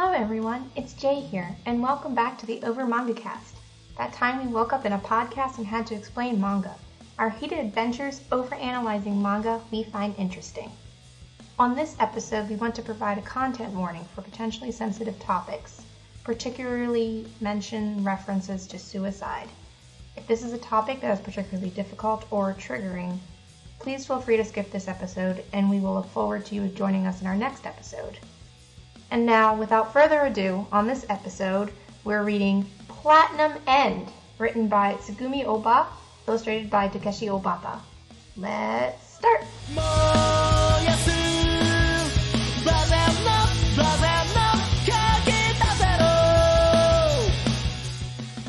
Hello everyone, it's Jay here, and welcome back to the OverMangaCast. That time we woke up in a podcast and had to explain manga. Our heated adventures overanalyzing manga we find interesting. On this episode, we want to provide a content warning for potentially sensitive topics, particularly mention references to suicide. If this is a topic that is particularly difficult or triggering, please feel free to skip this episode, and we will look forward to you joining us in our next episode. And now, without further ado, on this episode, we're reading Platinum End, written by Tsugumi Ohba, illustrated by Takeshi Obata. Let's start!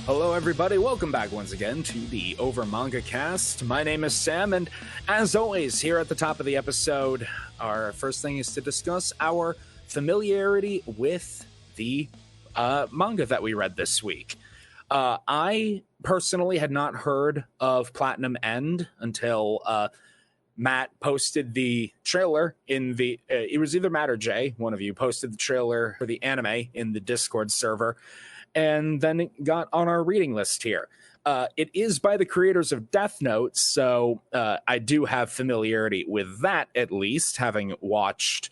Hello everybody, welcome back once again to the OverMangaCast. My name is Sam, and as always, here at the top of the episode, our first thing is to discuss our familiarity with the manga that we read this week. I personally had not heard of Platinum End until Matt posted the trailer in the it was either Matt or Jay, one of you posted the trailer for the anime in the Discord server, and then it got on our reading list here. It is by the creators of Death Note, so I do have familiarity with that, at least, having watched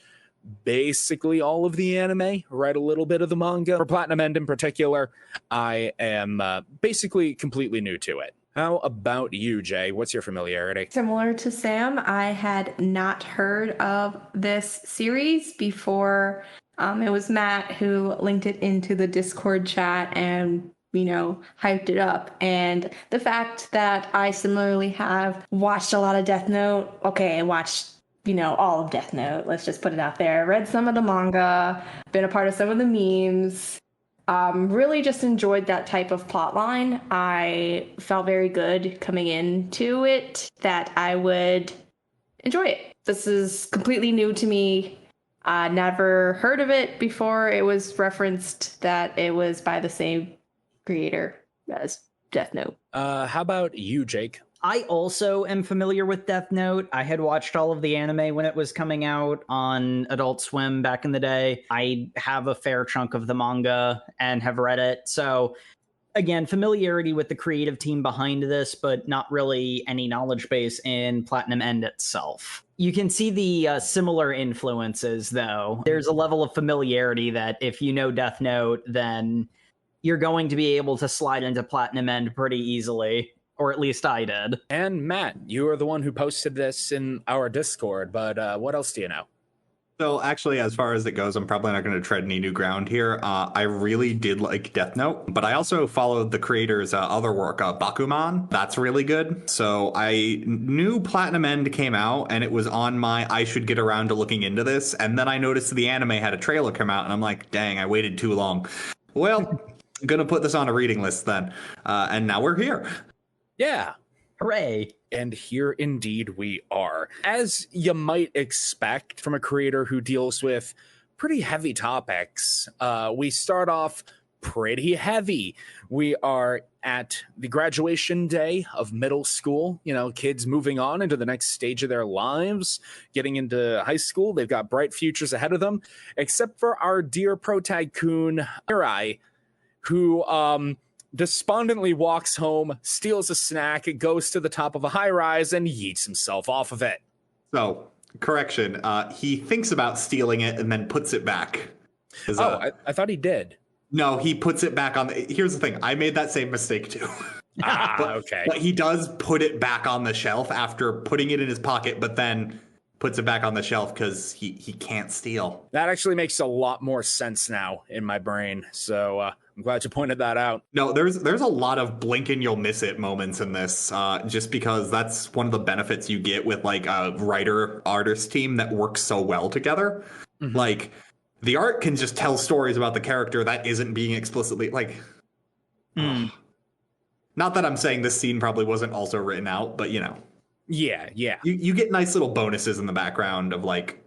basically all of the anime, read a little bit of the manga. For Platinum End in particular, I am basically completely new to it. How about you, Jay? What's your familiarity? Similar to Sam, I had not heard of this series before. It was Matt who linked it into the Discord chat and, hyped it up. And the fact that I similarly have watched a lot of Death Note. Okay, I watched all of Death Note. Let's just put it out there. Read some of the manga, been a part of some of the memes. Really just enjoyed that type of plot line. I felt very good coming into it that I would enjoy it. This is completely new to me. I never heard of it before. It was referenced that it was by the same creator as Death Note. How about you, Jake? I also am familiar with Death Note. I had watched all of the anime when it was coming out on Adult Swim back in the day. I have a fair chunk of the manga and have read it. So, again, familiarity with the creative team behind this, but not really any knowledge base in Platinum End itself. You can see the similar influences, though. There's a level of familiarity that if you know Death Note, then you're going to be able to slide into Platinum End pretty easily. Or at least I did. And Matt, you are the one who posted this in our Discord, but what else do you know? So actually, as far as it goes, I'm probably not going to tread any new ground here. I really did like Death Note, but I also followed the creator's other work, Bakuman. That's really good. So I knew Platinum End came out, and it was on my I should get around to looking into this. And then I noticed the anime had a trailer come out, and I'm like, dang, I waited too long. Well, gonna put this on a reading list then. And now we're here. Yeah. Hooray. And here indeed we are. As you might expect from a creator who deals with pretty heavy topics, we start off pretty heavy. We are at the graduation day of middle school, kids moving on into the next stage of their lives, getting into high school. They've got bright futures ahead of them, except for our dear pro-tycoon, Mirai, who, despondently walks home, steals a snack, goes to the top of a high-rise, and yeets himself off of it. So, correction, he thinks about stealing it and then puts it back. I thought he did. No, he puts it back on. Here's the thing. I made that same mistake, too. Okay. But he does put it back on the shelf after putting it in his pocket, but then puts it back on the shelf because he can't steal. That actually makes a lot more sense now in my brain, so I'm glad you pointed that out. No, there's a lot of blink and you'll miss it moments in this, just because that's one of the benefits you get with like a writer-artist team that works so well together. Mm-hmm. Like, the art can just tell stories about the character that isn't being explicitly, like... Not that I'm saying this scene probably wasn't also written out, but Yeah. You get nice little bonuses in the background of like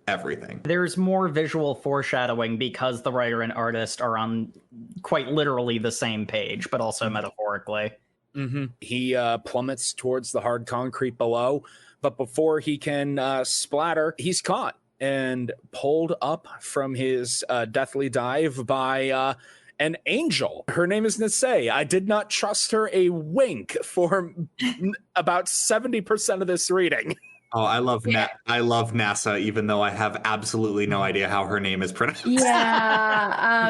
everything. There's more visual foreshadowing because the writer and artist are on quite literally the same page, but also metaphorically. Mm-hmm. He plummets towards the hard concrete below, but before he can splatter, he's caught. and pulled up from his deathly dive by an angel. Her name is Nasse. I did not trust her a wink for about 70% of this reading. Oh, I love NASA, even though I have absolutely no idea how her name is pronounced. Yeah.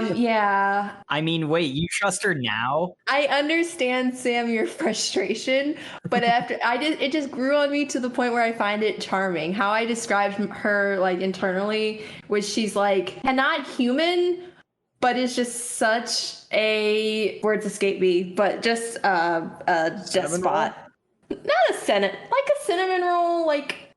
I mean, wait, you trust her now? I understand, Sam, your frustration, but it just grew on me to the point where I find it charming. How I described her like internally, which she's like not human, but is just such a, words escape me, but just a despot. Not a cinnamon roll. Like,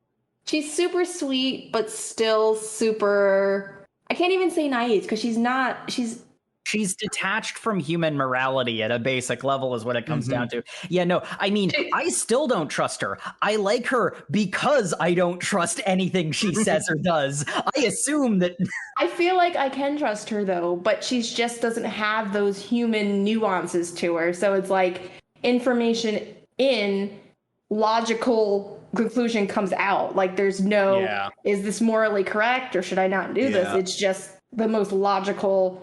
she's super sweet, but still super. I can't even say naive because she's not. She's detached from human morality at a basic level is what it comes down to. Yeah, no, I mean, I still don't trust her. I like her because I don't trust anything she says or does. I assume that... I feel like I can trust her, though, but she just doesn't have those human nuances to her. So it's like information in, logical conclusion comes out. Like, there's no, is this morally correct or should I not do this? It's just the most logical...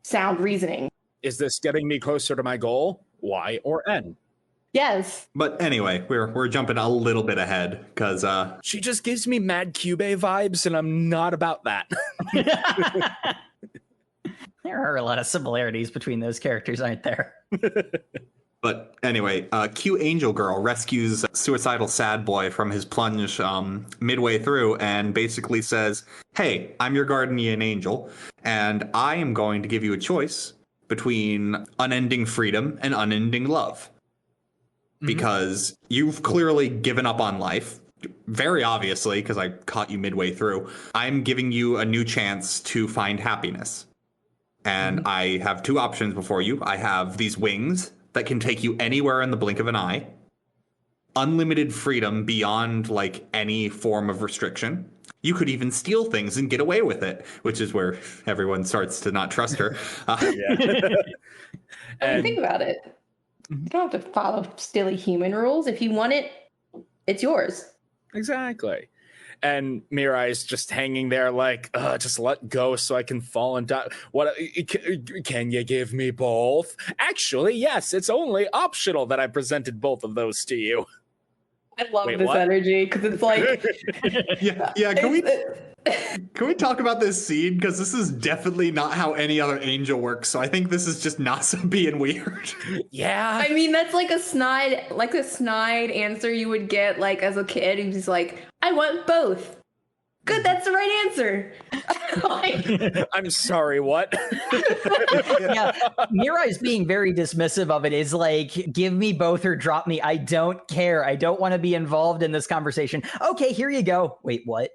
sound reasoning. Is this getting me closer to my goal? Y or N? Yes. But anyway, we're jumping a little bit ahead because she just gives me Mad Cube vibes, and I'm not about that. There are a lot of similarities between those characters, aren't there? But anyway, cute angel girl rescues suicidal sad boy from his plunge midway through and basically says, hey, I'm your guardian angel, and I am going to give you a choice between unending freedom and unending love. Because you've clearly given up on life, very obviously, because I caught you midway through. I'm giving you a new chance to find happiness. And I have two options before you. I have these wings that can take you anywhere in the blink of an eye, unlimited freedom beyond like any form of restriction. You could even steal things and get away with it, which is where everyone starts to not trust her. And think about it. You don't have to follow silly human rules. If you want it, it's yours. Exactly. And Mirai's just hanging there like, just let go so I can fall and die. What? Can you give me both? Actually, yes, it's only optional that I presented both of those to you. I love this energy because it's like... yeah. Can we talk about this scene? Because this is definitely not how any other angel works. So I think this is just Nasse being weird. Yeah. I mean, that's like a snide answer you would get like as a kid who's like, I want both. Good, that's the right answer. I'm sorry, what? Yeah, Mirai's being very dismissive of it. Is like, give me both or drop me. I don't care. I don't want to be involved in this conversation. Okay, here you go. Wait, what?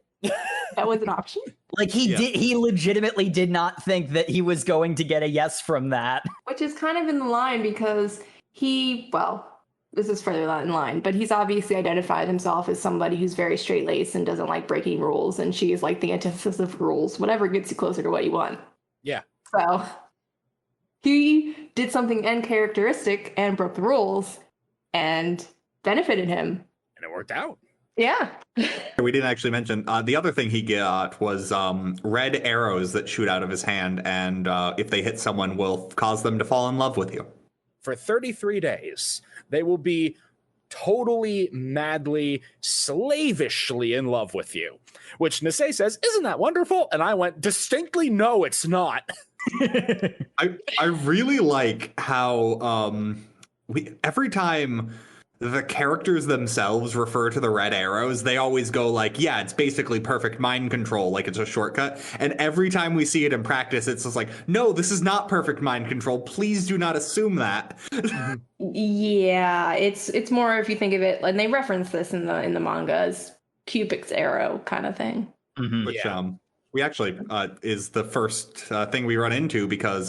That was an option? Like he legitimately did not think that he was going to get a yes from that. Which is kind of in the line because this is further in line, but he's obviously identified himself as somebody who's very straight-laced and doesn't like breaking rules, and she is like the antithesis of rules, whatever gets you closer to what you want. Yeah. So he did something uncharacteristic and broke the rules and benefited him. And it worked out. Yeah. We didn't actually mention the other thing he got was red arrows that shoot out of his hand, and if they hit someone, will cause them to fall in love with you. For 33 days, they will be totally, madly, slavishly in love with you. Which Nasse says, isn't that wonderful? And I went, distinctly, no, it's not. I really like how every time the characters themselves refer to the red arrows, they always go like, yeah, it's basically perfect mind control, like it's a shortcut. And every time we see it in practice, it's just like, no, this is not perfect mind control. Please do not assume that. Yeah, it's more if you think of it, and they reference this in the manga as Cupid's arrow kind of thing. Which we actually is the first thing we run into because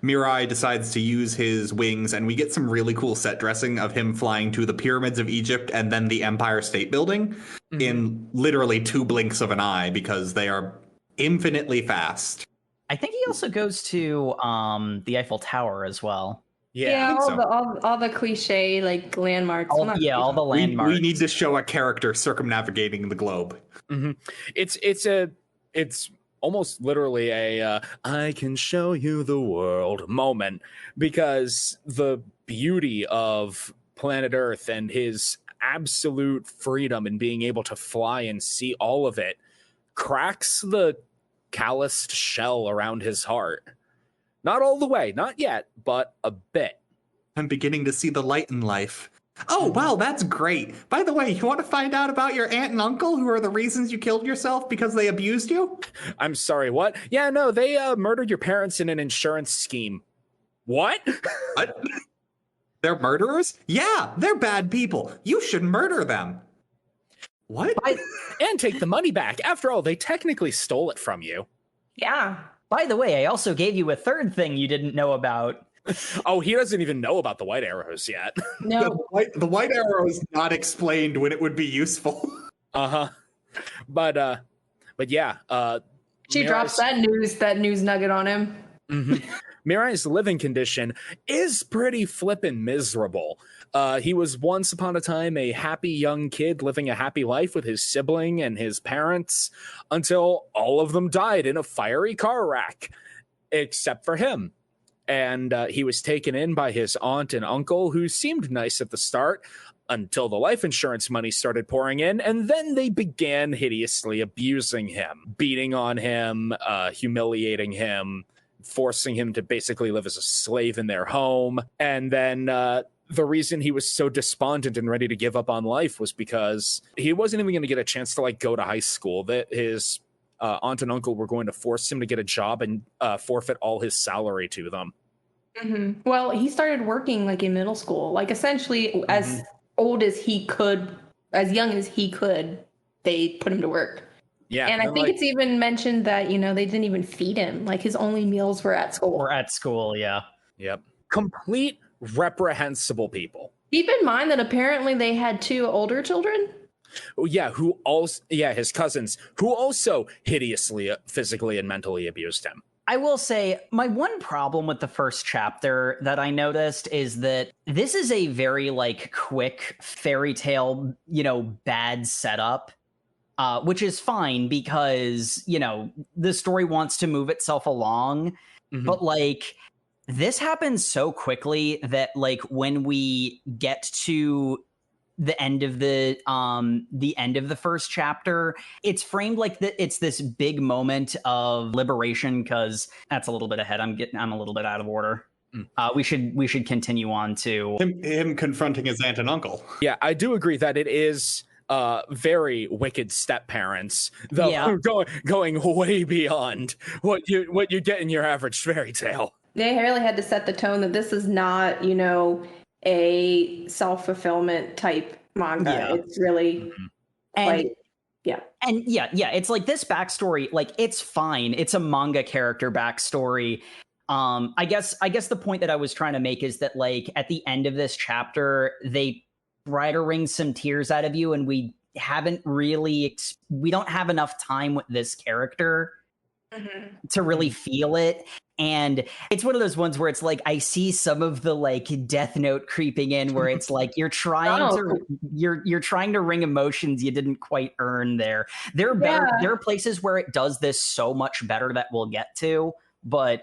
Mirai decides to use his wings, and we get some really cool set dressing of him flying to the pyramids of Egypt and then the Empire State Building in literally 2 blinks of an eye because they are infinitely fast. I think he also goes to the Eiffel Tower as well. Yeah. think so. all the cliche like landmarks. Well, not cliche. all the landmarks. We need to show a character circumnavigating the globe. Mm-hmm. It's almost literally a I can show you the world moment, because the beauty of planet Earth and his absolute freedom in being able to fly and see all of it cracks the calloused shell around his heart. Not all the way, not yet, but a bit. I'm beginning to see the light in life. Oh, wow, that's great. By the way, you want to find out about your aunt and uncle who are the reasons you killed yourself because they abused you? I'm sorry, what? Yeah, no, they murdered your parents in an insurance scheme. What? What? They're murderers? Yeah, they're bad people. You should murder them. What? And take the money back. After all, they technically stole it from you. Yeah. By the way, I also gave you a third thing you didn't know about. Oh, he doesn't even know about the white arrows yet. No. The white arrow is not explained when it would be useful. Uh-huh. But yeah. She drops that news nugget on him. Mm-hmm. Mirai's living condition is pretty flippin' miserable. He was once upon a time a happy young kid living a happy life with his sibling and his parents until all of them died in a fiery car wreck, except for him. And he was taken in by his aunt and uncle, who seemed nice at the start until the life insurance money started pouring in, and then they began hideously abusing him, beating on him, humiliating him, forcing him to basically live as a slave in their home. And then the reason he was so despondent and ready to give up on life was because he wasn't even going to get a chance to like go to high school. That his aunt and uncle were going to force him to get a job and forfeit all his salary to them. Mm-hmm. Well, he started working like in middle school, like essentially as old as he could, as young as he could, they put him to work. Yeah. And I think it's even mentioned that, they didn't even feed him. Like his only meals were at school. Yeah. Yep. Complete reprehensible people. Keep in mind that apparently they had 2 older children. Oh, yeah, his cousins, who also hideously, physically and mentally abused him. I will say my one problem with the first chapter that I noticed is that this is a very like quick fairy tale, bad setup, which is fine because, the story wants to move itself along. Mm-hmm. But like this happens so quickly that like when we get to the end of the first chapter, it's framed like it's this big moment of liberation, because that's a little bit ahead. I'm a little bit out of order. We should continue on to him confronting his aunt and uncle. Yeah, I do agree that it is very wicked step parents, though. Yeah. going way beyond what you get in your average fairy tale. They really had to set the tone that this is not, a self-fulfillment type manga. Yeah. It's really it's like this backstory, like it's fine. It's a manga character backstory. I guess the point that I was trying to make is that like at the end of this chapter, they try to wring some tears out of you, and we don't have enough time with this character to really feel it. And it's one of those ones where it's like I see some of the like Death Note creeping in, where it's like you're trying to wring emotions you didn't quite earn there. There are places where it does this so much better that we'll get to, but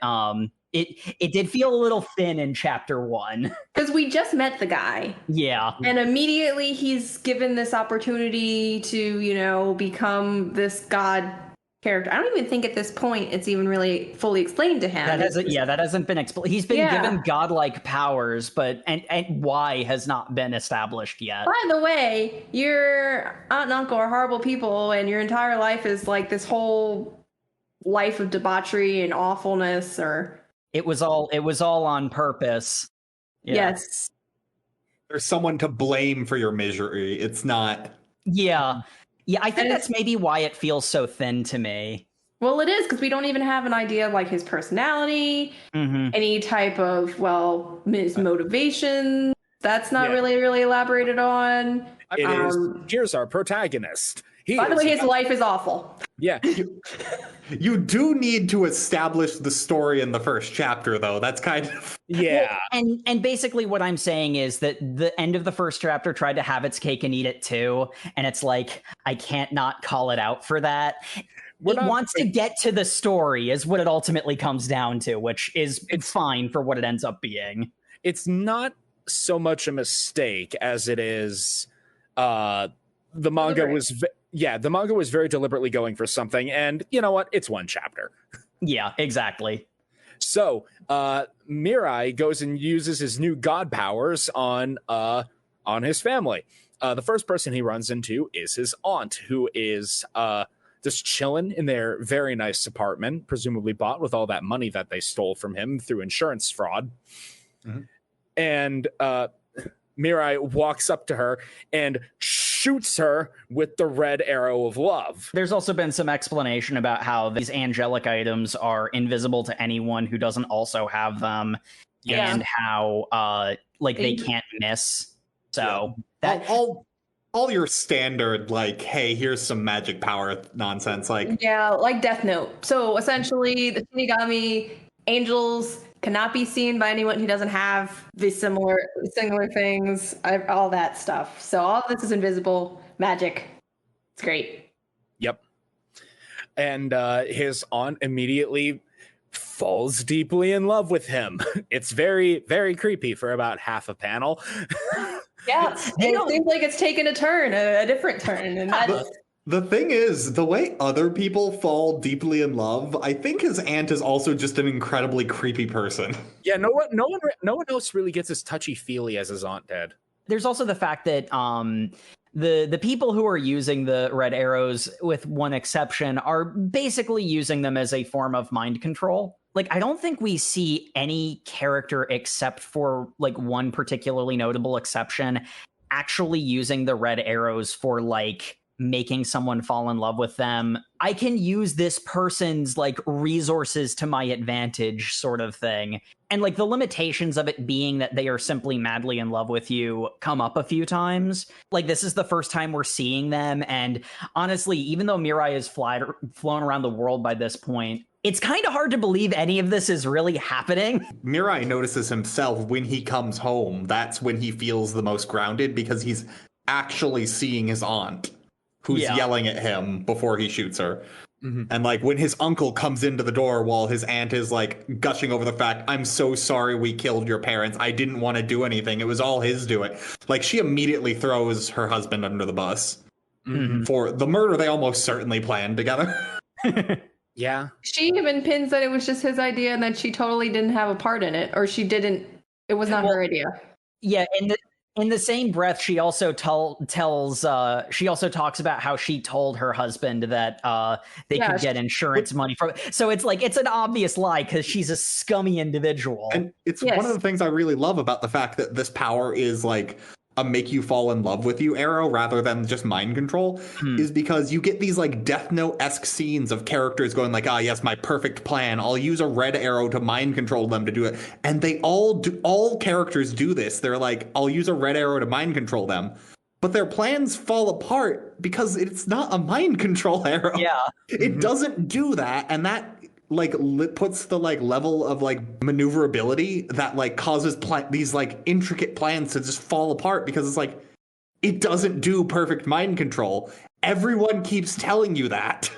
it did feel a little thin in chapter 1 because we just met the guy. Yeah, and immediately he's given this opportunity to become this god character. I don't even think at this point it's even really fully explained to him. That hasn't been explained. He's been given godlike powers, but and why has not been established yet. By the way, your aunt and uncle are horrible people, and your entire life is like this whole life of debauchery and awfulness. Or it was all on purpose. Yeah. Yes, there's someone to blame for your misery. It's not. Yeah. Yeah, I think that's maybe why it feels so thin to me. Well, it is, because we don't even have an idea of like his personality, any type of, his motivation. That's not really elaborated on. Here's our protagonist. By the way, his life is awful. Yeah. You do need to establish the story in the first chapter, though. That's kind of... Yeah. Well, and basically what I'm saying is that the end of the first chapter tried to have its cake and eat it too, and it's like, I can't not call it out for that. Wants to get to the story is what it ultimately comes down to, which is it's fine for what it ends up being. It's not so much a mistake as it is the manga the manga was very deliberately going for something, and you know what? It's one chapter. Yeah, exactly. So Mirai goes and uses his new god powers on his family. The first person he runs into is his aunt, who is just chilling in their very nice apartment, presumably bought with all that money that they stole from him through insurance fraud. Mm-hmm. And Mirai walks up to her and shoots her with the red arrow of love. There's also been some explanation about how these angelic items are invisible to anyone who doesn't also have them, and how they can't miss. So that all your standard, like, hey, here's some magic power nonsense. Like, yeah, like Death Note. So essentially, the Shinigami angels cannot be seen by anyone who doesn't have the similar things, all that stuff. So all of this is invisible magic. It's great. Yep. And his aunt immediately falls deeply in love with him. It's very, very creepy for about half a panel. Yeah, it seems like it's taken a turn, a different turn, and that's... The thing is, the way other people fall deeply in love, I think his aunt is also just an incredibly creepy person. Yeah, no one else really gets as touchy-feely as his aunt did. There's also the fact that the people who are using the red arrows, with one exception, are basically using them as a form of mind control. Like, I don't think we see any character except for like one particularly notable exception actually using the red arrows for like making someone fall in love with them. I can use this person's like resources to my advantage sort of thing. And like the limitations of it being that they are simply madly in love with you come up a few times. Like this is the first time we're seeing them. And honestly, even though Mirai has flown around the world by this point, it's kind of hard to believe any of this is really happening. Mirai notices himself when he comes home. That's when he feels the most grounded, because he's actually seeing his aunt, who's yelling at him before he shoots her. Mm-hmm. And like when his uncle comes into the door while his aunt is like gushing over the fact, I'm so sorry we killed your parents. I didn't want to do anything. It was all his doing. Like she immediately throws her husband under the bus for the murder they almost certainly planned together. Yeah. She even pins that it was just his idea and that she totally didn't have a part in it, or she didn't. It was not her idea. Yeah. In the same breath, she also she also talks about how she told her husband that they could get insurance money from it. So it's like, it's an obvious lie because she's a scummy individual. And it's one of the things I really love about the fact that this power is like a make you fall in love with you arrow rather than just mind control, is because you get these like Death Note-esque scenes of characters going like, yes, my perfect plan. I'll use a red arrow to mind control them to do it. And they all characters do this. They're like, I'll use a red arrow to mind control them. But their plans fall apart because it's not a mind control arrow. Yeah. It doesn't do that. And that like puts the like level of like maneuverability that like causes these like intricate plans to just fall apart, because it's like it doesn't do perfect mind control. Everyone keeps telling you that.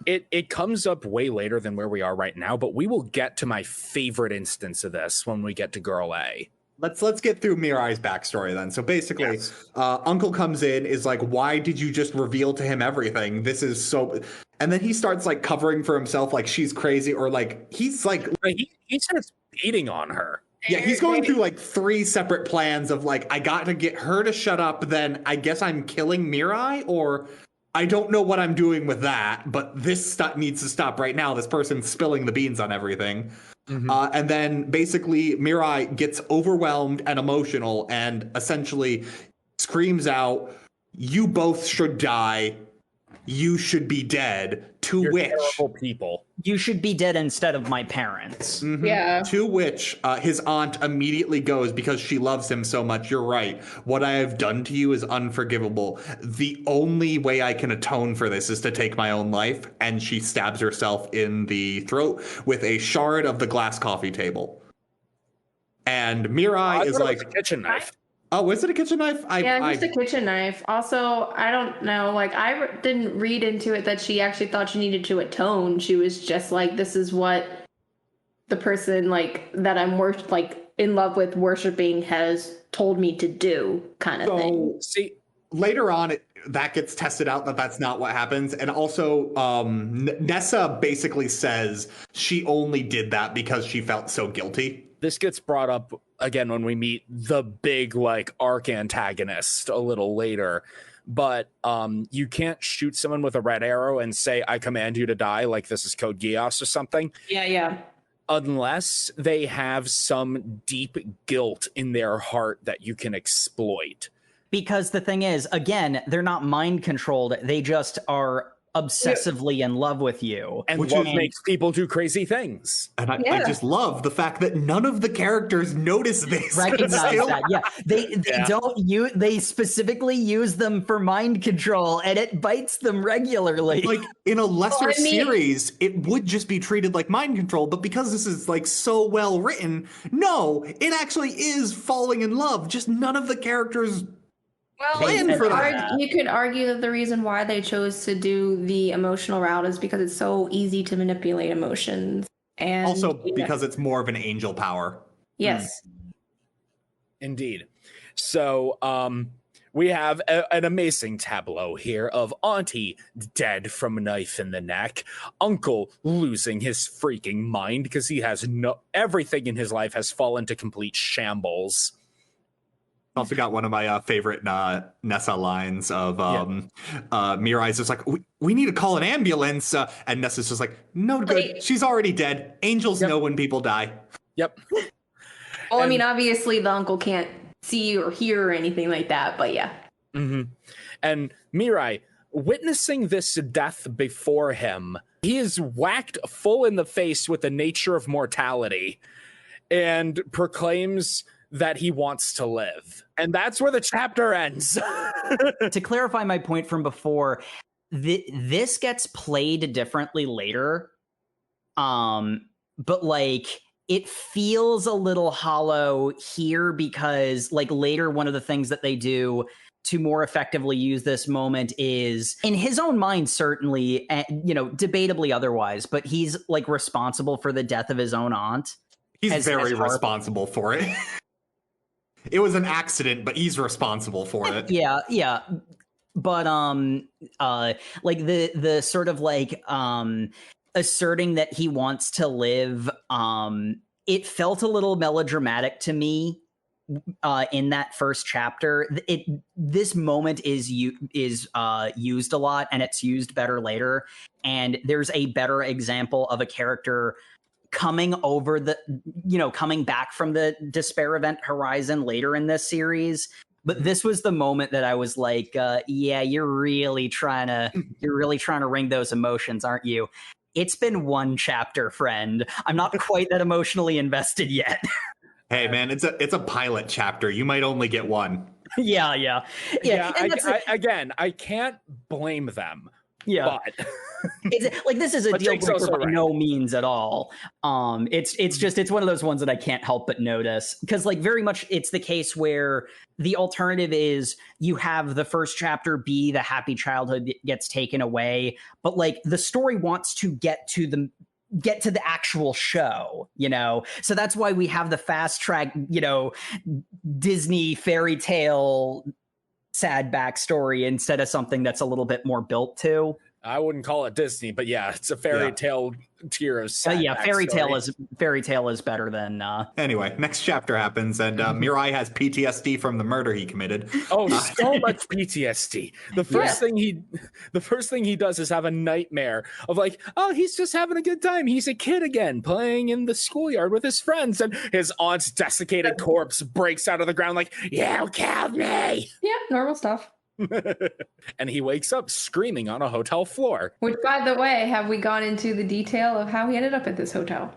It comes up way later than where we are right now, but we will get to my favorite instance of this when we get to Girl A. Let's get through Mirai's backstory then. So basically, Uncle comes in, is like, why did you just reveal to him everything? This is so... And then he starts like covering for himself like she's crazy, or like he's like... He starts beating on her. Yeah, he's going through like 3 separate plans of like, I got to get her to shut up, then I guess I'm killing Mirai, or I don't know what I'm doing with that, but this stuff needs to stop right now. This person's spilling the beans on everything. And then basically Mirai gets overwhelmed and emotional and essentially screams out, you both should die. you should be dead, to You're which terrible people. You should be dead instead of my parents. Yeah. To which his aunt immediately goes, because she loves him so much, you're right. What I have done to you is unforgivable. The only way I can atone for this is to take my own life. And she stabs herself in the throat with a shard of the glass coffee table. And Mirai is like, a kitchen knife. oh, was it a kitchen knife? Just a kitchen knife. Also, I don't know. Like, didn't read into it that she actually thought she needed to atone. She was just like, this is what the person like that I'm in love with worshiping has told me to do, kind of thing. See, later on, that gets tested out that that's not what happens. And also, Nessa basically says she only did that because she felt so guilty. this gets brought up again when we meet the big like arc antagonist a little later. But you can't shoot someone with a red arrow and say, I command you to die, like this is Code Geass or something. Yeah. Unless they have some deep guilt in their heart that you can exploit. Because the thing is, again, they're not mind controlled. They just are obsessively in love with you. And love makes people do crazy things. And I just love the fact that none of the characters notice this. Recognize that. Yeah. They specifically use them for mind control, and it bites them regularly. Like in a lesser series, it would just be treated like mind control, but because this is like so well written, no, it actually is falling in love. Just none of the characters plan for that. You could argue that the reason why they chose to do the emotional route is because it's so easy to manipulate emotions. And also because it's more of an angel power. Yes. Indeed. So we have an amazing tableau here of Auntie dead from a knife in the neck, Uncle losing his freaking mind because he has everything in his life has fallen to complete shambles. Also got one of my favorite Nessa lines of Mirai's just like, we need to call an ambulance. And Nessa's just like, no good. She's already dead. Angels know when people die. Yep. Well, I mean, obviously the uncle can't see or hear or anything like that, but yeah. Mm-hmm. And Mirai, witnessing this death before him, he is whacked full in the face with the nature of mortality and proclaims that he wants to live. And that's where the chapter ends. To clarify my point from before, this gets played differently later. But like it feels a little hollow here because like later one of the things that they do to more effectively use this moment is in his own mind, certainly, debatably otherwise, but he's like responsible for the death of his own aunt. He's very responsible for it. It was an accident, but he's responsible for it. Yeah. But like the sort of like asserting that he wants to live, it felt a little melodramatic to me in that first chapter. This moment is used a lot, and it's used better later. And there's a better example of a character coming back from the despair event horizon later in this series. But this was the moment that I was like, you're really trying to wring those emotions, aren't you? It's been one chapter, friend. I'm not quite that emotionally invested yet. Hey man, it's a pilot chapter. You might only get one. Yeah. I can't blame them. Yeah. But it's like this is a deal breaker by no means at all. It's one of those ones that I can't help but notice because like very much it's the case where the alternative is you have the first chapter be the happy childhood that gets taken away, but like the story wants to get to the actual show, so that's why we have the fast track, Disney fairy tale sad backstory instead of something that's a little bit more built to. I wouldn't call it Disney, but yeah, it's a fairy tale tier of sad fairy tale is better than Anyway, next chapter happens and Mirai has PTSD from the murder he committed. Oh, so much PTSD. The first thing he does is have a nightmare of like, oh, he's just having a good time. He's a kid again, playing in the schoolyard with his friends, and his aunt's desiccated corpse breaks out of the ground like, you killed me. Yeah, normal stuff. And he wakes up screaming on a hotel floor. Which, by the way, have we gone into the detail of how he ended up at this hotel?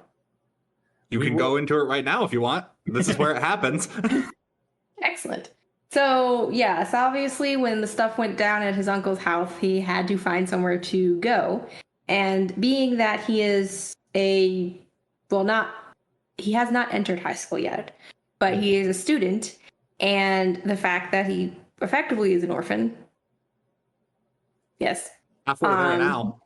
You can go into it right now if you want. This is where it happens. Excellent. So, yes, obviously, when the stuff went down at his uncle's house, he had to find somewhere to go. And being that he is he has not entered high school yet, but he is a student, and the fact that he effectively is an orphan. Yes. Halfway there now.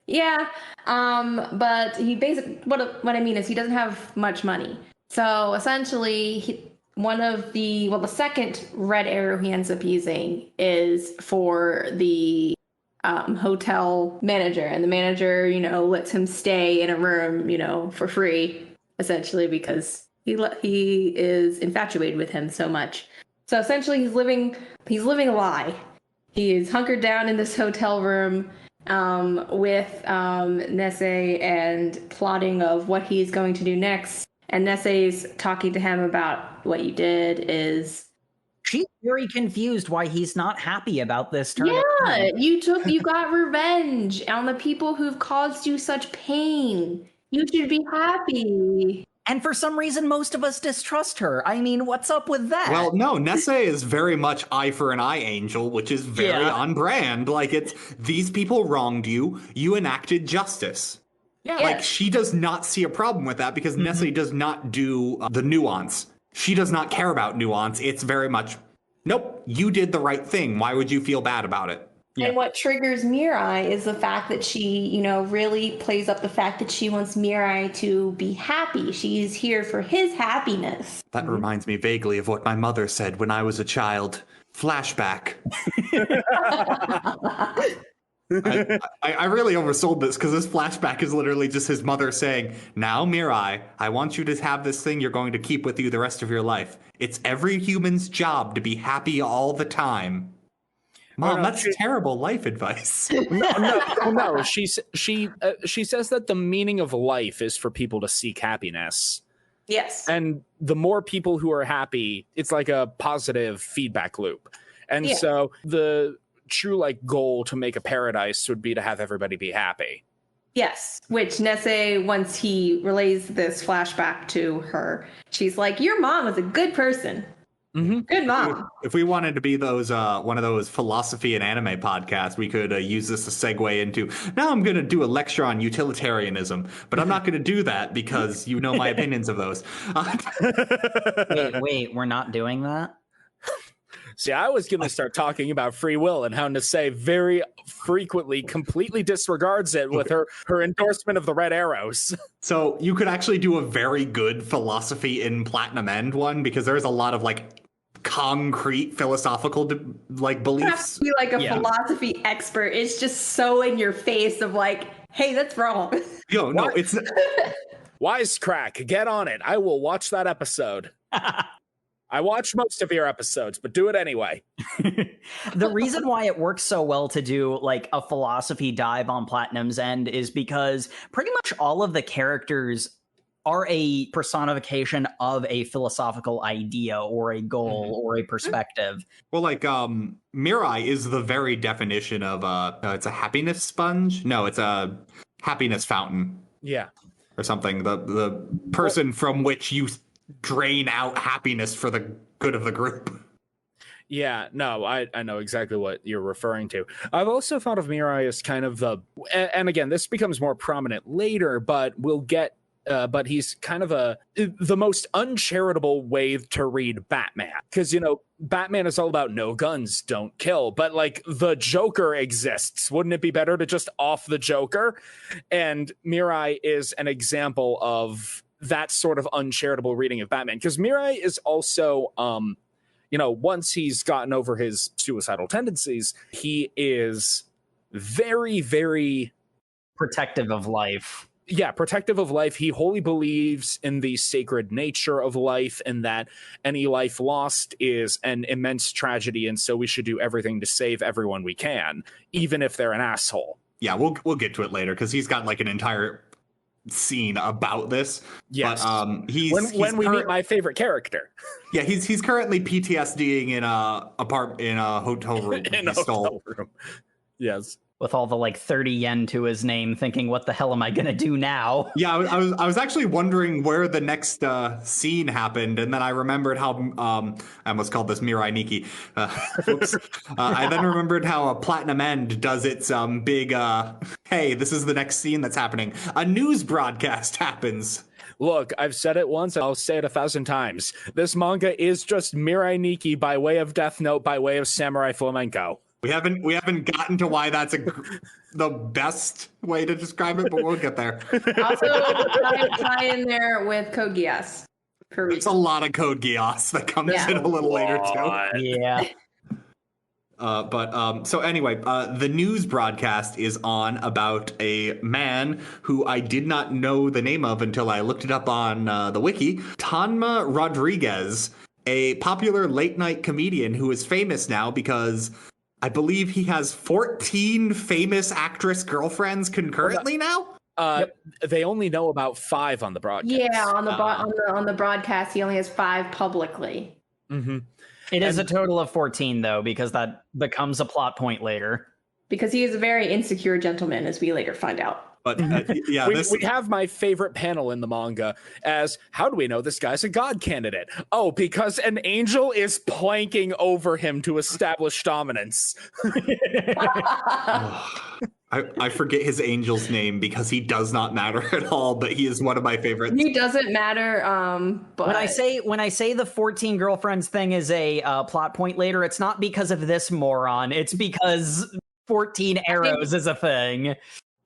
Yeah. But he basically, what I mean is he doesn't have much money. So essentially, the second red arrow he ends up using is for the hotel manager, and the manager, lets him stay in a room, for free, essentially, because he is infatuated with him so much. So essentially, he's living a lie. He is hunkered down in this hotel room with Nasse and plotting of what he's going to do next. And Nasse's talking to him about what you did is. She's very confused why he's not happy about this turn. Yeah, you got revenge on the people who've caused you such pain. You should be happy. And for some reason, most of us distrust her. I mean, what's up with that? Well, no, Nasse is very much eye for an eye angel, which is very on brand. Like, it's, these people wronged you. You enacted justice. Yeah. Like, she does not see a problem with that because Nasse does not do the nuance. She does not care about nuance. It's very much, nope, you did the right thing. Why would you feel bad about it? Yeah. And what triggers Mirai is the fact that she, really plays up the fact that she wants Mirai to be happy. She's here for his happiness. That reminds me vaguely of what my mother said when I was a child. Flashback. I really oversold this because this flashback is literally just his mother saying, now, Mirai, I want you to have this thing you're going to keep with you the rest of your life. It's every human's job to be happy all the time. Mom, that's terrible life advice. No. She says that the meaning of life is for people to seek happiness. Yes. And the more people who are happy, it's like a positive feedback loop. And so the true goal to make a paradise would be to have everybody be happy. Yes, which Nasse, once he relays this flashback to her, she's like, your mom was a good person. Mm-hmm. Good mom. If we wanted to be those one of those philosophy and anime podcasts, we could use this to segue into, now I'm going to do a lecture on utilitarianism, but I'm not going to do that because you know my opinions of those. Wait, we're not doing that? See, I was going to start talking about free will and how Nasse very frequently completely disregards it with her endorsement of the red arrows. So you could actually do a very good philosophy in Platinum End one because there's a lot of concrete philosophical beliefs. You have to be a philosophy expert. It's just so in your face of hey, that's wrong. Yo, no, it's Wisecrack, get on it. I will watch that episode. I watch most of your episodes, but do it anyway. The reason why it works so well to do a philosophy dive on Platinum's End is because pretty much all of the characters are a personification of a philosophical idea or a goal or a perspective. Well, Mirai is the very definition of it's a happiness sponge. No, it's a happiness fountain. Yeah. Or something. The person from which you drain out happiness for the good of the group. Yeah, no, I know exactly what you're referring to. I've also thought of Mirai as kind of and again, this becomes more prominent later, but but he's kind of the most uncharitable way to read Batman. Because, Batman is all about no guns, don't kill. But the Joker exists. Wouldn't it be better to just off the Joker? And Mirai is an example of that sort of uncharitable reading of Batman, because Mirai is also, once he's gotten over his suicidal tendencies, he is very, very protective of life. Yeah, protective of life. He wholly believes in the sacred nature of life and that any life lost is an immense tragedy, and so we should do everything to save everyone we can, even if they're an asshole. Yeah, we'll get to it later, because he's got an entire scene about this. Yes. But when we meet my favorite character. Yeah, he's currently PTSDing in a hotel room. In a hotel room. Yes. With all the like 30 yen to his name, thinking, what the hell am I gonna do now? Yeah, I was actually wondering where the next scene happened, and then I remembered how I almost called this Mirai Nikki. Oops. I then remembered how a Platinum End does its big hey, this is the next scene that's happening. A news broadcast happens. Look, I've said it once, I'll say it 1,000 times. This manga is just Mirai Nikki by way of Death Note, by way of Samurai Flamenco. We haven't gotten to why that's the best way to describe it, but we'll get there. Also, tie in there with Code Geass. There's a lot of Code Geass that comes in a little later too. Yeah. So anyway, the news broadcast is on about a man who I did not know the name of until I looked it up on the wiki. Tanma Rodriguez, a popular late night comedian who is famous now because I believe he has 14 famous actress girlfriends concurrently now. They only know about 5 on the broadcast. Yeah, on the broadcast, he only has 5 publicly. Mm-hmm. It is a total of 14 though, because that becomes a plot point later. Because he is a very insecure gentleman, as we later find out. But yeah, we have my favorite panel in the manga as, how do we know this guy's a god candidate? Oh, because an angel is planking over him to establish dominance. I forget his angel's name because he does not matter at all, but he is one of my favorites. He doesn't matter, but when I say the 14 girlfriends thing is a plot point later, it's not because of this moron. It's because 14 arrows is a thing.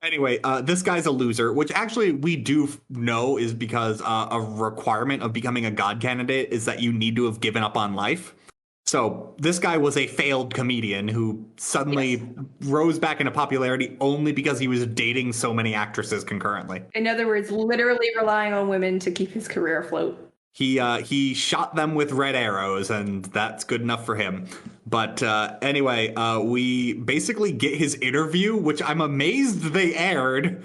Anyway, this guy's a loser, which actually we do know is because a requirement of becoming a god candidate is that you need to have given up on life. So this guy was a failed comedian who suddenly rose back into popularity only because he was dating so many actresses concurrently. In other words, literally relying on women to keep his career afloat. He shot them with red arrows, and that's good enough for him. But anyway, we basically get his interview, which I'm amazed they aired.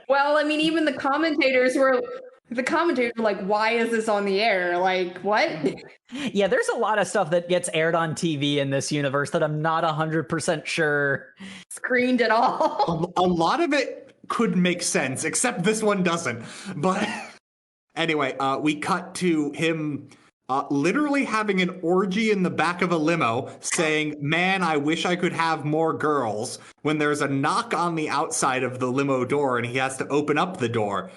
Well, I mean, even the commentators were like, why is this on the air? Like, what? Yeah, there's a lot of stuff that gets aired on TV in this universe that I'm not 100% sure Screened at all. A lot of it could make sense, except this one doesn't. But anyway, we cut to him literally having an orgy in the back of a limo saying, man, I wish I could have more girls, when there's a knock on the outside of the limo door and he has to open up the door.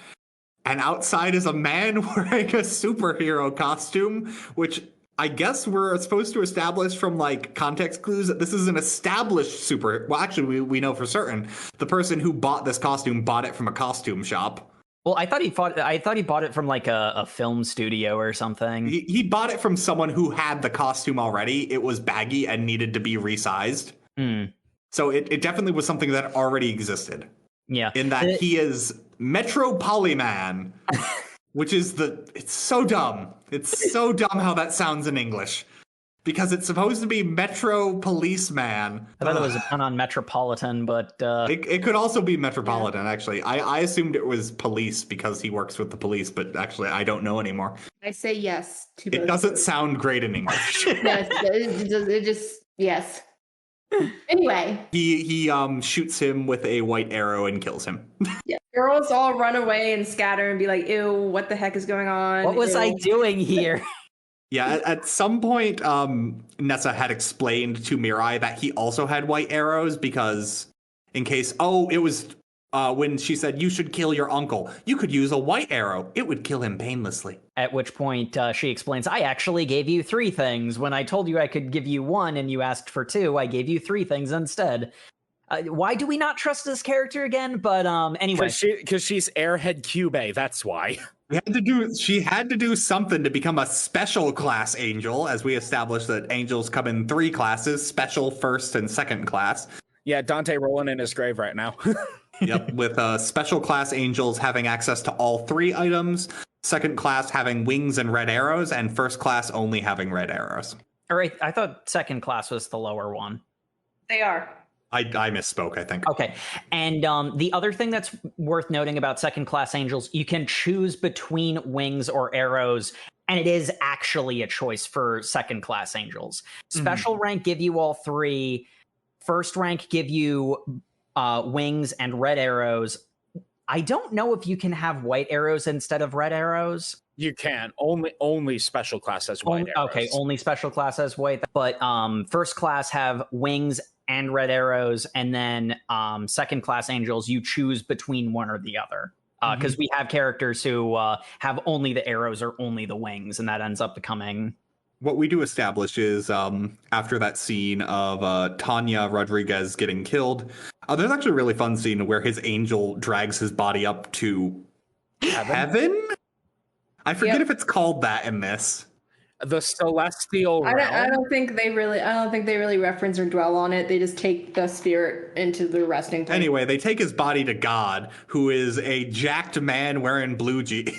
And outside is a man wearing a superhero costume, which I guess we're supposed to establish from like context clues that this is an established well, actually, we know for certain the person who bought this costume bought it from a costume shop. Well, I thought he bought it from like a film studio or something. He bought it from someone who had the costume already. It was baggy and needed to be resized. So it definitely was something that already existed. Yeah. In that he is Metro Polyman, which is it's so dumb. It's so dumb how that sounds in English. Because it's supposed to be Metro Policeman. I thought it was a pun on Metropolitan, but... It could also be Metropolitan, actually. I assumed it was police because he works with the police, but actually I don't know anymore. I say yes to both. It doesn't sound great in English. Yes, it just, yes. Anyway. He shoots him with a white arrow and kills him. Yeah. Girls all run away and scatter and be like, ew, what the heck is going on? What was I doing here? Yeah, at some point, Nessa had explained to Mirai that he also had white arrows because in case, it was when she said, you should kill your uncle. You could use a white arrow. It would kill him painlessly. At which point she explains, I actually gave you 3 things. When I told you I could give you 1 and you asked for 2, I gave you 3 things instead. Why do we not trust this character again? But anyway. Because she's Airhead Cube, that's why. She had to do something to become a special class angel, as we established that angels come in 3 classes, special, first, and second class. Yeah, Dante rolling in his grave right now. Yep, with special class angels having access to all 3 items, second class having wings and red arrows, and first class only having red arrows. All right, I thought second class was the lower one. They are. I misspoke, I think. Okay. And the other thing that's worth noting about second class angels, you can choose between wings or arrows, and it is actually a choice for second class angels. Special rank give you all three. First rank give you wings and red arrows. I don't know if you can have white arrows instead of red arrows. You can. Only special class has white arrows. Okay, only special class has white. But first class have wings and red arrows, and then second class angels, you choose between one or the other. Because we have characters who have only the arrows or only the wings, and that ends up becoming... What we do establish is after that scene of Tanya Rodriguez getting killed, there's actually a really fun scene where his angel drags his body up to heaven? I forget if it's called that in this. The celestial realm. I don't think they really reference or dwell on it. They just take the spirit into the resting place. Anyway, they take his body to God, who is a jacked man wearing blue jeans.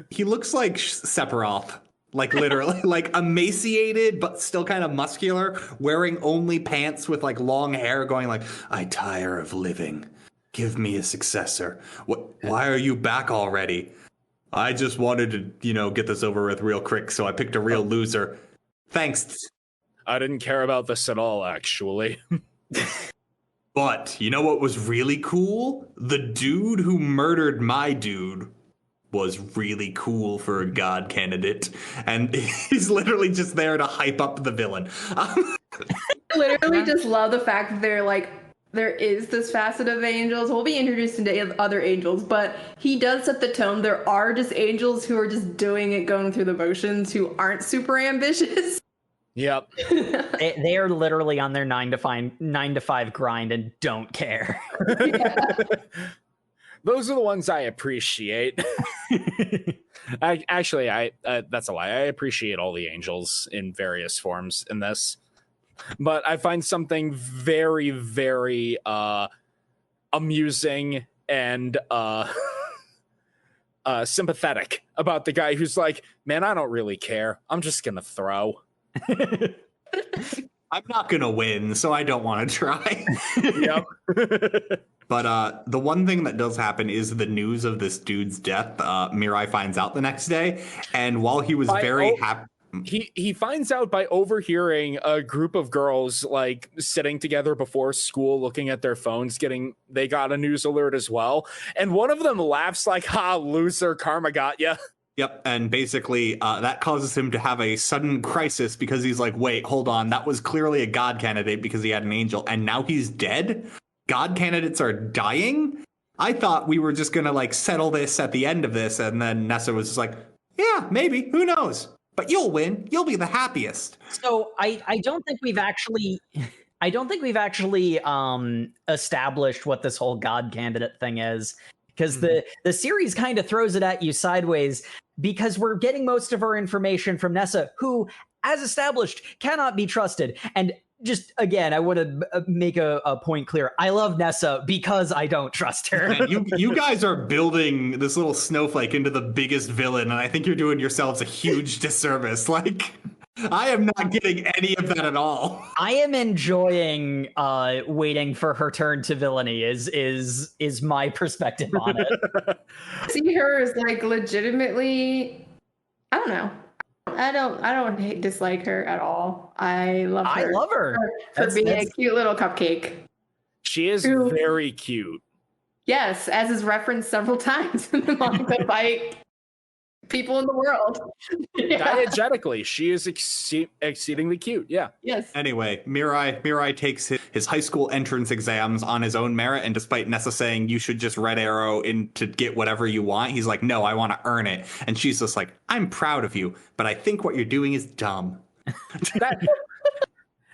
He looks like Sephiroth. Like literally, like emaciated, but still kind of muscular, wearing only pants with like long hair, going like, I tire of living. Give me a successor. Why are you back already? I just wanted to, get this over with real quick, so I picked a real loser. Thanks. I didn't care about this at all, actually. But you know what was really cool? The dude who murdered my dude was really cool for a god candidate, and he's literally just there to hype up the villain. I literally just love the fact that they're like, there is this facet of angels. We'll be introduced into other angels, but he does set the tone. There are just angels who are just doing it, going through the motions, who aren't super ambitious. Yep. They are literally on their 9 to 5 grind and don't care. Those are the ones I appreciate. Actually, that's a lie. I appreciate all the angels in various forms in this. But I find something very, very amusing and sympathetic about the guy who's like, man, I don't really care. I'm just going to throw. I'm not going to win, so I don't want to try. Yep. But the one thing that does happen is the news of this dude's death. Mirai finds out the next day, and while he was very happy... He finds out by overhearing a group of girls like sitting together before school looking at their phones, they got a news alert as well. And one of them laughs like, ha, loser, karma got ya. Yep, and basically that causes him to have a sudden crisis because he's like, wait, hold on, that was clearly a god candidate because he had an angel, and now he's dead? God candidates are dying? I thought we were just gonna like settle this at the end of this, and then Nasse was just like, yeah, maybe, who knows? But you'll win. You'll be the happiest. So I don't think we've actually established what this whole god candidate thing is, because the series kind of throws it at you sideways, because we're getting most of our information from Nasse, who, as established, cannot be trusted. And just again, I want to make a point clear. I love Nasse because I don't trust her. And you guys are building this little snowflake into the biggest villain, and I think you're doing yourselves a huge disservice. Like, I am not getting any of that at all. I am enjoying waiting for her turn to villainy. Is my perspective on it. See her as like legitimately, I don't know. I don't dislike her at all. I love her. I love her for being a cute little cupcake. She is very cute. Yes, as is referenced several times in the manga by people in the world. Diegetically, she is exceedingly cute. Yeah. Yes. Anyway, Mirai takes his high school entrance exams on his own merit, and despite Nasse saying you should just red arrow in to get whatever you want, he's like, no, I want to earn it. And she's just like, I'm proud of you, but I think what you're doing is dumb.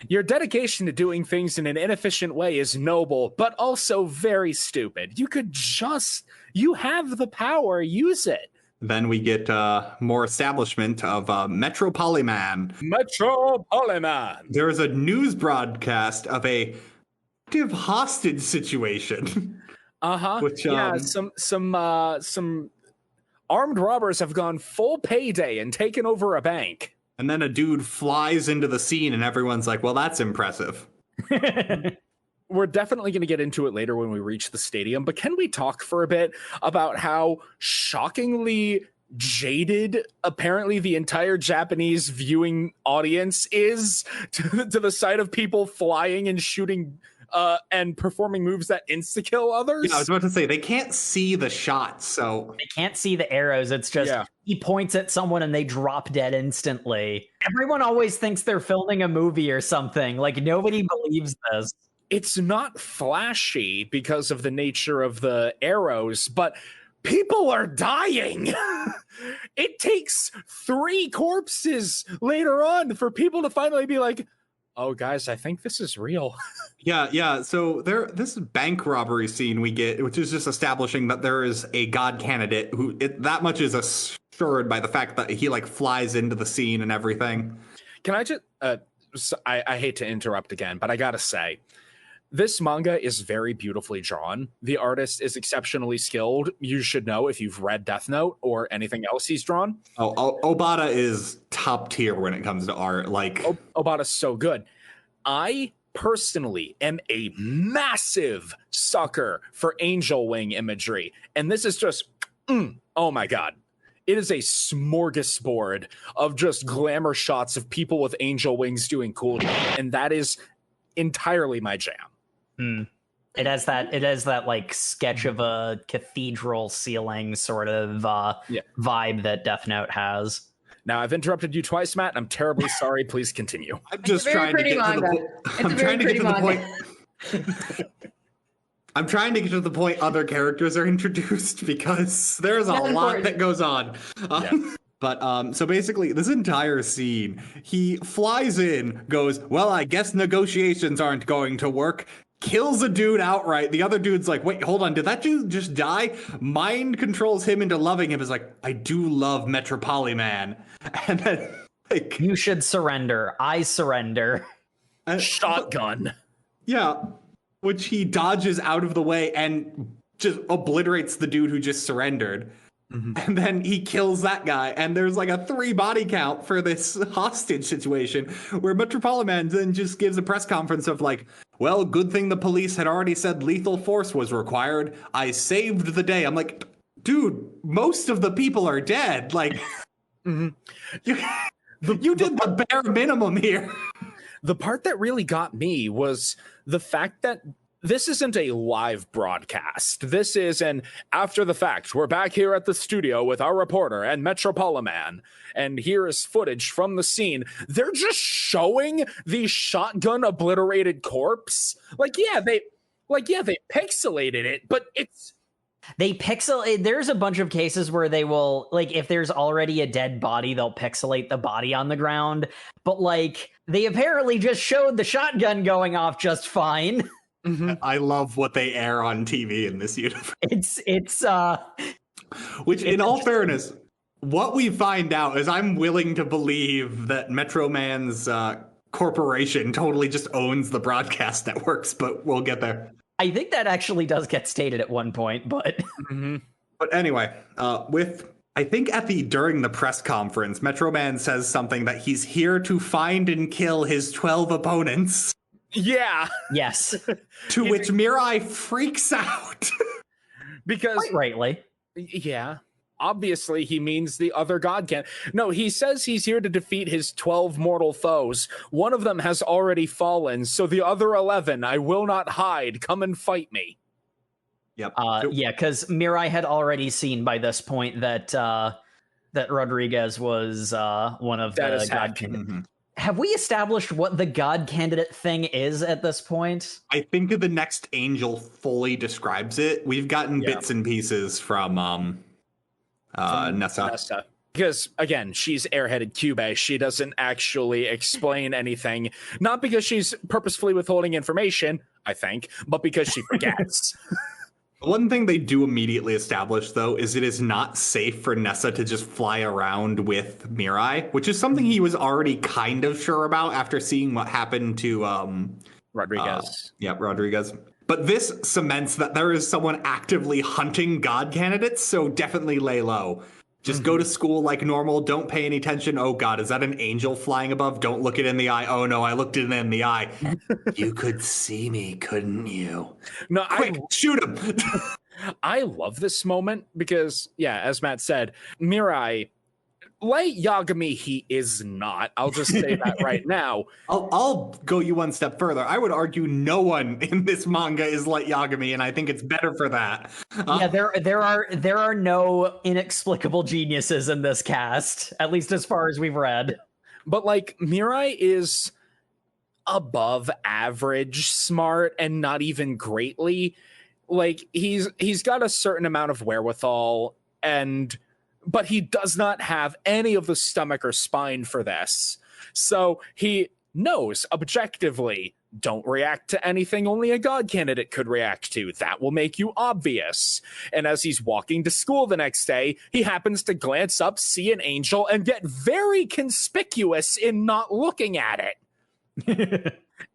Your dedication to doing things in an inefficient way is noble, but also very stupid. You have the power, use it. Then we get more establishment of Metro Polyman. Metro Polyman. There is a news broadcast of a active hostage situation. Which some armed robbers have gone full payday and taken over a bank. And then a dude flies into the scene, and everyone's like, "Well, that's impressive." we're definitely going to get into it later when we reach the stadium, but can we talk for a bit about how shockingly jaded apparently the entire Japanese viewing audience is to the sight of people flying and shooting and performing moves that insta-kill others? Yeah, I was about to say, they can't see the shots, so... They can't see the arrows. It's just, he points at someone and they drop dead instantly. Everyone always thinks they're filming a movie or something. Like, nobody believes this. It's not flashy because of the nature of the arrows, but people are dying. It takes 3 corpses later on for people to finally be like, oh, guys, I think this is real. Yeah. So this bank robbery scene we get, which is just establishing that there is a god candidate who that much is assured by the fact that he like flies into the scene and everything. Can I just, I hate to interrupt again, but I gotta say, this manga is very beautifully drawn. The artist is exceptionally skilled. You should know if you've read Death Note or anything else he's drawn. Obata is top tier when it comes to art. Like Obata's so good. I personally am a massive sucker for angel wing imagery. And this is just, oh my God. It is a smorgasbord of just glamour shots of people with angel wings doing cool shit. And that is entirely my jam. It has that like sketch of a cathedral ceiling sort of vibe that Death Note has. Now I've interrupted you twice, Matt. I'm terribly sorry. Please continue. I'm just trying to get to the point. I'm trying to get to the point. I'm trying to get to the point other characters are introduced because there's a lot that goes on. But so basically, this entire scene, he flies in, goes, well, I guess negotiations aren't going to work, kills a dude outright. The other dude's like, wait, hold on, did that dude just die? Mind controls him into loving him. Is like, I do love Metropoliman. And then, like, you should surrender. I surrender. Shotgun. Yeah, which he dodges out of the way and just obliterates the dude who just surrendered. And then he kills that guy, and there's like a 3 body count for this hostage situation where Metropoliman then just gives a press conference of like, well, good thing the police had already said lethal force was required. I saved the day. I'm like, dude, most of the people are dead. Like, you did the bare minimum here. The part that really got me was the fact that this isn't a live broadcast. This is an after the fact. We're back here at the studio with our reporter and Metropoliman, and here is footage from the scene. They're just showing the shotgun obliterated corpse. They pixelated it, but it's there's a bunch of cases where they will, like, if there's already a dead body, they'll pixelate the body on the ground. But like, they apparently just showed the shotgun going off just fine. I love what they air on TV in this universe. Which, in all fairness, what we find out is I'm willing to believe that Metro Man's corporation totally just owns the broadcast networks, but we'll get there. I think that actually does get stated at one point, but But anyway, I think during the press conference, Metro Man says something that he's here to find and kill his 12 opponents. Yeah. Yes. To which Mirai freaks out. Because quite rightly. Yeah. Obviously, he means the other god can. No, he says he's here to defeat his 12 mortal foes. One of them has already fallen, so the other 11, I will not hide. Come and fight me. Yep. Yeah, because Mirai had already seen by this point that that Rodriguez was one of the god candidates. Have we established what the god candidate thing is at this point? I think the next angel fully describes it. We've gotten bits and pieces from Nasse. Because, again, she's airheaded Cube. She doesn't actually explain anything. Not because she's purposefully withholding information, I think, but because she forgets. One thing they do immediately establish, though, is it is not safe for Nasse to just fly around with Mirai, which is something he was already kind of sure about after seeing what happened to Rodriguez. Rodriguez. But this cements that there is someone actively hunting god candidates, so definitely lay low. Just go to school like normal. Don't pay any attention. Oh God, is that an angel flying above? Don't look it in the eye. Oh no, I looked it in the eye. You could see me, couldn't you? No, Quick, shoot him. I love this moment because, yeah, as Matt said, Mirai, like Yagami, he is not. I'll just say that right now. I'll go you one step further. I would argue no one in this manga is like Yagami, and I think it's better for that. Yeah, there are no inexplicable geniuses in this cast, at least as far as we've read. But like Mirai is above average smart and not even greatly. Like he's got a certain amount of wherewithal, but he does not have any of the stomach or spine for this. So he knows objectively, don't react to anything only a god candidate could react to. That will make you obvious. And as he's walking to school the next day, he happens to glance up, see an angel, and get very conspicuous in not looking at it.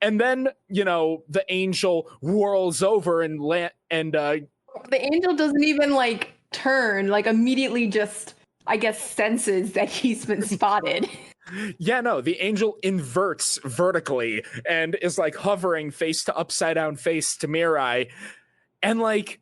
And then, the angel whirls over and the angel doesn't even like turn, like immediately just, I guess, senses that he's been spotted. Yeah, no, the angel inverts vertically and is like hovering face to upside down face to Mirai. And like,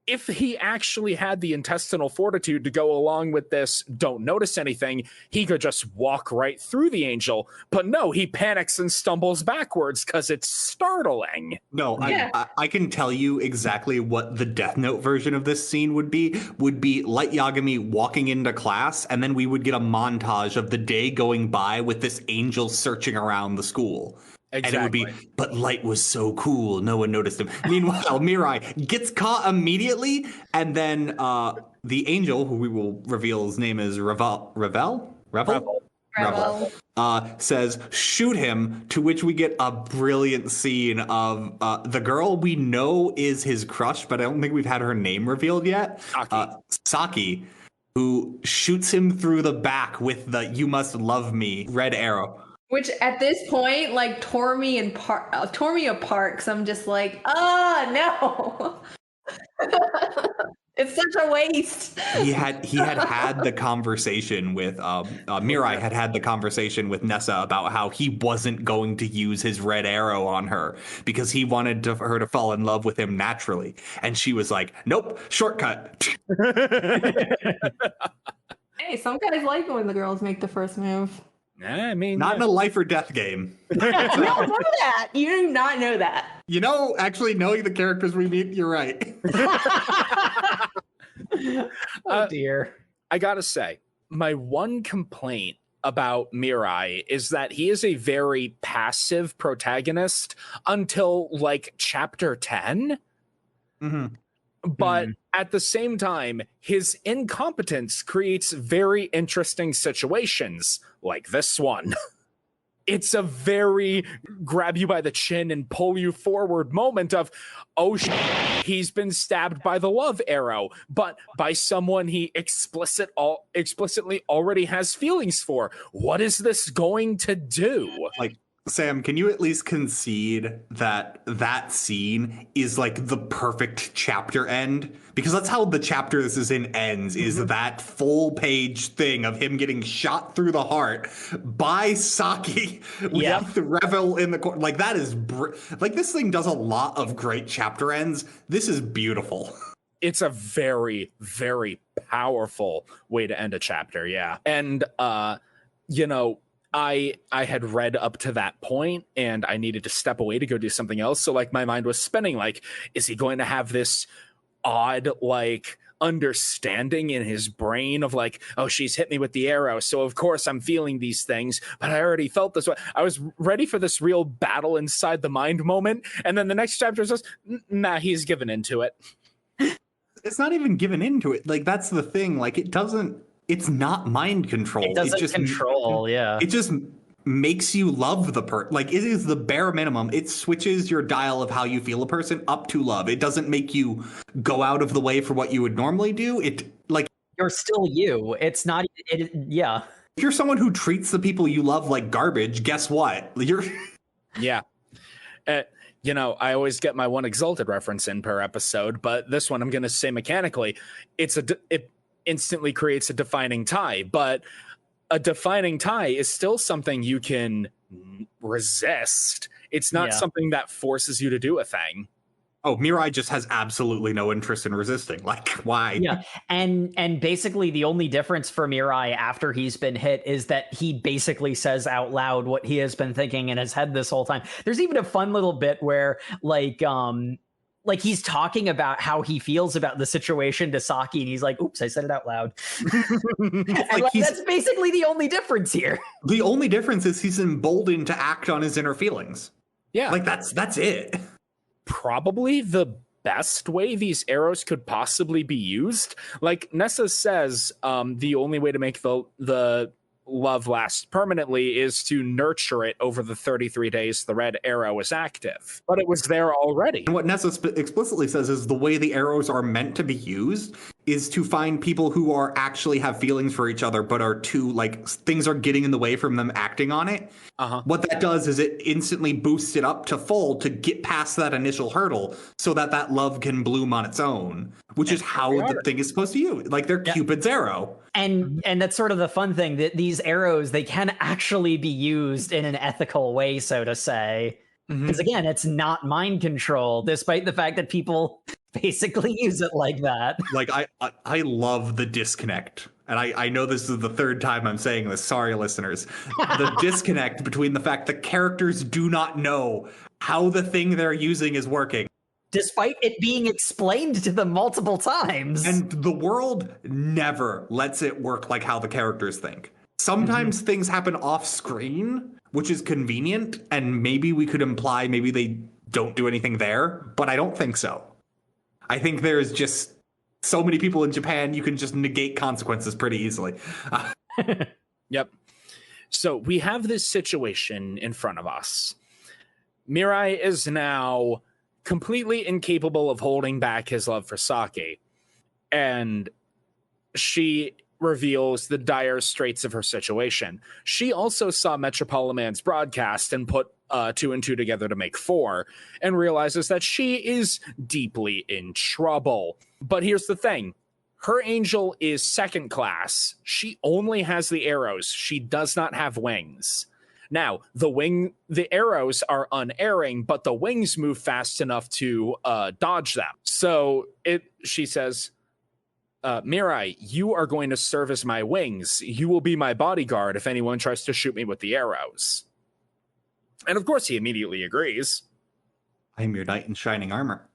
if he actually had the intestinal fortitude to go along with this, don't notice anything, he could just walk right through the angel. But no, he panics and stumbles backwards because it's startling. No, yeah. I can tell you exactly what the Death Note version of this scene would be Light Yagami walking into class, and then we would get a montage of the day going by with this angel searching around the school. Exactly. And it would be, but Light was so cool, no one noticed him. Meanwhile, Mirai gets caught immediately, and then the angel, who we will reveal his name is Revel, says, shoot him, to which we get a brilliant scene of the girl we know is his crush, but I don't think we've had her name revealed yet. Saki, who shoots him through the back with the "You must love me" red arrow. Which at this point, like, tore me apart, because I'm just like, no. It's such a waste. He had the conversation with Mirai had the conversation with Nasse about how he wasn't going to use his red arrow on her because he wanted her to fall in love with him naturally, and she was like, "Nope, shortcut." Hey, some guys like it when the girls make the first move. I mean, not in a life or death game. You don't know that. You do not know that. Actually knowing the characters we meet, you're right. Oh dear. I gotta say, my one complaint about Mirai is that he is a very passive protagonist until like chapter 10. Mm-hmm. But at the same time, his incompetence creates very interesting situations like this one. It's a very grab you by the chin and pull you forward moment of, he's been stabbed by the love arrow, but by someone he explicitly already has feelings for. What is this going to do? Like, Sam, can you at least concede that that is like the perfect chapter end? Because that's how the chapter this is in ends, is that full page thing of him getting shot through the heart by Saki with Revel in the corner. Like, that is like, this thing does a lot of great chapter ends. This is beautiful. It's a very, very powerful way to end a chapter. Yeah. And, I had read up to that point and I needed to step away to go do something else. So like my mind was spinning, like, is he going to have this odd, like, understanding in his brain of like, oh, she's hit me with the arrow, so of course I'm feeling these things, but I already felt this way. I was ready for this real battle inside the mind moment. And then the next chapter says, nah, he's given into it. It's not even given into it. Like, that's the thing. Like, it's not mind control. It doesn't control, yeah. It just makes you love the person. Like, it is the bare minimum. It switches your dial of how you feel a person up to love. It doesn't make you go out of the way for what you would normally do. You're still you. It's not, yeah. If you're someone who treats the people you love like garbage, guess what? Yeah. I always get my one Exalted reference in per episode, but this one I'm going to say mechanically, instantly creates a defining tie, but a defining tie is still something you can resist. It's not something that forces you to do a thing. Oh, Mirai just has absolutely no interest in resisting. Like, why? Yeah, and basically the only difference for Mirai after he's been hit is that he basically says out loud what he has been thinking in his head this whole time. There's even a fun little bit where like he's talking about how he feels about the situation to Saki, and he's like, "Oops, I said it out loud." Like, that's basically the only difference here. The only difference is he's emboldened to act on his inner feelings. Yeah, like that's it. Probably the best way these arrows could possibly be used. Like Nessa says, the only way to make the love last permanently is to nurture it over the 33 days the red arrow is active. But it was there already. And what Nessa explicitly says is the way the arrows are meant to be used is to find people who are actually have feelings for each other, but are too, like, things are getting in the way from them acting on it. What that does is it instantly boosts it up to full to get past that initial hurdle so that love can bloom on its own, which is how the thing is supposed to use. Like, they're Cupid's arrow. And that's sort of the fun thing, that these arrows, they can actually be used in an ethical way, so to say. Because again, it's not mind control, despite the fact that people basically use it like that. Like, I love the disconnect. And I know this is the third time I'm saying this. Sorry, listeners. The disconnect between the fact that characters do not know how the thing they're using is working. Despite it being explained to them multiple times. And the world never lets it work like how the characters think. Sometimes things happen off screen, which is convenient, and maybe we could imply maybe they don't do anything there, but I don't think so. I think there's just so many people in Japan, you can just negate consequences pretty easily. Yep. So we have this situation in front of us. Mirai is now completely incapable of holding back his love for Saki, and she reveals the dire straits of her situation. She also saw Metropoliman's broadcast and put 2 and 2 together to make 4, and realizes that she is deeply in trouble. But here's the thing. Her angel is second class. She only has the arrows. She does not have wings. Now, the arrows are unerring, but the wings move fast enough to dodge them. So she says, Mirai, you are going to serve as my wings. You will be my bodyguard if anyone tries to shoot me with the arrows. And of course, he immediately agrees. I am your knight in shining armor.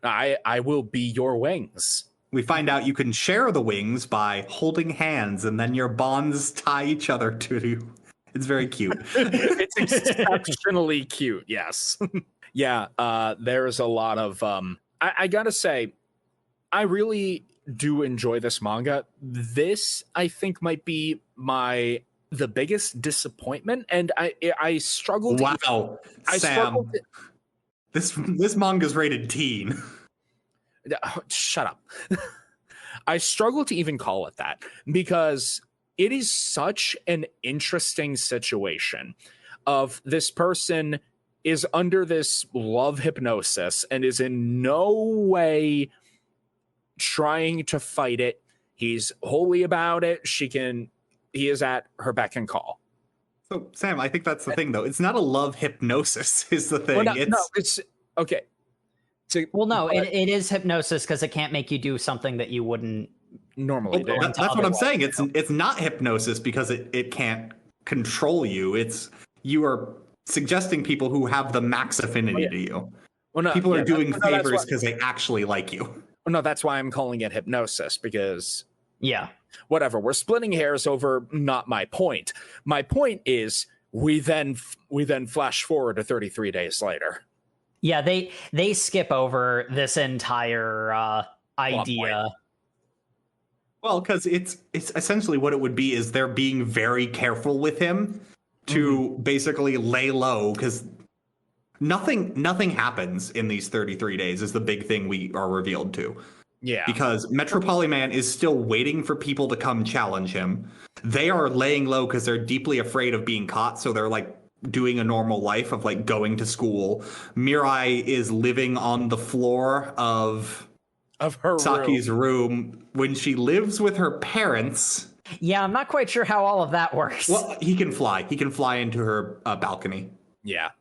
I will be your wings. We find out you can share the wings by holding hands, and then your bonds tie each other to you. It's very cute. It's exceptionally cute, yes. Yeah, there's a lot of... I gotta say, I really do enjoy this manga. This, I think, might be the biggest disappointment, and I struggled. Wow, Sam, this manga's rated teen. Shut up. I struggle to even call it that because it is such an interesting situation of this person is under this love hypnosis and is in no way trying to fight it. He's holy about it. He is at her beck and call. So, Sam, I think that's the thing, though. It's not a love hypnosis is the thing. Well, it's okay. It is hypnosis because it can't make you do something that you wouldn't normally do. That's what I'm saying. It's not hypnosis because it can't control you. You are suggesting people who have the max affinity to you. Well, no, people are doing favors because they actually like you. Well, no, that's why I'm calling it hypnosis, because whatever, we're splitting hairs over not my point. My point is we then flash forward to 33 days later. Yeah, they skip over this entire idea. Well, because it's essentially what it would be is they're being very careful with him to basically lay low, because nothing happens in these 33 days is the big thing we are revealed to. Yeah. Because Metropoliman is still waiting for people to come challenge him. They are laying low because they're deeply afraid of being caught, so they're like doing a normal life of like going to school. Mirai is living on the floor of of her Saki's room when she lives with her parents. Yeah, I'm not quite sure how all of that works. Well, he can fly. He can fly into her balcony. Yeah.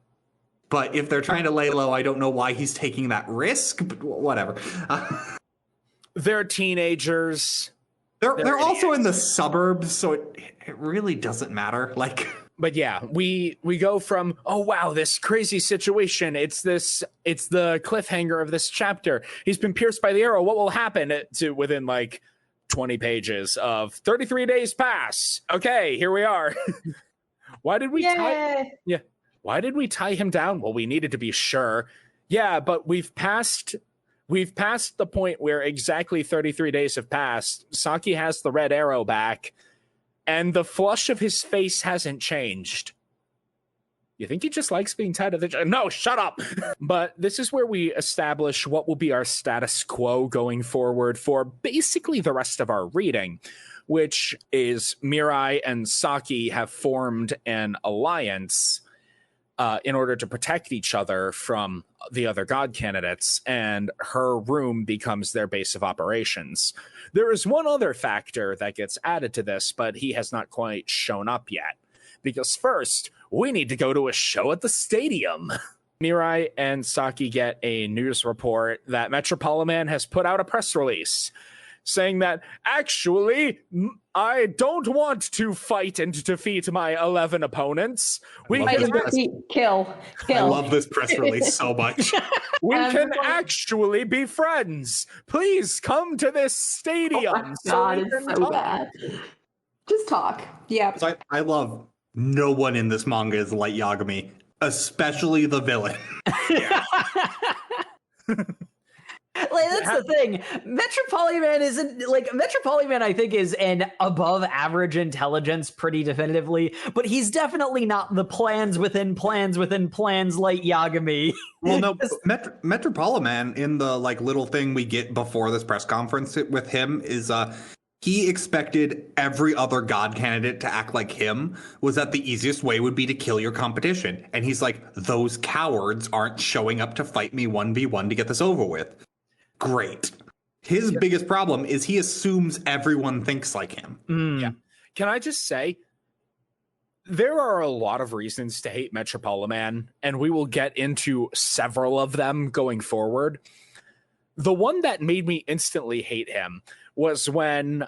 But if they're trying to lay low, I don't know why he's taking that risk, but whatever. They're teenagers. They're also in the suburbs, so it really doesn't matter. But yeah, we go from, oh wow, this crazy situation. It's the cliffhanger of this chapter. He's been pierced by the arrow. What will happen? To within 20 pages of 33 days pass. Okay, here we are. Why did we Why did we tie him down? Well, we needed to be sure. Yeah, but we've passed the point where exactly 33 days have passed. Saki has the red arrow back, and the flush of his face hasn't changed. You think he just likes being tied to the... No, shut up! But this is where we establish what will be our status quo going forward for basically the rest of our reading, which is Mirai and Saki have formed an alliance in order to protect each other from the other god candidates, and her room becomes their base of operations. There is one other factor that gets added to this, but he has not quite shown up yet. Because first, we need to go to a show at the stadium. Mirai and Saki get a news report that Metropoliman has put out a press release saying that, actually, I don't want to fight and defeat my 11 opponents. Kill. I love this press release so much. We can actually be friends. Please come to this stadium. Oh God, it's so bad. Just talk. Yeah. So I love no one in this manga is Light Yagami, especially the villain. That's the thing. Metropoliman isn't Metropoliman, I think, is an above average intelligence pretty definitively, but he's definitely not the plans within plans within plans Light Yagami. Well, no, Metropoliman in the little thing we get before this press conference with him is he expected every other god candidate to act like him, was that the easiest way would be to kill your competition. And he's like, those cowards aren't showing up to fight me 1v1 to get this over with. Great. His biggest problem is he assumes everyone thinks like him. Yeah. Can I just say, there are a lot of reasons to hate Metropoliman, and we will get into several of them going forward. The one that made me instantly hate him was when,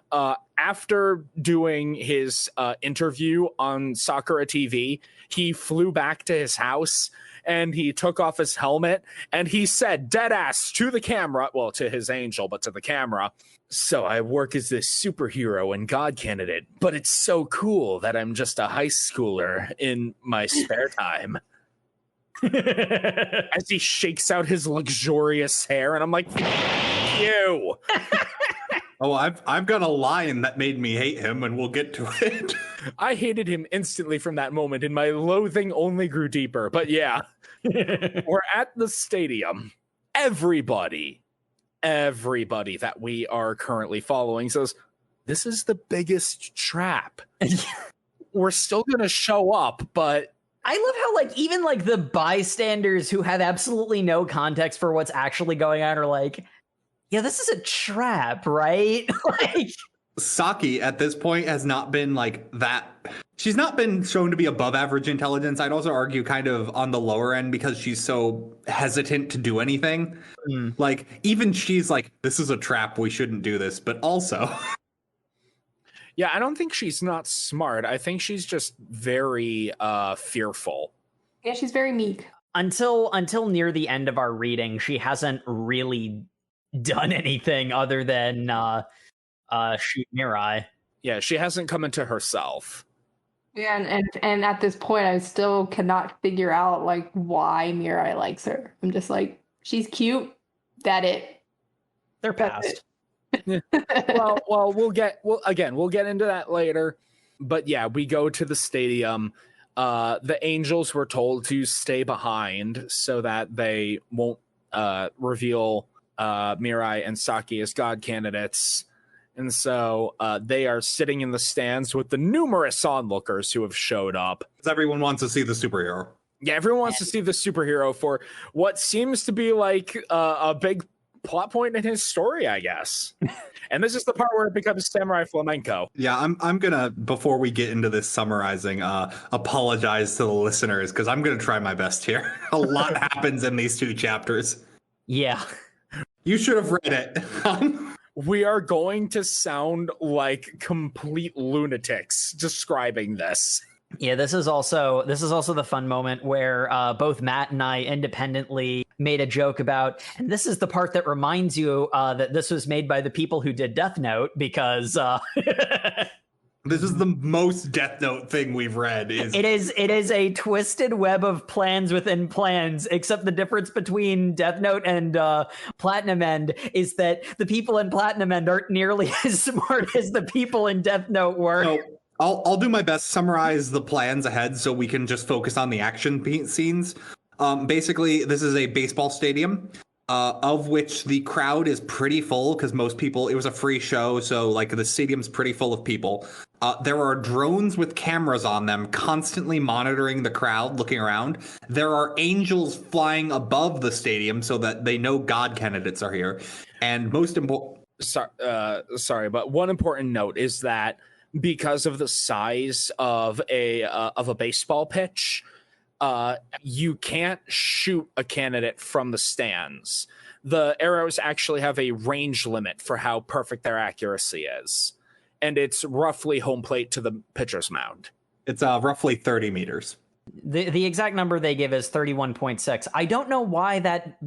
after doing his interview on Sakura TV, he flew back to his house and he took off his helmet and he said, deadass to the camera, well, to his angel, but to the camera, so I work as this superhero and god candidate, but it's so cool that I'm just a high schooler in my spare time. As he shakes out his luxurious hair, and I'm like, you. Oh, I've got a line that made me hate him, and we'll get to it. I hated him instantly from that moment, and my loathing only grew deeper. But yeah, we're at the stadium. Everybody that we are currently following says, this is the biggest trap. We're still going to show up, but... I love how, even the bystanders who have absolutely no context for what's actually going on are like, yeah, this is a trap, right? Saki at this point has not been that. She's not been shown to be above average intelligence. I'd also argue kind of on the lower end because she's so hesitant to do anything. Even she's like, this is a trap. We shouldn't do this. But also. Yeah, I don't think she's not smart. I think she's just very fearful. Yeah, she's very meek. Until near the end of our reading, she hasn't really done anything other than shoot Mirai. Yeah, she hasn't come into herself. Yeah, and at this point, I still cannot figure out why Mirai likes her. I'm just like, she's cute. That it. They're past. well, we'll get into that later. But yeah, we go to the stadium. The angels were told to stay behind so that they won't reveal Mirai and Saki as god candidates. And so they are sitting in the stands with the numerous onlookers who have showed up. Because everyone wants to see the superhero. Yeah, everyone wants to see the superhero for what seems to be a big plot point in his story, I guess. And this is the part where it becomes samurai flamenco. Yeah, I'm gonna, before we get into this summarizing, apologize to the listeners because I'm gonna try my best here. A lot happens in these 2 chapters. Yeah. You should have read it. We are going to sound like complete lunatics describing this. Yeah, this is also the fun moment where both Matt and I independently made a joke about, and this is the part that reminds you that this was made by the people who did Death Note, because this is the most Death Note thing we've read. It is a twisted web of plans within plans, except the difference between Death Note and Platinum End is that the people in Platinum End aren't nearly as smart as the people in Death Note were. So, I'll do my best to summarize the plans ahead so we can just focus on the action scenes. Basically, this is a baseball stadium, of which the crowd is pretty full because most people, it was a free show, so like the stadium's pretty full of people. There are drones with cameras on them constantly monitoring the crowd, looking around. There are angels flying above the stadium so that they know God candidates are here. And most important... Sorry, but one important note is that because of the size of a baseball pitch, you can't shoot a candidate from the stands. The arrows actually have a range limit for how perfect their accuracy is, and it's roughly home plate to the pitcher's mound. It's roughly 30 meters. The exact number they give is 31.6. I don't know why that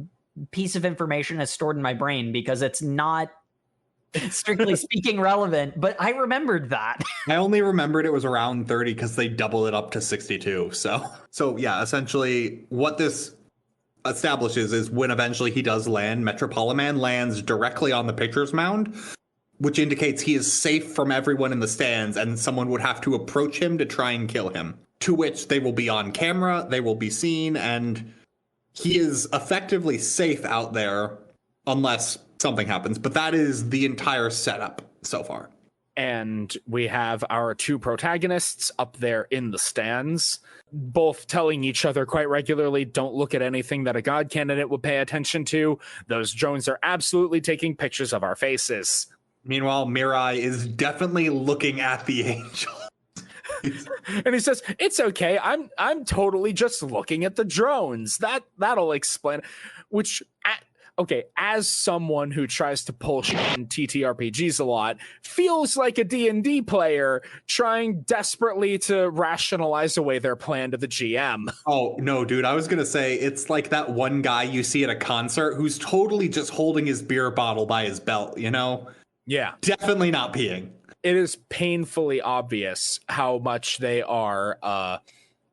piece of information is stored in my brain, because it's not strictly speaking relevant, but I remembered that. I only remembered it was around 30 because they doubled it up to 62. So yeah, essentially what this establishes is when eventually he does land, Metropoliman lands directly on the pitcher's mound, which indicates he is safe from everyone in the stands, and someone would have to approach him to try and kill him, to which they will be on camera, they will be seen, and he is effectively safe out there unless something happens. But that is the entire setup so far. And we have our 2 protagonists up there in the stands, both telling each other quite regularly, don't look at anything that a god candidate would pay attention to. Those drones are absolutely taking pictures of our faces. Meanwhile, Mirai is definitely looking at the angel. And he says, it's okay, I'm totally just looking at the drones. That'll explain. Which... Okay, as someone who tries to pull shit in TTRPGs a lot, feels like a D&D player trying desperately to rationalize away their plan to the GM. Oh, no, dude, I was going to say, it's like that one guy you see at a concert who's totally just holding his beer bottle by his belt, you know? Yeah. Definitely not peeing. It is painfully obvious how much they are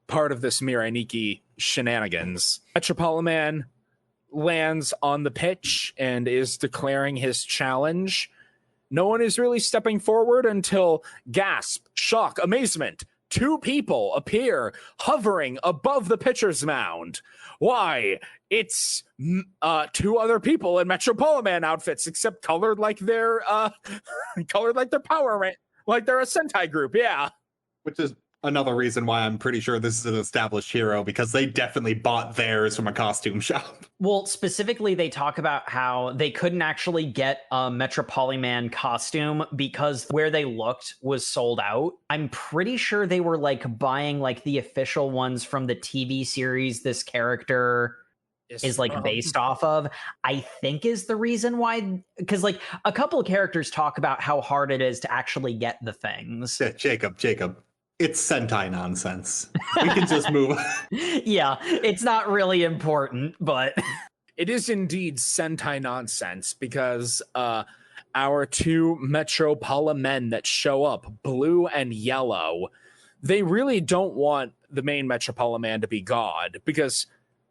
part of this Mirai Nikki shenanigans. Metropoliman lands on the pitch and is declaring his challenge. No one is really stepping forward until gasp, shock, amazement. 2 people appear hovering above the pitcher's mound. Why? It's 2 other people in Metropoliman outfits, except colored like their Power like they're a Sentai group. Yeah, which is another reason why I'm pretty sure this is an established hero, because they definitely bought theirs from a costume shop. Well, specifically, they talk about how they couldn't actually get a Metropoliman costume because where they looked was sold out. I'm pretty sure they were like buying like the official ones from the TV series this character is like based off of, I think is the reason why. Because like a couple of characters talk about how hard it is to actually get the things. Yeah, Jacob. It's Sentai nonsense. We can just move on. Yeah, it's not really important, but... It is indeed Sentai nonsense, because our 2 Metropolimen that show up, blue and yellow, they really don't want the main Metropoliman to be God, because,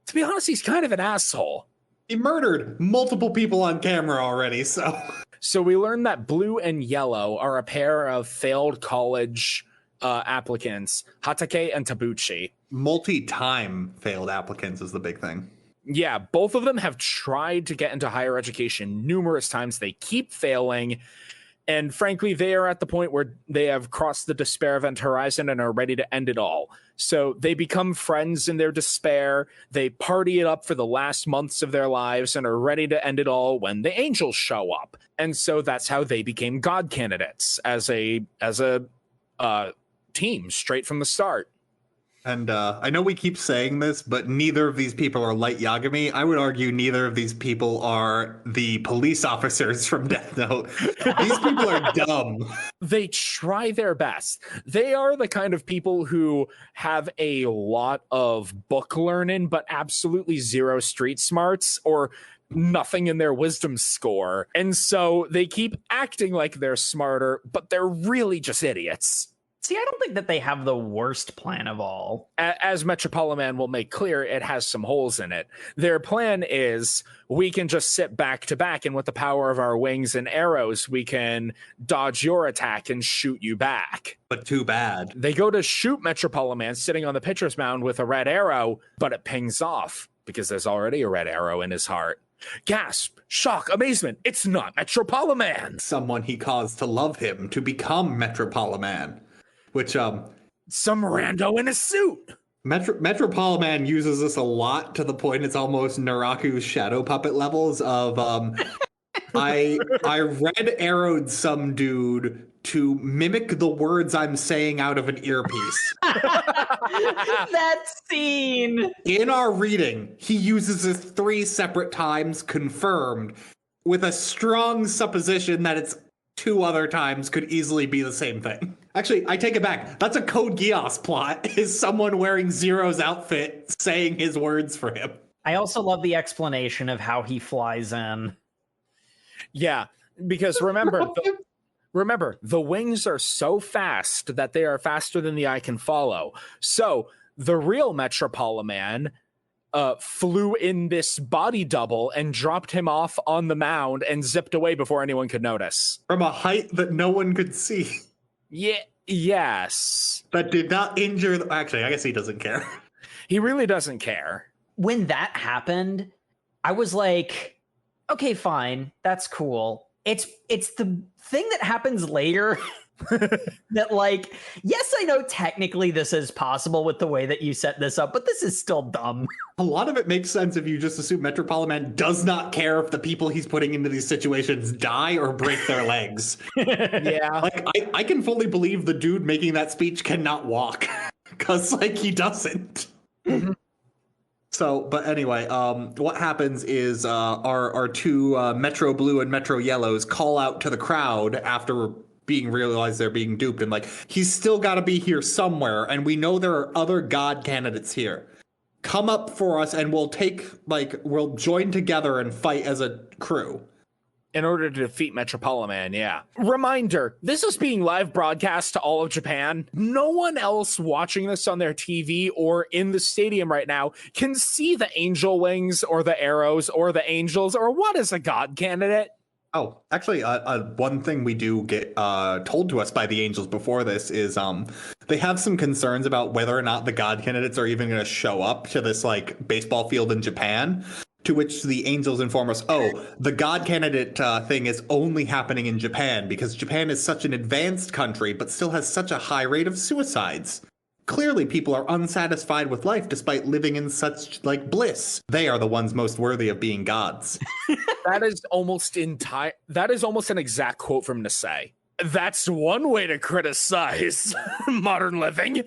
to be honest, he's kind of an asshole. He murdered multiple people on camera already, so... So we learn that blue and yellow are a pair of failed college... applicants, Hatake and Tabuchi. Multi-time failed applicants is the big thing. Yeah, both of them have tried to get into higher education numerous times. They keep failing, And frankly, they are at the point where they have crossed the despair event horizon and are ready to end it all. So they become friends in their despair. They party it up for the last months of their lives and are ready to end it all when the angels show up. And so that's how they became god candidates as a team straight from the start. And I know we keep saying this, but neither of these people are Light Yagami. I would argue neither of these people are the police officers from Death Note. These people are dumb. They try their best. They are the kind of people who have a lot of book learning, but absolutely zero street smarts or nothing in their wisdom score. And so they keep acting like they're smarter, but they're really just idiots. See, I don't think that they have the worst plan of all. As Metropolitan will make clear, it has some holes in it. Their plan is we can just sit back to back, and with the power of our wings and arrows, we can dodge your attack and shoot you back. But too bad. They go to shoot Metropolitan sitting on the pitcher's mound with a red arrow, but it pings off because there's already a red arrow in his heart. Gasp, shock, amazement. It's not Metropolitan. Someone he caused to love him to become Metropolitan. Which, some rando in a suit. Metropolitan uses this a lot to the point it's almost Naraku's shadow puppet levels of, I red arrowed some dude to mimic the words I'm saying out of an earpiece. That scene! In our reading, he uses this 3 separate times, confirmed, with a strong supposition that it's 2 other times could easily be the same thing. Actually, I take it back. That's a Code Geass plot, is someone wearing Zero's outfit saying his words for him. I also love the explanation of how he flies in. Yeah, because remember, the wings are so fast that they are faster than the eye can follow. So the real Metropolitan flew in this body double and dropped him off on the mound and zipped away before anyone could notice. From a height that no one could see. Yeah, yes. That did not injure... Actually, I guess he doesn't care. He really doesn't care. When that happened, I was like, okay, fine, that's cool. It's the thing that happens later that, like, yes, I know technically this is possible with the way that you set this up, but this is still dumb. A lot of it makes sense if you just assume Metropolitan does not care if the people he's putting into these situations die or break their legs. Yeah. Like, I can fully believe the dude making that speech cannot walk. Because, like, he doesn't. Mm-hmm. So, but anyway, what happens is our 2 Metro Blue and Metro Yellows call out to the crowd after realized they're being duped, and like, he's still got to be here somewhere, and we know there are other god candidates here. Come up for us and we'll join together and fight as a crew. In order to defeat Metropolitan, yeah. Reminder, this is being live broadcast to all of Japan. No one else watching this on their TV or in the stadium right now can see the angel wings or the arrows or the angels or what is a god candidate. Oh, actually, one thing we do get told to us by the angels before this is they have some concerns about whether or not the god candidates are even going to show up to this like baseball field in Japan. To which the angels inform us, the god candidate thing is only happening in Japan because Japan is such an advanced country but still has such a high rate of suicides. Clearly, people are unsatisfied with life despite living in such, like, bliss. They are the ones most worthy of being gods. That is almost an exact quote from Nasse. That's one way to criticize modern living.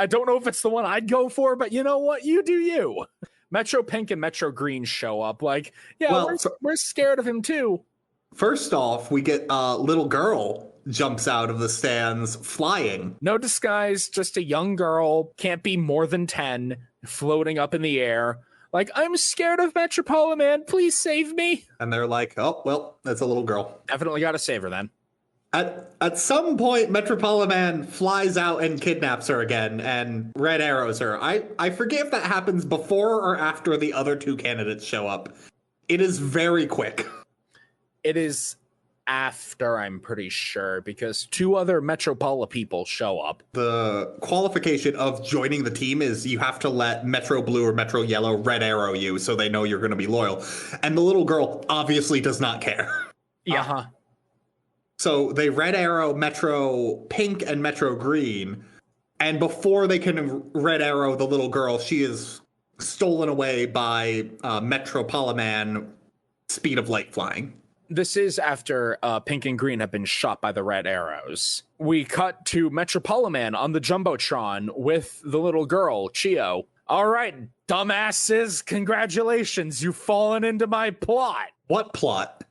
I don't know if it's the one I'd go for, but you know what? You do you. Metro Pink and Metro Green show up. Like, yeah, well, we're scared of him too. First off, we get a little girl jumps out of the stands flying. No disguise, just a young girl, can't be more than 10, floating up in the air. Like, I'm scared of Metropolitan, please save me. And they're like, oh, well, that's a little girl. Definitely gotta save her then. At some point, Metropolitan flies out and kidnaps her again and red arrows her. I forget if that happens before or after the other 2 candidates show up. It is very quick. It is after, I'm pretty sure, because 2 other Metropola people show up. The qualification of joining the team is you have to let Metro Blue or Metro Yellow red arrow you so they know you're going to be loyal. And the little girl obviously does not care. Yeah. So they red arrow Metro Pink and Metro Green. And before they can red arrow the little girl, she is stolen away by Metro Polyman speed of light flying. This is after Pink and Green have been shot by the red arrows. We cut to Metropoliman on the Jumbotron with the little girl, Chio. All right, dumbasses, congratulations, you've fallen into my plot. What plot?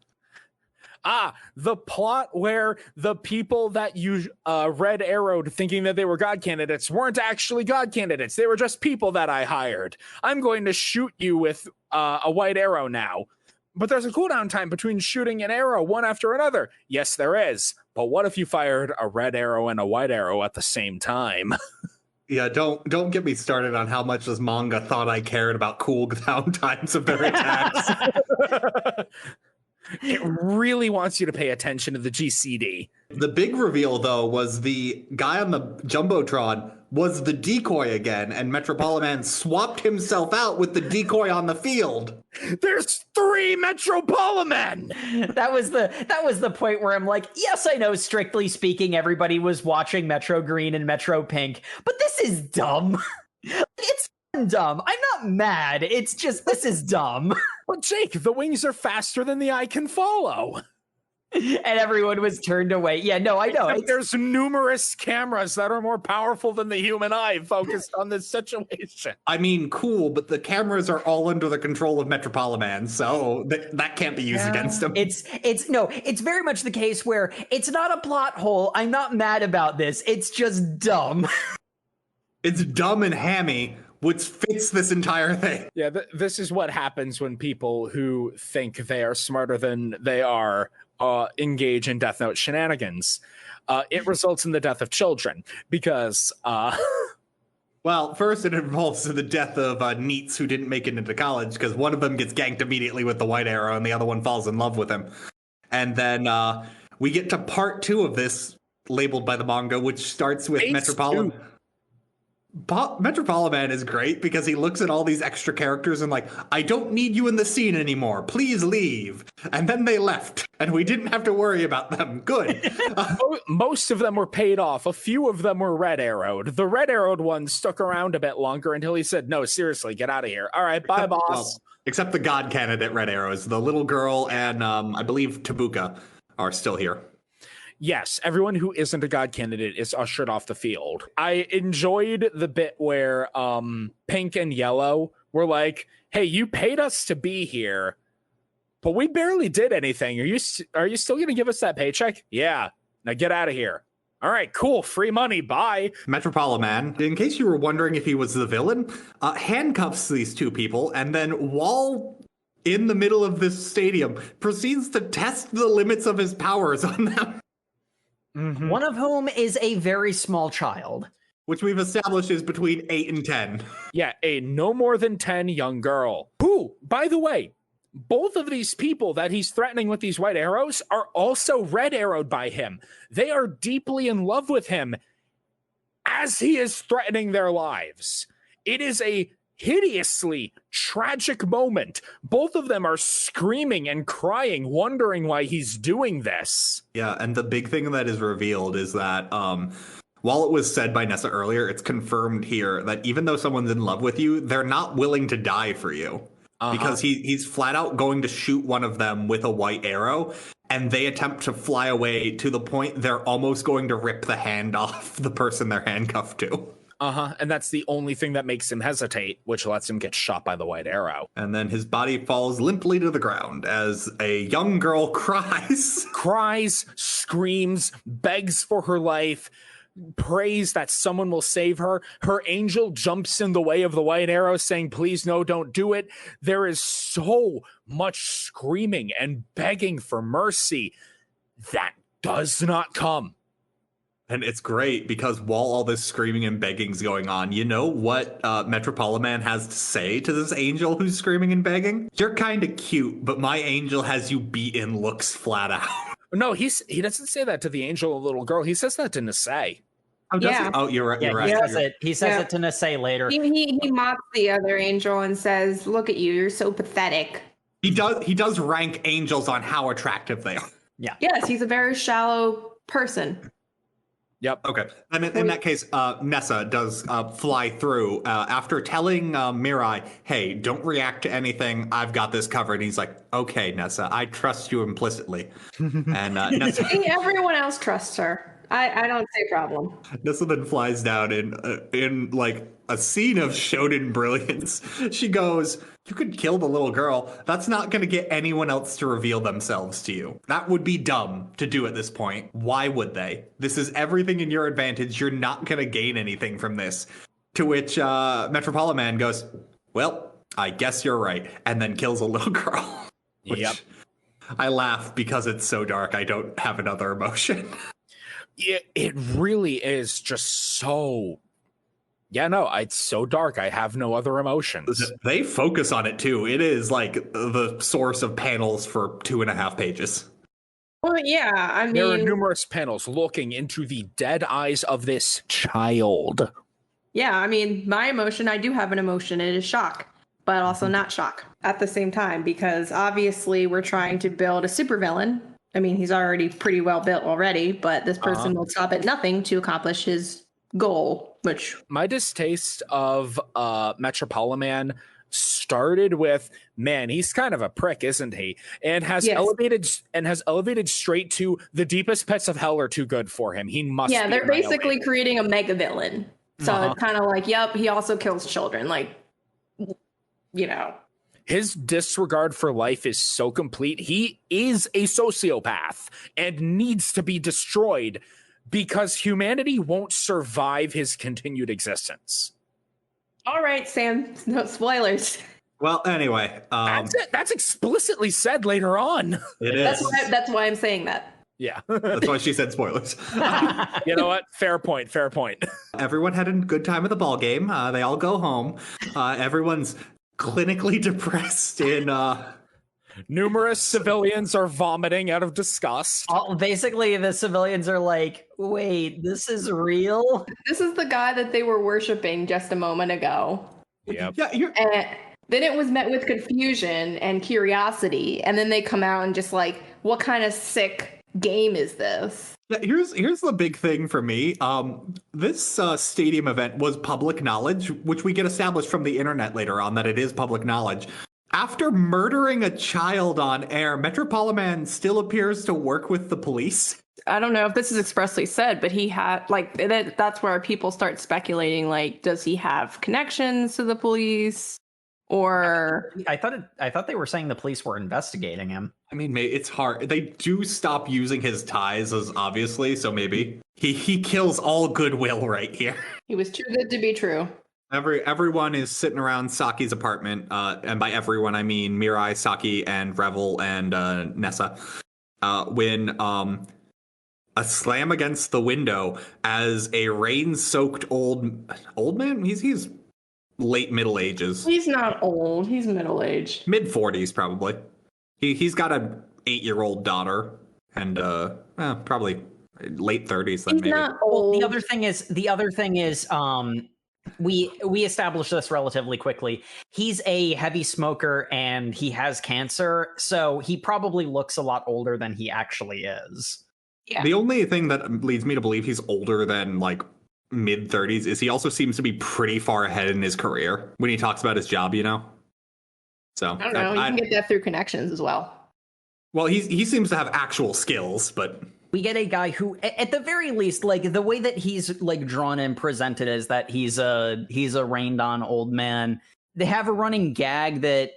The plot where the people that you red arrowed thinking that they were God candidates weren't actually God candidates. They were just people that I hired. I'm going to shoot you with a white arrow now. But there's a cooldown time between shooting an arrow one after another. Yes, there is. But what if you fired a red arrow and a white arrow at the same time? Yeah, don't get me started on how much this manga thought I cared about cooldown times of their attacks. It really wants you to pay attention to the GCD. The big reveal, though, was the guy on the Jumbotron was the decoy again, and Metropoliman swapped himself out with the decoy on the field. There's 3 Metropolimen! That was the point where I'm like, yes, I know, strictly speaking, everybody was watching Metro Green and Metro Pink, but this is dumb. It's dumb. I'm not mad. It's just, this is dumb. Well, Jake, the wings are faster than the eye can follow. And everyone was turned away. Yeah, no, I know. There's numerous cameras that are more powerful than the human eye focused on this situation. I mean, cool, but the cameras are all under the control of Metropoliman, so that can't be used against him. It's very much the case where it's not a plot hole. I'm not mad about this. It's just dumb. It's dumb and hammy, which fits this entire thing. Yeah, this is what happens when people who think they are smarter than they are engage in Death Note shenanigans. It results in the death of children because... Well, first it involves the death of NEETs who didn't make it into college because one of them gets ganked immediately with the white arrow and the other one falls in love with him. And then we get to part 2 of this, labeled by the manga, which starts with Metropoliman. Metropoliman is great because he looks at all these extra characters and like, I don't need you in the scene anymore. Please leave. And then they left and we didn't have to worry about them. Good. Most of them were paid off. A few of them were red arrowed. The red arrowed one stuck around a bit longer until he said, no, seriously, get out of here. All right, bye, boss. Well, except the God candidate red arrows. The little girl and I believe Tabuka are still here. Yes, everyone who isn't a God candidate is ushered off the field. I enjoyed the bit where Pink and Yellow were like, hey, you paid us to be here, but we barely did anything. Are you still going to give us that paycheck? Yeah. Now get out of here. All right, cool. Free money. Bye. Metropoliman, in case you were wondering if he was the villain, handcuffs these 2 people and then while in the middle of this stadium proceeds to test the limits of his powers on them. Mm-hmm. One of whom is a very small child. Which we've established is between 8 and 10. Yeah, a no more than 10 young girl. Who, by the way, both of these people that he's threatening with these white arrows are also red arrowed by him. They are deeply in love with him as he is threatening their lives. It is a hideously tragic moment. Both of them are screaming and crying, wondering why he's doing this. Yeah, and the big thing that is revealed is that while it was said by Nasse earlier, it's confirmed here that even though someone's in love with you, they're not willing to die for you. Because he's flat out going to shoot one of them with a white arrow, and they attempt to fly away to the point they're almost going to rip the hand off the person they're handcuffed to. And that's the only thing that makes him hesitate, which lets him get shot by the white arrow. And then his body falls limply to the ground as a young girl cries. Cries, screams, begs for her life, prays that someone will save her. Her angel jumps in the way of the white arrow saying, please, no, don't do it. There is so much screaming and begging for mercy that does not come. And it's great because while all this screaming and begging's going on, you know what Metropoliman has to say to this angel who's screaming and begging? You're kind of cute, but my angel has you beaten looks flat out. No, he doesn't say that to the angel or little girl. He says that to Nasse. Oh, does he? Oh, you're right. Yeah, you're right. He says it to Nasse later. He mocks the other angel and says, look at you, you're so pathetic. He does rank angels on how attractive they are. Yeah. Yes, he's a very shallow person. Yep. Okay. And in that case, Nessa does fly through after telling Mirai, hey, don't react to anything. I've got this covered. And he's like, okay, Nessa, I trust you implicitly. And Nessa, Everyone else trusts her. I don't see a problem. Nessa then flies down in like a scene of shonen brilliance. She goes, you could kill the little girl. That's not going to get anyone else to reveal themselves to you. That would be dumb to do at this point. Why would they? This is everything in your advantage. You're not going to gain anything from this. To which Metropolitan goes, well, I guess you're right. And then kills a little girl. Yep. I laugh because it's so dark. I don't have another emotion. It really is just so... Yeah, no, it's so dark. I have no other emotions. They focus on it, too. It is like the source of panels for 2.5 pages. Well, yeah, I mean... There are numerous panels looking into the dead eyes of this child. Yeah, I mean, my emotion, I do have an emotion. It is shock, but also not shock at the same time, because obviously we're trying to build a supervillain. I mean, he's already pretty well built already, but this person will stop at nothing to accomplish his goal, which... My distaste of Metropolitan started with, man, he's kind of a prick, isn't he? And has elevated straight to the deepest pits of hell are too good for him. He must. Yeah, be they're annihilated. basically creating a mega villain. So it's kind of like, yep, he also kills children. Like, you know. His disregard for life is so complete. He is a sociopath and needs to be destroyed because humanity won't survive his continued existence. All right, Sam. No spoilers. Well, anyway. That's explicitly said later on. It is. That's why I'm saying that. Yeah. That's why she said spoilers. You know what? Fair point. Everyone had a good time at the ball game. They all go home. Everyone's clinically depressed in... Numerous civilians are vomiting out of disgust. Basically, the civilians are like, wait, this is real? This is the guy that they were worshiping just a moment ago. Yep. Yeah, And then it was met with confusion and curiosity. And then they come out and just like, what kind of sick game is this? Yeah, here's the big thing for me. This stadium event was public knowledge, which we get established from the internet later on that it is public knowledge. After murdering a child on air, Metropolitan still appears to work with the police. I don't know if this is expressly said, but he had like that's where people start speculating. Like, does he have connections to the police? Or I thought they were saying the police were investigating him. I mean, it's hard. They do stop using his ties as obviously, so maybe he kills all goodwill right here. He was too good to be true. Everyone is sitting around Saki's apartment, and by everyone I mean Mirai, Saki, and Revel and Nessa. When a slam against the window as a rain-soaked old man. He's late middle ages. He's not old. He's middle aged. Mid-40s probably. He's got a 8-year-old daughter and probably late 30s. Then He's maybe. not old. The other thing is, we established this relatively quickly. He's a heavy smoker and he has cancer, so he probably looks a lot older than he actually is. Yeah. The only thing that leads me to believe he's older than like mid 30s is he also seems to be pretty far ahead in his career when he talks about his job, you know? So I don't know. You can get that through connections as well. Well, he seems to have actual skills, but we get a guy who, at the very least, like the way that he's like drawn and presented is that he's a rained on old man. They have a running gag that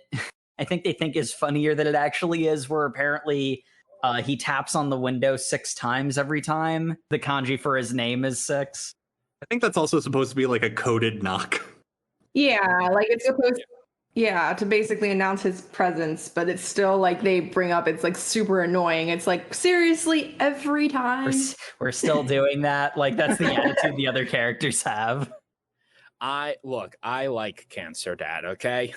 I think they think is funnier than it actually is, where apparently he taps on the window 6 times every time. The kanji for his name is 6. I think that's also supposed to be like a coded knock. Yeah, like it's supposed to basically announce his presence, but it's still like they bring up, it's like super annoying. It's like, seriously, every time? We're still doing that? Like, that's the attitude the other characters have. I like Cancer Dad, okay?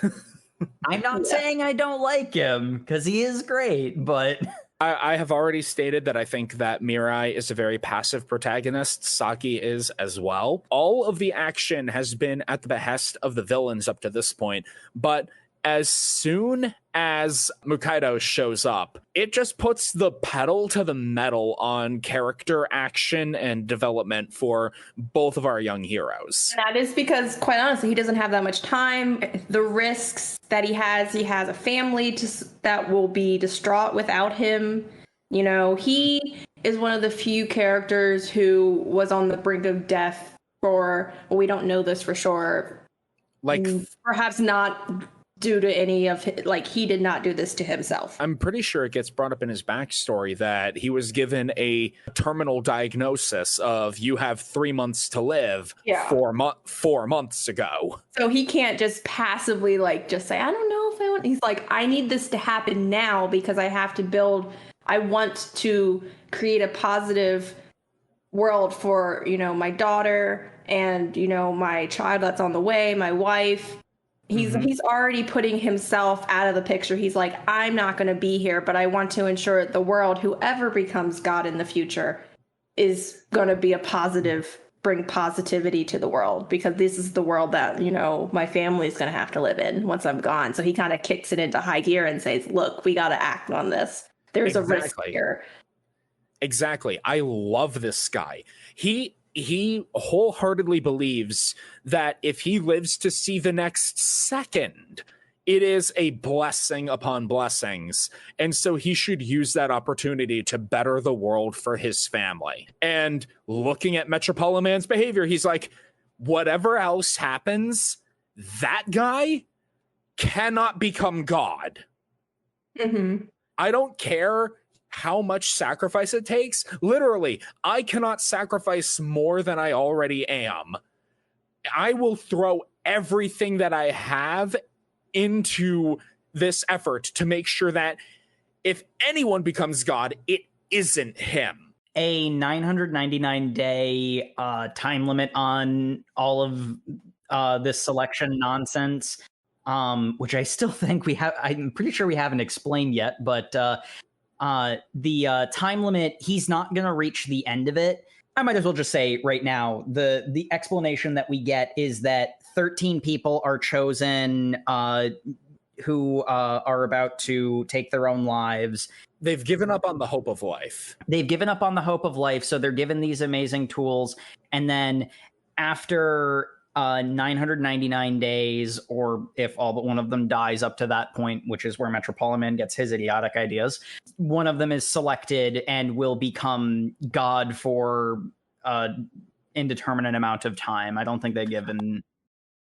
I'm not saying I don't like him, because he is great, but... I have already stated that I think that Mirai is a very passive protagonist. Saki is as well. All of the action has been at the behest of the villains up to this point, but as soon as Mukaido shows up, it just puts the pedal to the metal on character action and development for both of our young heroes. That is because, quite honestly, he doesn't have that much time. The risks that he has a family that will be distraught without him. You know, he is one of the few characters who was on the brink of death well, we don't know this for sure. Like, perhaps not due to any of his, like, he did not do this to himself. I'm pretty sure it gets brought up in his backstory that he was given a terminal diagnosis of you have 3 months to live 4 months ago. So he can't just passively just say, I don't know if I want. He's like, I need this to happen now because I have to I want to create a positive world for, my daughter and, my child that's on the way, my wife. He's already putting himself out of the picture. He's like, I'm not going to be here, but I want to ensure that the world, whoever becomes God in the future, is going to be bring positivity to the world, because this is the world that, my family is going to have to live in once I'm gone. So he kind of kicks it into high gear and says, look, we got to act on this. There's a risk here. Exactly. I love this guy. He wholeheartedly believes that if he lives to see the next second, it is a blessing upon blessings. And so he should use that opportunity to better the world for his family. And looking at Metropoliman's behavior, he's like, whatever else happens, that guy cannot become God. Mm-hmm. I don't care how much sacrifice it takes. Literally, I cannot sacrifice more than I already am. I will throw everything that I have into this effort to make sure that if anyone becomes God, it isn't him. A 999-day time limit on all of this selection nonsense, which I still think I'm pretty sure we haven't explained yet, but the time limit, he's not going to reach the end of it. I might as well just say right now, the explanation that we get is that 13 people are chosen who are about to take their own lives. They've given up on the hope of life. So they're given these amazing tools. And then after 999 days, or if all but one of them dies up to that point, which is where Metropoliman gets his idiotic ideas, one of them is selected and will become God for indeterminate amount of time. I don't think they give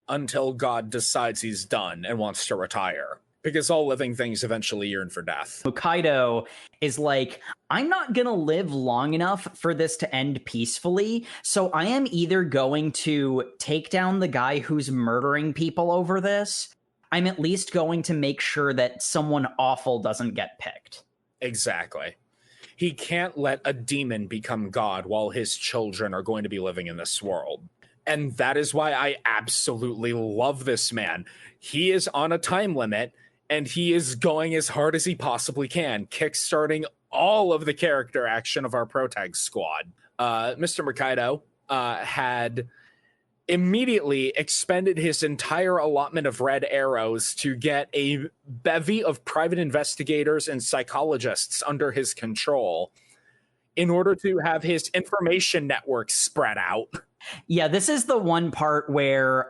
until God decides he's done and wants to retire. Because all living things eventually yearn for death. Mukaido is like, I'm not going to live long enough for this to end peacefully, so I am either going to take down the guy who's murdering people over this. I'm at least going to make sure that someone awful doesn't get picked. Exactly. He can't let a demon become God while his children are going to be living in this world. And that is why I absolutely love this man. He is on a time limit, and he is going as hard as he possibly can, kickstarting all of the character action of our Protag squad. Mr. Mukaido had immediately expended his entire allotment of red arrows to get a bevy of private investigators and psychologists under his control in order to have his information network spread out. Yeah, this is the one part where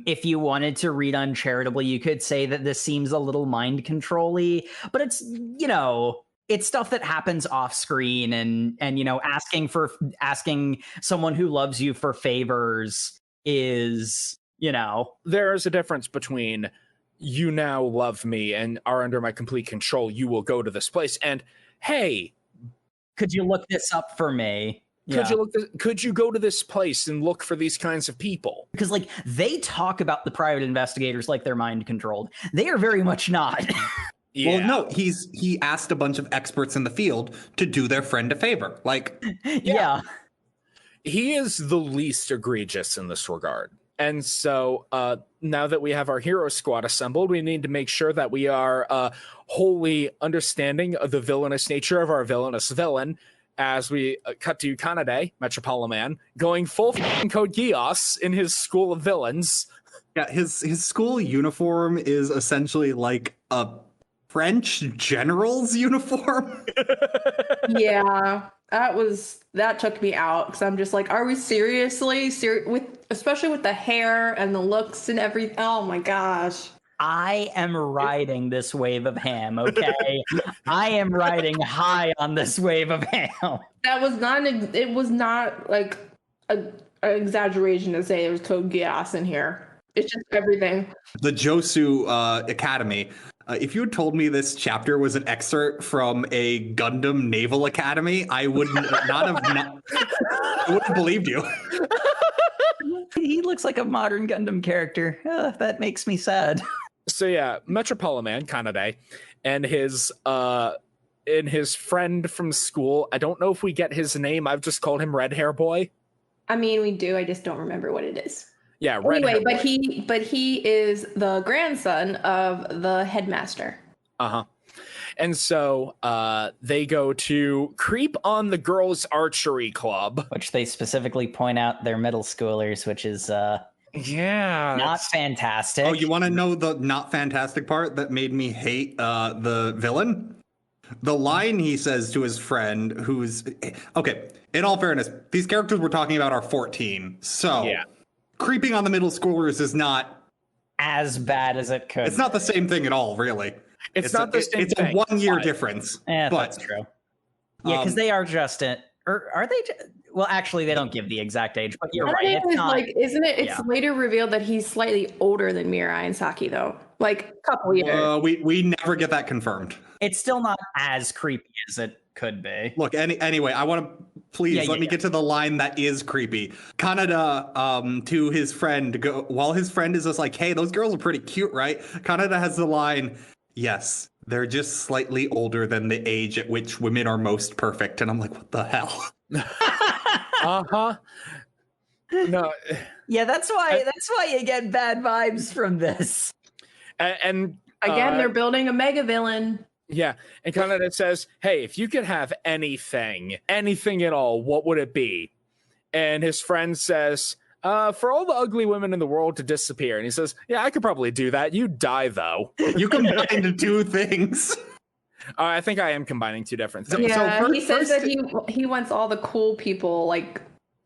if you wanted to read uncharitably, you could say that this seems a little mind control-y, but it's, it's stuff that happens off screen, and asking someone who loves you for favors is, There's a difference between you now love me and are under my complete control, you will go to this place, and hey, could you look this up for me? Could you go to this place and look for these kinds of people? Because they talk about the private investigators like they're mind controlled. They are very much not. Yeah. Well, no, he asked a bunch of experts in the field to do their friend a favor. Yeah. He is the least egregious in this regard. And so now that we have our hero squad assembled, we need to make sure that we are wholly understanding of the villainous nature of our villainous villain, as we cut to Kanade, Metropoliman, going full Code Geass in his school of villains. Yeah, his school uniform is essentially like a French general's uniform. Yeah, that took me out because I'm just like, are we seriously especially with the hair and the looks and everything? Oh my gosh. I am riding this wave of ham, okay? I am riding high on this wave of ham. That was not it was not like an exaggeration to say there was code gas in here. It's just everything. The Josu Academy. If you had told me this chapter was an excerpt from a Gundam Naval Academy, I would I would have believed you. He looks like a modern Gundam character. That makes me sad. So yeah, Metropolitan Kanade and his friend from school. I don't know if we get his name. I've just called him Red Hair Boy. I mean, we do. I just don't remember what it is. Yeah, Red Hair Anyway, Boy. but he is the grandson of the headmaster. Uh-huh. And so they go to creep on the girls' archery club. Which they specifically point out they're middle schoolers, which is Yeah. not fantastic. Oh, you want to know the not fantastic part that made me hate the villain? The line he says to his friend, who's okay. In all fairness, these characters we're talking about are 14, so Yeah. creeping on the middle schoolers is not as bad as it could. It's not the same thing at all, really. It's not the same It's thing. a 1 year but- difference. Yeah, but that's true. Yeah, because they are just or are they? Well, actually, they don't give the exact age, but you're right. It's not. Like, isn't it? It's yeah. later revealed that he's slightly older than Mirai and Saki, though. Like a couple years. we never get that confirmed. It's still not as creepy as it could be. Look, anyway, I want to please let me get to the line that is creepy. Kaneda, to his friend, while his friend is just like, "Hey, those girls are pretty cute, right?" Kaneda has the line, "Yes, they're just slightly older than the age at which women are most perfect." And I'm like, what the hell? Uh-huh. No. Yeah, that's why you get bad vibes from this. And Again, they're building a mega villain. yeah, and Kaneda says, "Hey, if you could have anything at all, what would it be?" And his friend says, "For all the ugly women in the world to disappear." And he says, "Yeah, I could probably do that. You die though." You combined two things. I think I am combining two different things. Yeah, So he says that he wants all the cool people, like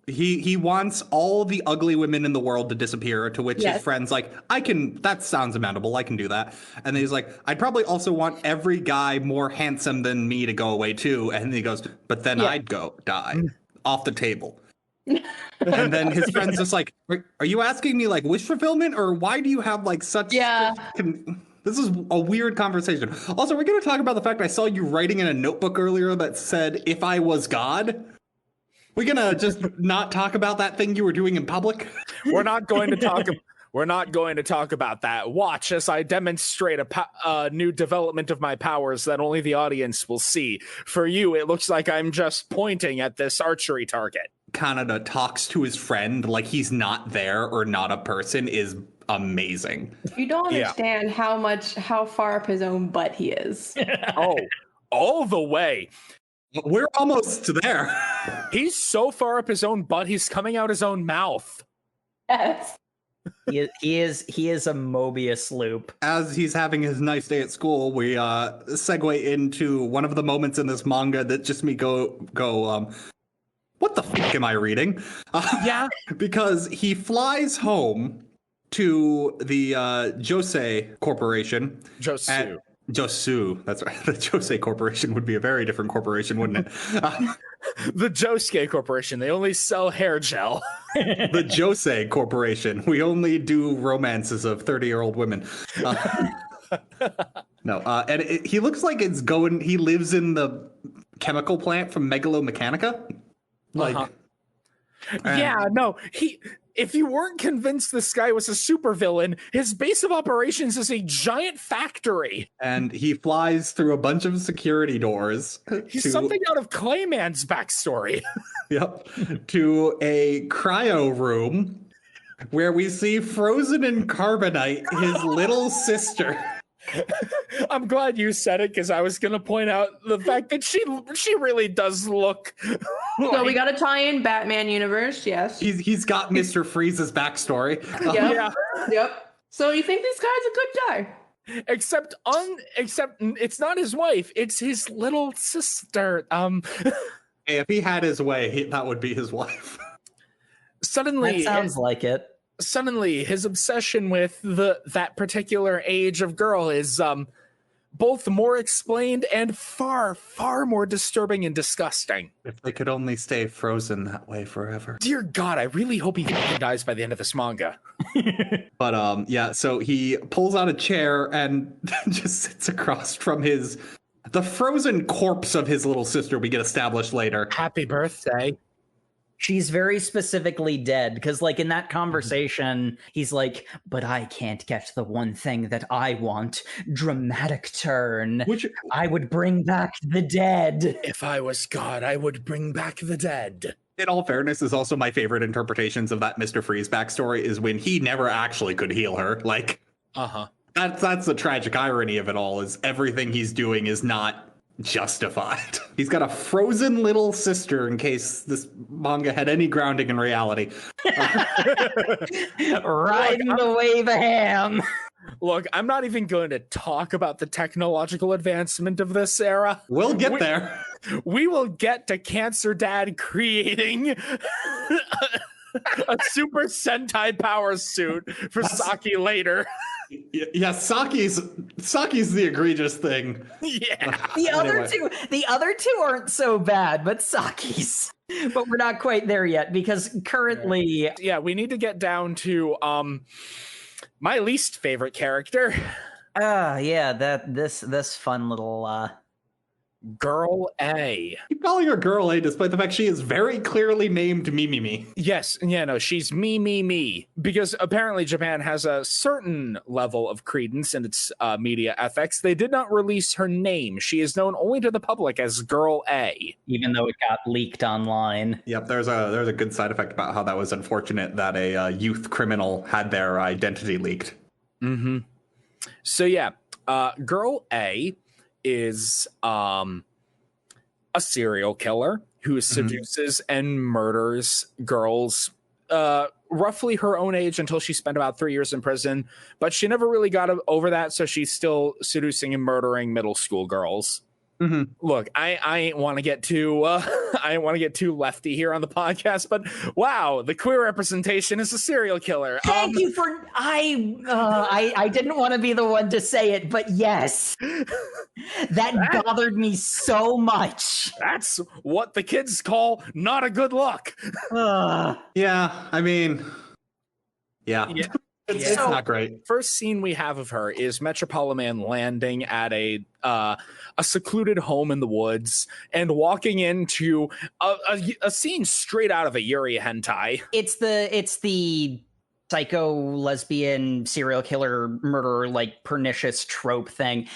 he wants all the ugly women in the world to disappear, to which his friend's like, that sounds amenable, I can do that. And then he's like, I'd probably also want every guy more handsome than me to go away too. And then he goes, but then I'd go die off the table. And then his friend's just like, are you asking me like wish fulfillment, or why do you have like such this is a weird conversation. Also, we're going to talk about the fact I saw you writing in a notebook earlier that said, "If I was God." We're going to just not talk about that thing you were doing in public? We're not going to talk. We're not going to talk about that. Watch as I demonstrate a new development of my powers that only the audience will see. For you, it looks like I'm just pointing at this archery target. Kaneda talks to his friend like he's not there or not a person is amazing. you don't understand how far up his own butt he is. Oh, all the way. We're almost there. He's so far up his own butt, he's coming out his own mouth. Yes. He is a Mobius loop. As he's having his nice day at school, we segue into one of the moments in this manga that just me go what the fuck am I reading? Yeah. Because he flies home to the Josei Corporation. Josu, that's right. The Josei Corporation would be a very different corporation, wouldn't it? The Josuke Corporation, they only sell hair gel. The Josei Corporation, we only do romances of 30-year-old women. He looks like he lives in the chemical plant from Megalomechanica. Like, if you weren't convinced this guy was a supervillain, his base of operations is a giant factory. And he flies through a bunch of security doors. He's something out of Clayman's backstory. Yep. To a cryo room where we see frozen in carbonite his little sister. I'm glad you said it because I was going to point out the fact that she really does look. So we got to tie in Batman universe, yes. He's got Mr. Freeze's backstory. Yep. Yeah. Yep. So you think this guy's a good guy? Except it's not his wife, it's his little sister. Hey, if he had his way, that would be his wife. Suddenly, That sounds like it. Suddenly, his obsession with that particular age of girl is both more explained and far, far more disturbing and disgusting. If they could only stay frozen that way forever. Dear God, I really hope he dies by the end of this manga. But yeah, so he pulls out a chair and just sits across from the frozen corpse of his little sister we get established later. Happy birthday. She's very specifically dead because, like, in that conversation, he's like, but I can't get the one thing that I want. Dramatic turn. Which I would bring back the dead. If I was God, I would bring back the dead. in all fairness, is also my favorite interpretations of that Mr. Freeze backstory is when he never actually could heal her. Like, that's the tragic irony of it all, is everything he's doing is not justified. He's got a frozen little sister, in case this manga had any grounding in reality. Riding the wave of ham. Look, I'm not even going to talk about the technological advancement of this era. We'll get there. We will get to Cancer Dad creating a Super Sentai power suit for Saki later. Yeah, Saki's the egregious thing. Yeah. The other two aren't so bad, but Saki's. But we're not quite there yet because currently, yeah, we need to get down to my least favorite character. This fun little Girl A. Keep calling her Girl A, despite the fact she is very clearly named Mimimi. Yes, yeah, no, she's me. Because apparently Japan has a certain level of credence in its media ethics. They did not release her name. She is known only to the public as Girl A. Even though it got leaked online. Yep, there's a good side effect about how that was unfortunate that a youth criminal had their identity leaked. Mm-hmm. So yeah, Girl A is a serial killer who seduces and murders girls roughly her own age until she spent about 3 years in prison, but she never really got over that, so she's still seducing and murdering middle school girls. Look, I ain't want to get too lefty here on the podcast, but wow, the queer representation is a serial killer. Thank you for I didn't want to be the one to say it, but yes, that bothered me so much. That's what the kids call not a good look. Yeah, I mean, yeah. It's not great. First scene we have of her is Metropolitan landing at a secluded home in the woods and walking into a scene straight out of a Yuri hentai. It's the psycho lesbian serial killer murderer, like pernicious trope thing.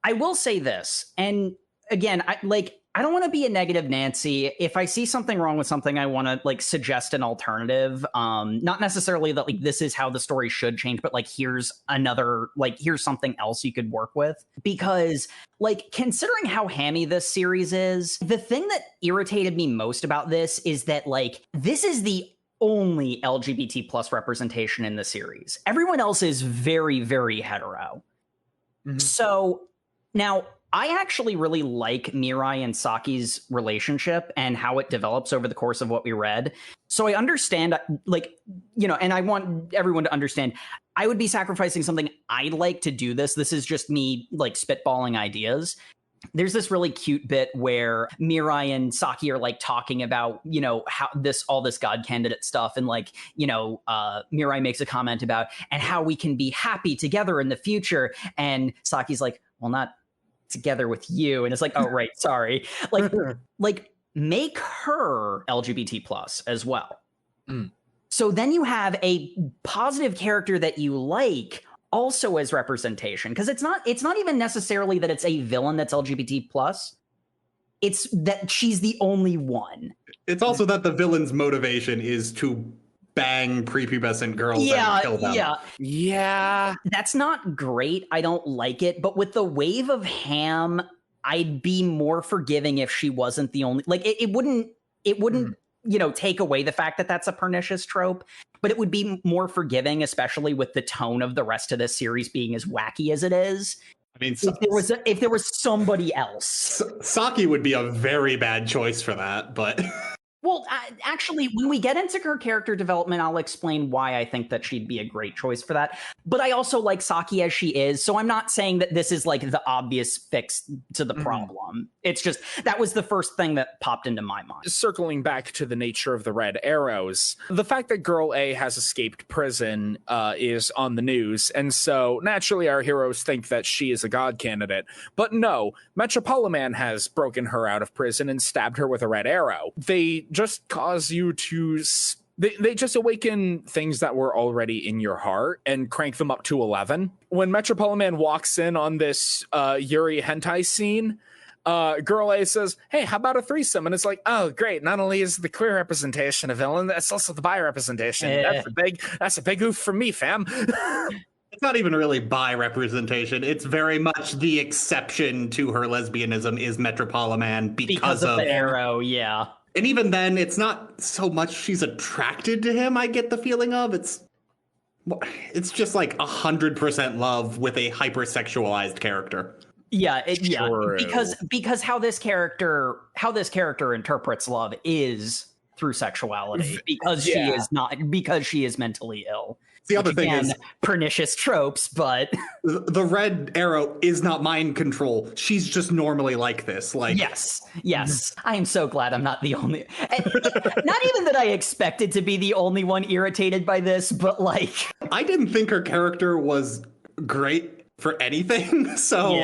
I will say this, and again, I don't want to be a negative Nancy. If I see something wrong with something, I want to like suggest an alternative. Not necessarily that like this is how the story should change, but like here's something else you could work with. Because like considering how hammy this series is, the thing that irritated me most about this is that like this is the only LGBT plus representation in the series. Everyone else is very, very hetero. So now, I actually really like Mirai and Saki's relationship and how it develops over the course of what we read. So I understand, and I want everyone to understand, I would be sacrificing something I like to do this. This is just me, like, spitballing ideas. There's this really cute bit where Mirai and Saki are like talking about, how all this God candidate stuff. And like, Mirai makes a comment about, and how we can be happy together in the future. And Saki's like, well, not together with you. And it's like, oh, right. Sorry. Like make her LGBT plus as well. So then you have a positive character that you like also as representation. Cause it's not even necessarily that it's a villain that's LGBT plus. It's that she's the only one. It's also that the villain's motivation is to bang prepubescent girls and kill them. Yeah. That's not great. I don't like it. But with the wave of ham, I'd be more forgiving if she wasn't the only. Like it wouldn't. Take away the fact that that's a pernicious trope, but it would be more forgiving, especially with the tone of the rest of the series being as wacky as it is. I mean, if there was somebody else, Saki would be a very bad choice for that, but. Well, actually, when we get into her character development, I'll explain why I think that she'd be a great choice for that. But I also like Saki as she is, so I'm not saying that this is like the obvious fix to the problem. It's just that was the first thing that popped into my mind. Circling back to the nature of the red arrows, the fact that Girl A has escaped prison is on the news, and so naturally our heroes think that she is a god candidate. But no, Metropoliman has broken her out of prison and stabbed her with a red arrow. They just cause you to they just awaken things that were already in your heart and crank them up to 11. When Metropoliman walks in on this Yuri hentai scene, Girl A says, "Hey, how about a threesome?" And it's like, oh great, not only is the queer representation a villain, that's also the bi representation. That's a big oof from me, fam. It's not even really bi representation. It's very much the exception to her lesbianism is Metropoliman because of the arrow, yeah. And even then, it's not so much she's attracted to him, I get the feeling of. It's just like 100% love with a hypersexualized character. Yeah, because how this character interprets love is through sexuality, because she is mentally ill. The other thing is pernicious tropes, but the red arrow is not mind control. She's just normally like this. Like yes. I am so glad I'm not the only. Not even that I expected to be the only one irritated by this, but like I didn't think her character was great for anything. So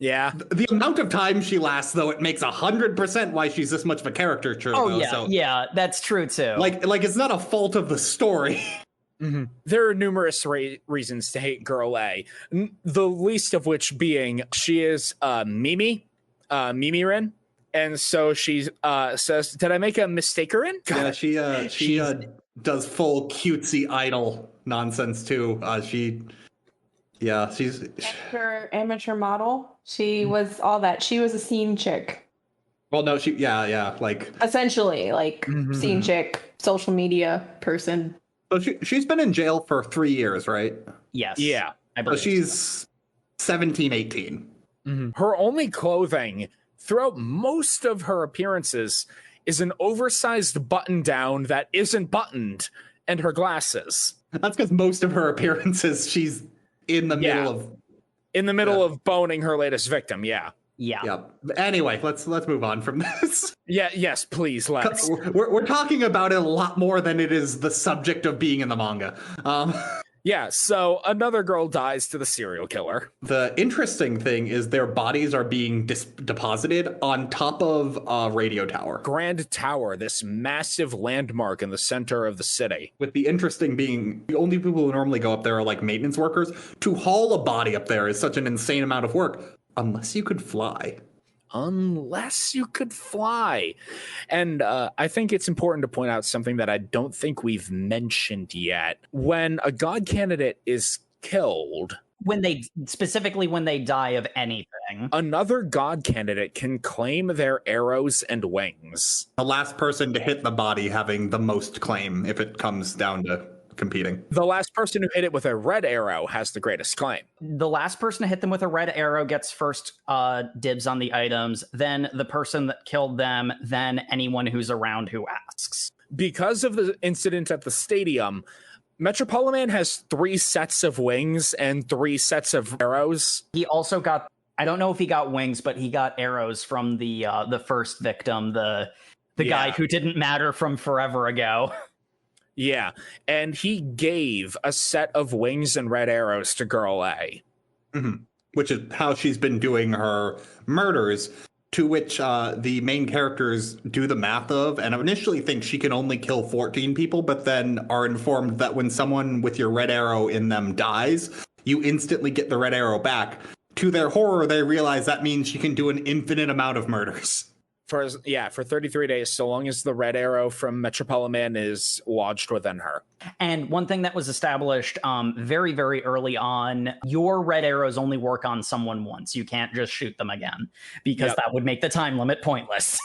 Yeah. The amount of time she lasts, though, it makes 100% why she's this much of a caricature. Yeah, that's true too. Like it's not a fault of the story. Mm-hmm. There are numerous reasons to hate Girl A. The least of which being she is Mimi-rin, and so she says, "Did I make a mistakerin?" Yeah, she does full cutesy idol nonsense too. She's amateur model. She was all that. She was a scene chick. Well, no, like essentially, like scene chick, social media person. So she's been in jail for 3 years, right? Yes. Yeah. I believe so she's 17, 18. Mm-hmm. Her only clothing throughout most of her appearances is an oversized button down that isn't buttoned, and her glasses. That's because most of her appearances, she's in the middle of boning her latest victim. Yeah. Anyway, let's move on from this. Yes, please. Let's. We're talking about it a lot more than it is the subject of being in the manga. Yeah, so another girl dies to the serial killer. The interesting thing is their bodies are being deposited on top of a radio tower. Grand Tower, this massive landmark in the center of the city. With the interesting being, the only people who normally go up there are like maintenance workers. To haul a body up there is such an insane amount of work, unless you could fly. Unless you could fly. And I think it's important to point out something that I don't think we've mentioned yet. When a god candidate is killed, when they die of anything, another god candidate can claim their arrows and wings. The last person to hit the body having the most claim if it comes down to competing. The last person who hit it with a red arrow has the greatest claim. The last person to hit them with a red arrow gets first dibs on the items, then the person that killed them, then anyone who's around who asks. Because of the incident at the stadium, Metropoliman has 3 sets of wings and 3 sets of arrows. He also got, I don't know if he got wings, but he got arrows from the first victim, the guy who didn't matter from forever ago. Yeah, and he gave a set of wings and red arrows to Girl A. Mm-hmm. Which is how she's been doing her murders, to which the main characters do the math of, and initially think she can only kill 14 people, but then are informed that when someone with your red arrow in them dies, you instantly get the red arrow back. To their horror, they realize that means she can do an infinite amount of murders. For 33 days, so long as the red arrow from Metropolitan is lodged within her. And one thing that was established very, very early on, your red arrows only work on someone once. You can't just shoot them again, because that would make the time limit pointless.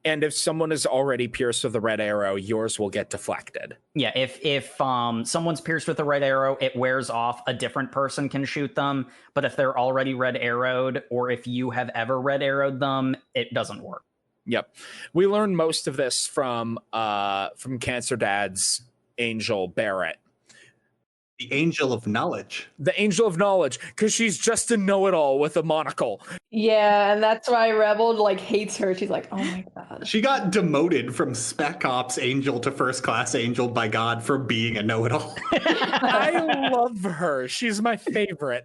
And if someone is already pierced with a red arrow, yours will get deflected. Yeah, if someone's pierced with a red arrow, it wears off. A different person can shoot them. But if they're already red arrowed, or if you have ever red arrowed them, it doesn't work. Yep. We learned most of this from Cancer Dad's angel, Barrett. The angel of knowledge. The angel of knowledge, because she's just a know-it-all with a monocle. Yeah, and that's why Rebel like hates her. She's like, oh my god. She got demoted from Spec Ops angel to first class angel by God for being a know-it-all. I love her. She's my favorite.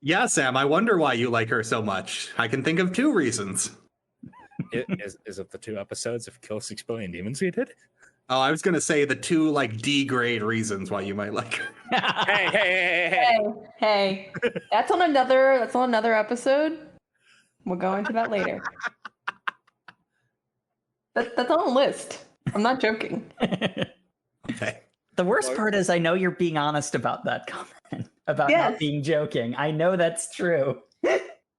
Yeah, Sam, I wonder why you like her so much. I can think of 2 reasons. Is it the 2 episodes of Kill 6 Billion Demons we did? Oh, I was going to say the 2 like D grade reasons why you might like her. Hey. That's on another episode. We'll go into that later. That's on the list. I'm not joking. Okay. The worst part is I know you're being honest about that comment, about not being joking. I know that's true.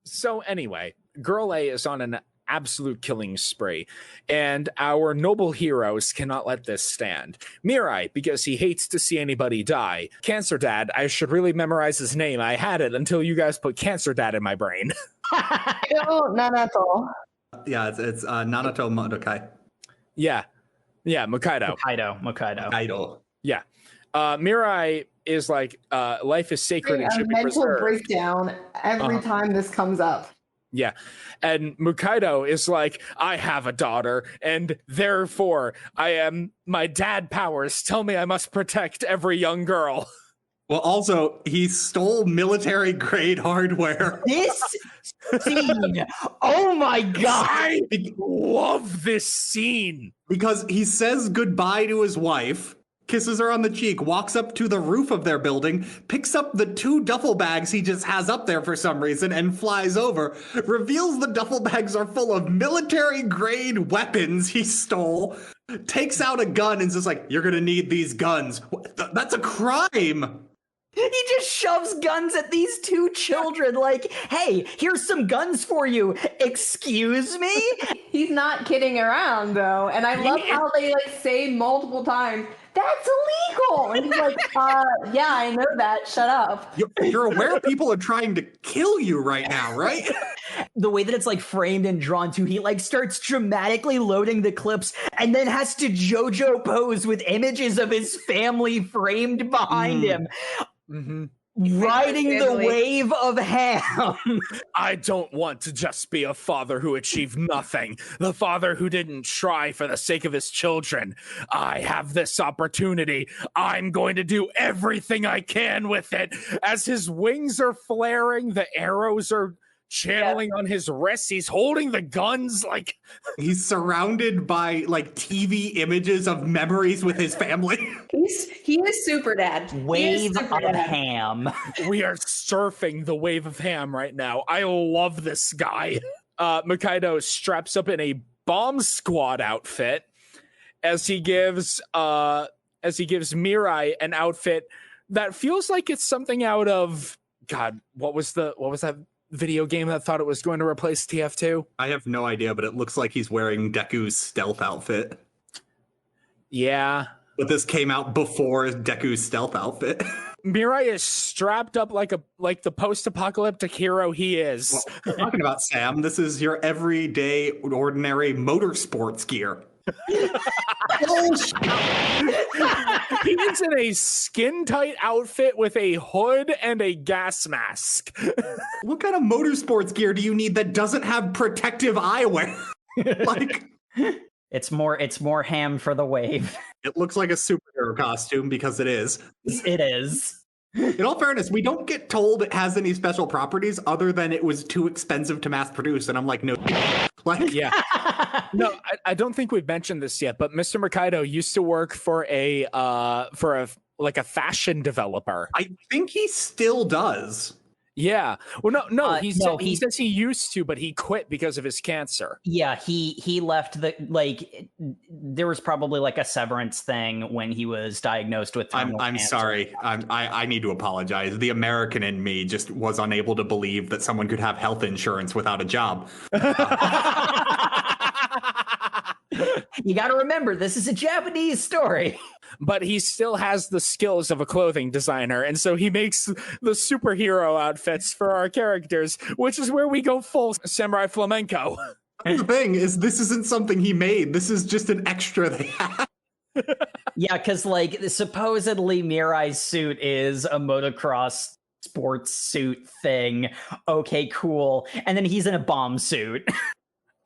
So anyway, Girl A is on an absolute killing spree, and our noble heroes cannot let this stand. Mirai, because he hates to see anybody die. Cancer Dad, I should really memorize his name. I had it until you guys put Cancer Dad in my brain. Nanato. Yeah, it's Nanato Modokai. Yeah, Mokaido. Idol. Yeah. Mirai is like, life is sacred and should be mental preserved. breakdown every time this comes up. Yeah. And Mokaido is like, I have a daughter, and therefore my dad powers tell me I must protect every young girl. Well, also, he stole military grade hardware. This scene, oh my god! I love this scene. Because he says goodbye to his wife, kisses her on the cheek, walks up to the roof of their building, picks up the 2 duffel bags he just has up there for some reason, and flies over, reveals the duffel bags are full of military-grade weapons he stole, takes out a gun and says, like, you're gonna need these guns. That's a crime! He just shoves guns at these 2 children like, hey, here's some guns for you. Excuse me? He's not kidding around though, and I love how they like say multiple times, that's illegal. And he's like, yeah, I know that. Shut up. You're aware people are trying to kill you right now, right? The way that it's like framed and drawn to, he like starts dramatically loading the clips and then has to JoJo pose with images of his family framed behind him. Mm-hmm. Riding the wave of ham. I don't want to just be a father who achieved nothing. The father who didn't try for the sake of his children. I have this opportunity. I'm going to do everything I can with it. As his wings are flaring, the arrows are channeling on his wrists. He's holding the guns like he's surrounded by like TV images of memories with his family. He is super dad. Wave of ham. We are surfing the wave of ham right now. I love this guy. Mokaido straps up in a bomb squad outfit as he gives Mirai an outfit that feels like it's something out of God, what was that video game that thought it was going to replace TF2? I have no idea, but it looks like he's wearing Deku's stealth outfit. Yeah. But this came out before Deku's stealth outfit. Mirai is strapped up like the post-apocalyptic hero he is. Well, we're talking about, Sam, this is your everyday, ordinary motorsports gear. He's in a skin-tight outfit with a hood and a gas mask. What kind of motorsports gear do you need that doesn't have protective eyewear? Like, it's more ham for the wave. it looks like a superhero costume because it is. It is. In all fairness, we don't get told it has any special properties other than it was too expensive to mass produce, and I'm like, no. Like, yeah. No, I don't think we've mentioned this yet, but Mr. Mokaido used to work for a fashion developer. I think he still does. Yeah. Well, no. He he says he used to, but he quit because of his cancer. Yeah, he left there was probably like a severance thing when he was diagnosed with terminal I'm cancer. sorry. I need to apologize. The American in me just was unable to believe that someone could have health insurance without a job. You got to remember, this is a Japanese story. But he still has the skills of a clothing designer, and so he makes the superhero outfits for our characters, which is where we go full samurai flamenco. The thing is, this isn't something he made. This is just an extra they have. Yeah, because like supposedly Mirai's suit is a motocross sports suit thing. Okay, cool. And then he's in a bomb suit.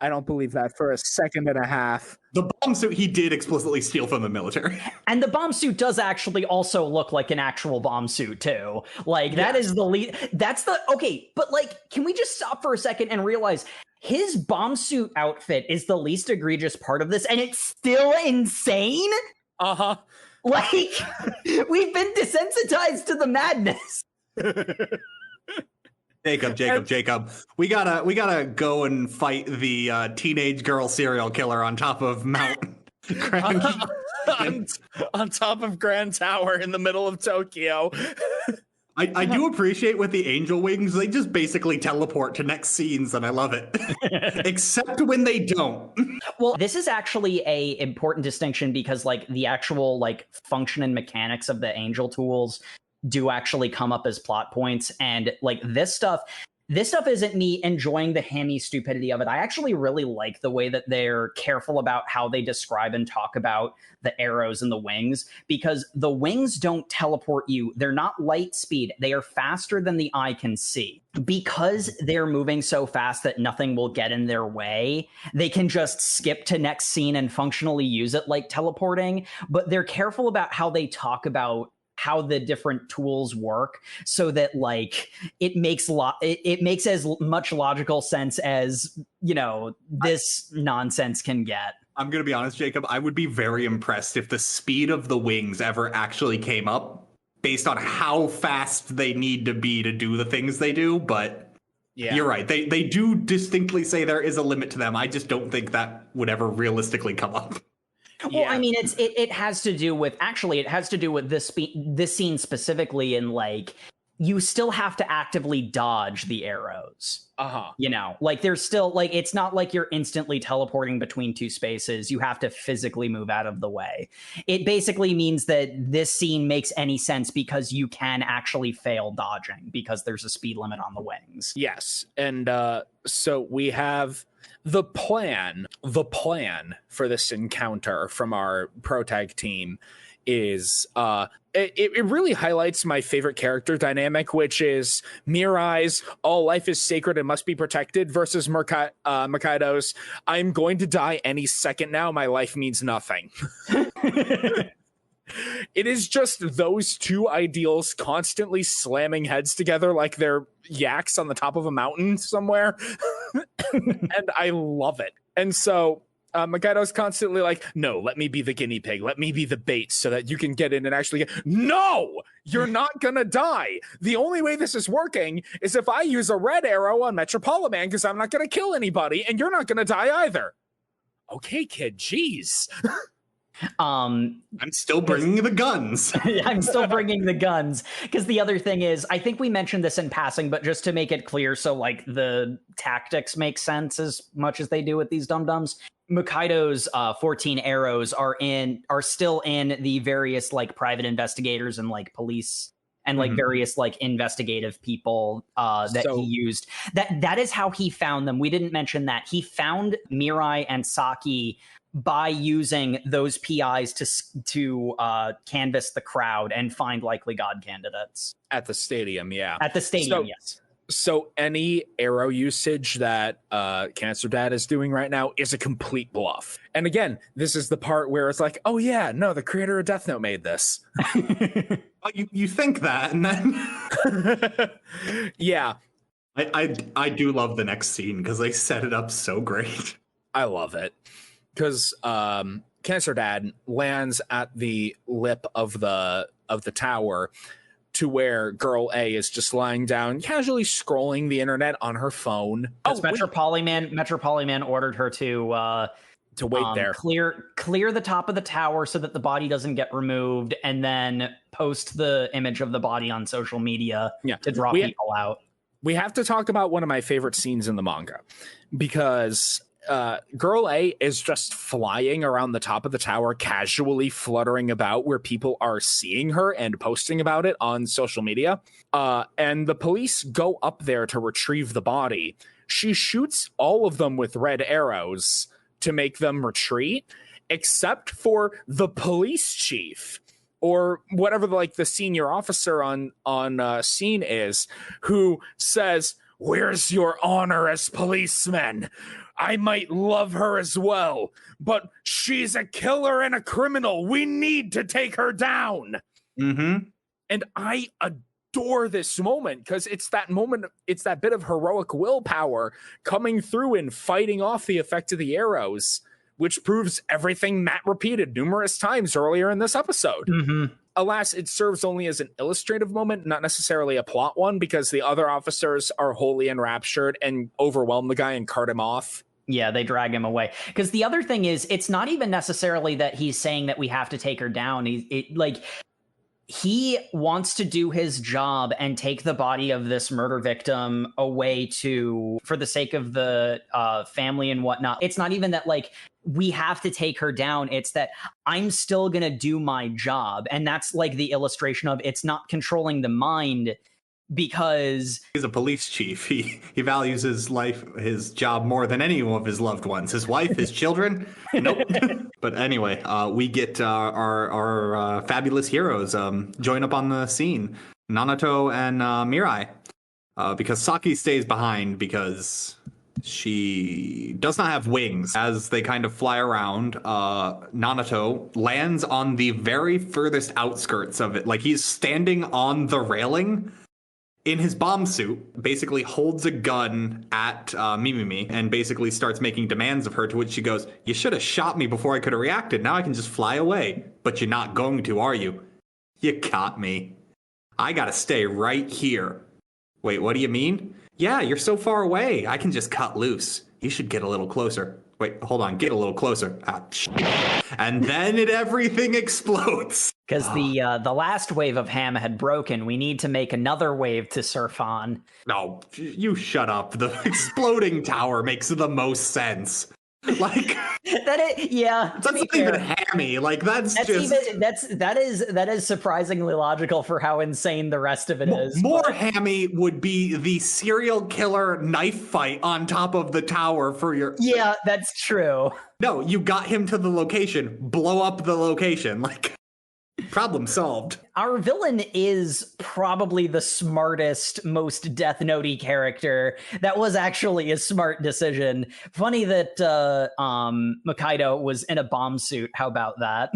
I don't believe that for a second and a half. The bomb suit he did explicitly steal from the military. And the bomb suit does actually also look like an actual bomb suit too. Like that is the lead. That's the okay. But like, can we just stop for a second and realize his bomb suit outfit is the least egregious part of this, and it's still insane? Uh-huh. Like we've been desensitized to the madness. Jacob. We gotta go and fight the teenage girl serial killer on top of Mount Grand. On top of Grand Tower in the middle of Tokyo. I do appreciate with the angel wings, they just basically teleport to next scenes, and I love it. Except when they don't. Well, this is actually a important distinction because like the actual like function and mechanics of the angel tools do actually come up as plot points, and like this stuff isn't me enjoying the hammy stupidity of it. I actually really like the way that they're careful about how they describe and talk about the arrows and the wings, because the wings don't teleport you. They're not light speed. They are faster than the eye can see. Because they're moving so fast that nothing will get in their way, they can just skip to next scene and functionally use it like teleporting. But they're careful about how they talk about how the different tools work so that like it makes it makes as much logical sense as, you know, this nonsense can get. I'm gonna be honest, Jacob, I would be very impressed if the speed of the wings ever actually came up based on how fast they need to be to do the things they do. But yeah, you're right, they do distinctly say there is a limit to them. I just don't think that would ever realistically come up. Well, I mean, it has to do with this scene specifically, in like you still have to actively dodge the arrows. You know, like there's still like it's not like you're instantly teleporting between two spaces. You have to physically move out of the way. It basically means that this scene makes any sense because you can actually fail dodging because there's a speed limit on the wings. Yes, and so we have the plan for this encounter from our pro tag team is it really highlights my favorite character dynamic, which is Mirai's all life is sacred and must be protected versus Makaido's I'm going to die any second now, my life means nothing. It is just those two ideals constantly slamming heads together like they're yaks on the top of a mountain somewhere. And I love it. And so Makaido's constantly like, no, let me be the guinea pig. Let me be the bait so that you can get in and actually get... No, you're not going to die. The only way this is working is if I use a red arrow on Metropolitan because I'm not going to kill anybody and you're not going to die either. Okay, kid, jeez. I'm still bringing the guns. I'm still bringing the guns because the other thing is, I think we mentioned this in passing, but just to make it clear, so like the tactics make sense as much as they do with these dum-dums. Makaido's 14 arrows are still in the various like private investigators and like police and like various like investigative people he used. That is how he found them. We didn't mention that he found Mirai and Saki by using those PIs to canvass the crowd and find likely God candidates. At the stadium, yeah. At the stadium, yes. So any arrow usage that Cancer Dad is doing right now is a complete bluff. And again, this is the part where it's like, oh yeah, no, the creator of Death Note made this. You think that, and then... Yeah. I do love the next scene because they set it up so great. I love it. Because Cancer Dad lands at the lip of the tower to where girl A is just lying down, casually scrolling the internet on her phone. Metropoliman ordered her to wait there. Clear the top of the tower so that the body doesn't get removed, and then post the image of the body on social media to draw people out. We have to talk about one of my favorite scenes in the manga, because girl A is just flying around the top of the tower, casually fluttering about where people are seeing her and posting about it on social media. And the police go up there to retrieve the body. She shoots all of them with red arrows to make them retreat, except for the police chief, or whatever the senior officer on scene is, who says, "Where's your honor as policemen? I might love her as well, but she's a killer and a criminal. We need to take her down." Mm-hmm. And I adore this moment, because it's that moment, it's that bit of heroic willpower coming through and fighting off the effect of the arrows, which proves everything Matt repeated numerous times earlier in this episode. Mm-hmm. Alas, it serves only as an illustrative moment, not necessarily a plot one, because the other officers are wholly enraptured and overwhelm the guy and cart him off. Yeah, they drag him away. Because the other thing is, it's not even necessarily that he's saying that we have to take her down. He wants to do his job and take the body of this murder victim away for the sake of the family and whatnot. It's not even that we have to take her down. It's that I'm still going to do my job. And that's the illustration of it's not controlling the mind, because he's a police chief. He values his job more than any of his loved ones. His wife, his children. Nope. But anyway, we get our fabulous heroes join up on the scene. Nanato and Mirai. Because Saki stays behind because she does not have wings. As they kind of fly around, Nanato lands on the very furthest outskirts of it. He's standing on the railing in his bomb suit, basically holds a gun at Mimimi and basically starts making demands of her, to which she goes, "You should have shot me before I could have reacted. Now I can just fly away. But you're not going to, are you? You caught me. I gotta stay right here." "Wait, what do you mean?" "Yeah, you're so far away. I can just cut loose. You should get a little closer." "Wait, hold on. Get a little closer." "Ah, shit." And then everything explodes. Because the last wave of ham had broken. We need to make another wave to surf on. No, you shut up. The exploding tower makes the most sense. That's not even hammy. That is surprisingly logical for how insane the rest of it is. More hammy would be the serial killer knife fight on top of the tower for your. Yeah, that's true. No, you got him to the location. Blow up the location. Problem solved. Our villain is probably the smartest, most Death Note-y character. That was actually a smart decision. Funny that Makaido was in a bomb suit. How about that?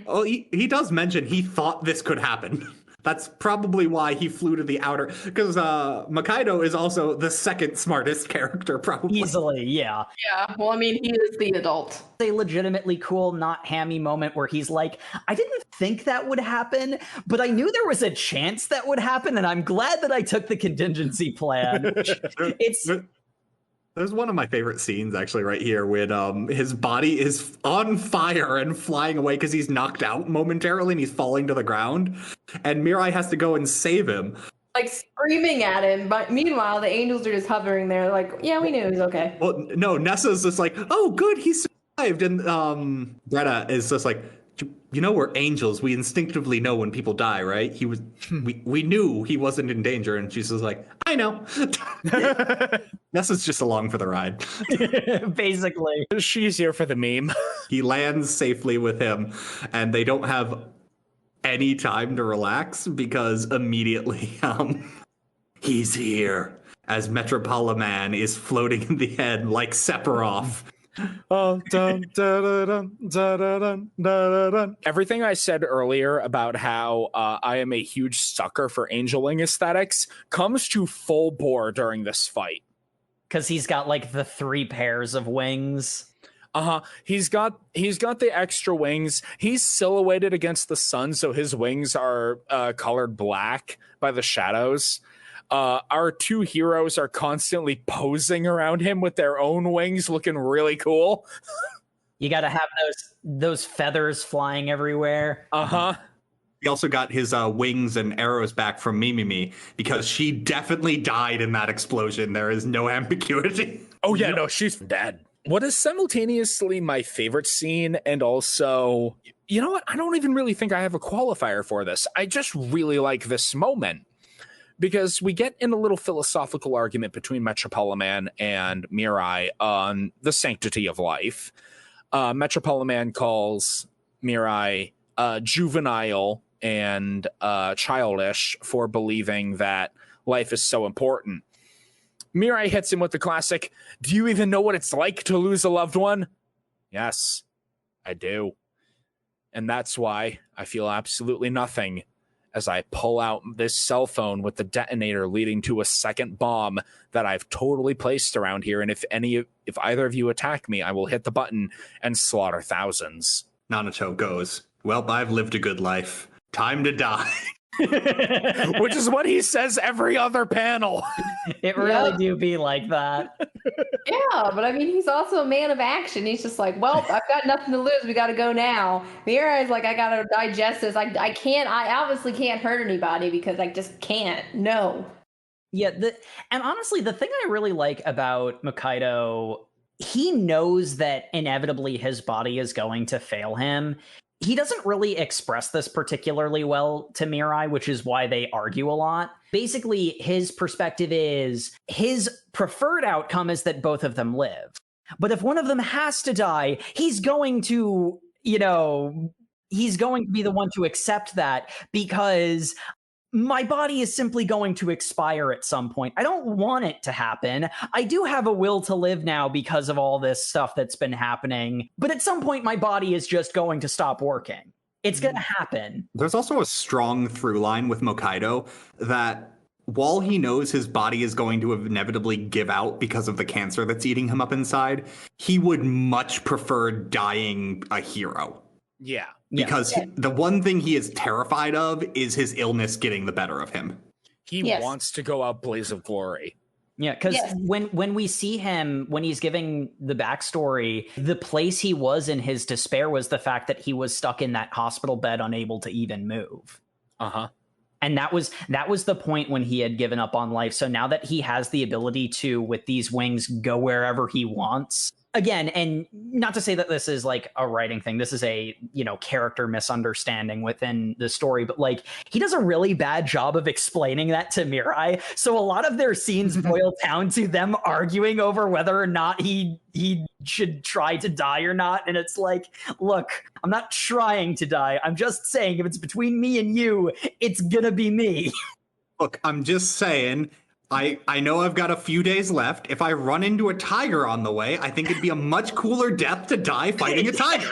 Oh, he does mention he thought this could happen. That's probably why he flew to the outer, because Makaido is also the second smartest character, probably. Easily, yeah. Yeah, well, I mean, he is the adult. A legitimately cool, not hammy moment where he's like, "I didn't think that would happen, but I knew there was a chance that would happen, and I'm glad that I took the contingency plan." There's one of my favorite scenes, actually, right here, when his body is on fire and flying away because he's knocked out momentarily and he's falling to the ground. And Mirai has to go and save him. Screaming at him, but meanwhile, the angels are just hovering there yeah, we knew he was okay. Well, no, Nessa's just "Oh, good, he survived. And Greta is just "You know, we're angels. We instinctively know when people die, right? We knew he wasn't in danger." And she's just "I know." Nessa's just along for the ride. Basically. She's here for the meme. He lands safely with him, and they don't have any time to relax because immediately he's here as Metropoliman is floating in the head like Sephiroth. Everything I said earlier about how I am a huge sucker for angel wing aesthetics comes to full bore during this fight. Because he's got the 3 pairs of wings. He's got the extra wings. He's silhouetted against the sun, so his wings are colored black by the shadows. Our two heroes are constantly posing around him with their own wings, looking really cool. You got to have those feathers flying everywhere. He also got his wings and arrows back from Mimimi because she definitely died in that explosion. There is no ambiguity. Oh yeah, no, she's dead. What is simultaneously my favorite scene, and also, you know what? I don't even really think I have a qualifier for this. I just really like this moment because we get in a little philosophical argument between Metropolitan and Mirai on the sanctity of life. Metropolitan calls Mirai juvenile and childish for believing that life is so important. Mirai hits him with the classic, "Do you even know what it's like to lose a loved one?" Yes, I do. And that's why I feel absolutely nothing as I pull out this cell phone with the detonator leading to a second bomb that I've totally placed around here. And if either of you attack me, I will hit the button and slaughter thousands. Nanato goes, "Well, I've lived a good life. Time to die." Which is what he says every other panel. It really do be like that. Yeah, but I mean, he's also a man of action. He's just like, well, I've got nothing to lose. We got to go now. Mirai's like, I got to digest this. I obviously can't hurt anybody because I just can't. No. Yeah, and honestly, the thing I really like about Mukaido, he knows that inevitably his body is going to fail him. He doesn't really express this particularly well to Mirai, which is why they argue a lot. Basically, his perspective is his preferred outcome is that both of them live. But if one of them has to die, he's going to be the one to accept that because my body is simply going to expire at some point. I don't want it to happen. I do have a will to live now because of all this stuff that's been happening. But at some point, my body is just going to stop working. It's going to happen. There's also a strong through line with Mokaido that while he knows his body is going to inevitably give out because of the cancer that's eating him up inside, he would much prefer dying a hero. Yeah. Because the one thing he is terrified of is his illness getting the better of him. He wants to go out blaze of glory. Yeah, because when we see him, when he's giving the backstory, the place he was in his despair was the fact that he was stuck in that hospital bed, unable to even move. And that was the point when he had given up on life. So now that he has the ability to, with these wings, go wherever he wants. Again, and not to say that this is like a writing thing, this is a, character misunderstanding within the story, but like he does a really bad job of explaining that to Mirai. So a lot of their scenes boil down to them arguing over whether or not he should try to die or not. And it's like, look, I'm not trying to die. I'm just saying if it's between me and you, it's gonna be me. Look, I'm just saying, I know I've got a few days left. If I run into a tiger on the way, I think it'd be a much cooler death to die fighting a tiger.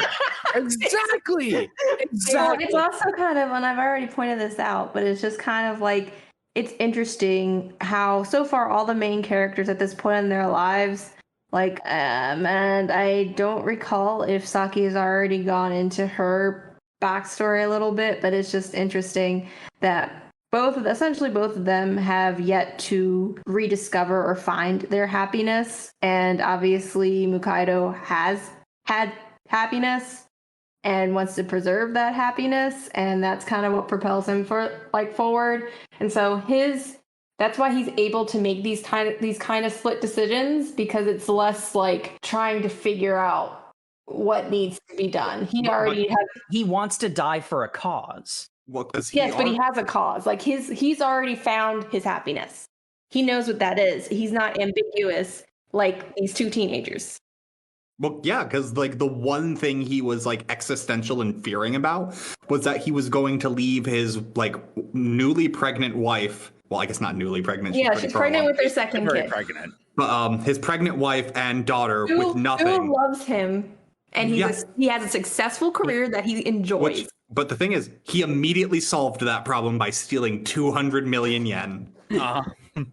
Exactly. It's also kind of, and I've already pointed this out, but it's just kind of like, it's interesting how so far all the main characters at this point in their lives, and I don't recall if Saki has already gone into her backstory a little bit, but it's just interesting that essentially both of them have yet to rediscover or find their happiness. And obviously Mukaido has had happiness and wants to preserve that happiness. And that's kind of what propels him forward. And so that's why he's able to make these kind of split decisions, because it's less like trying to figure out what needs to be done. He wants to die for a cause. Well, but he has a cause. Like he's already found his happiness. He knows what that is. He's not ambiguous like these two teenagers. Well, yeah, because like the one thing he was like existential and fearing about was that he was going to leave his like newly pregnant wife. Well, I guess not newly pregnant. She's pregnant with her second kid. Pregnant. But his pregnant wife and daughter with nothing. Who loves him, and he has a successful career that he enjoys. But the thing is, he immediately solved that problem by stealing 200 million yen.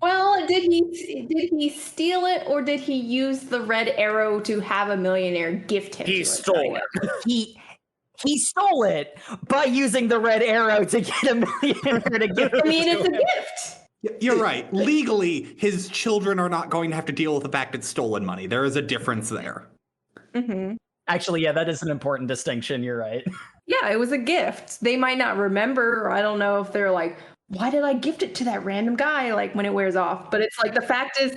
Well, did he steal it, or did he use the red arrow to have a millionaire gift him? He stole it. He stole it by using the red arrow to get a millionaire to give it. I mean, it's a gift. You're right. Legally, his children are not going to have to deal with the fact it's stolen money. There is a difference there. Mm-hmm. Actually, yeah, that is an important distinction. You're right. Yeah, it was a gift. They might not remember, or I don't know if they're like, why did I gift it to that random guy, like, when it wears off? But it's like, the fact is,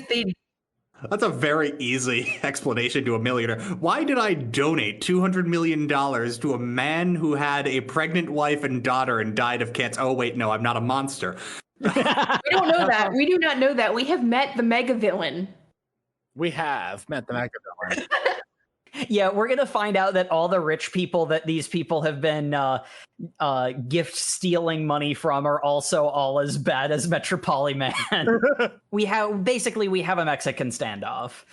That's a very easy explanation to a millionaire. Why did I donate $200 million to a man who had a pregnant wife and daughter and died of cancer? Oh, wait, no, I'm not a monster. We don't know that. We do not know that. We have met the mega villain. We have met the mega villain. Yeah, we're going to find out that all the rich people that these people have been gift stealing money from are also all as bad as Metropoliman. we have a Mexican standoff.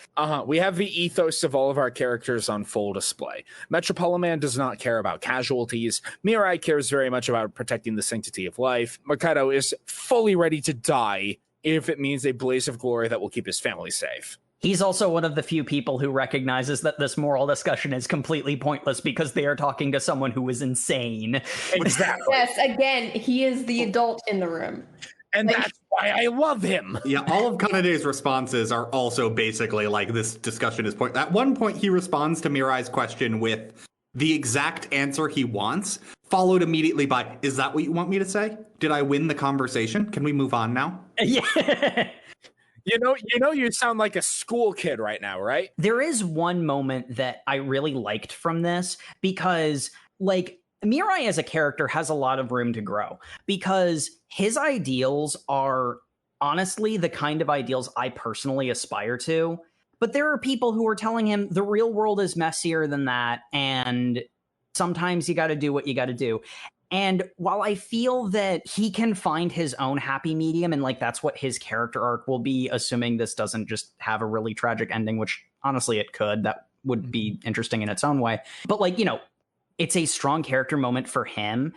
We have the ethos of all of our characters on full display. Metropoliman does not care about casualties. Mirai cares very much about protecting the sanctity of life. Mikado is fully ready to die if it means a blaze of glory that will keep his family safe. He's also one of the few people who recognizes that this moral discussion is completely pointless because they are talking to someone who is insane. Exactly. Yes, again, he is the adult in the room. And that's why I love him. Yeah, all of Kanade's responses are also basically like this discussion is point. At one point, he responds to Mirai's question with the exact answer he wants, followed immediately by, is that what you want me to say? Did I win the conversation? Can we move on now? Yeah. You sound like a school kid right now, right? There is one moment that I really liked from this because, like, Mirai as a character has a lot of room to grow because his ideals are honestly the kind of ideals I personally aspire to. But there are people who are telling him the real world is messier than that, and sometimes you got to do what you got to do. And while I feel that he can find his own happy medium and like that's what his character arc will be, assuming this doesn't just have a really tragic ending, which honestly it could, that would be interesting in its own way. But like, it's a strong character moment for him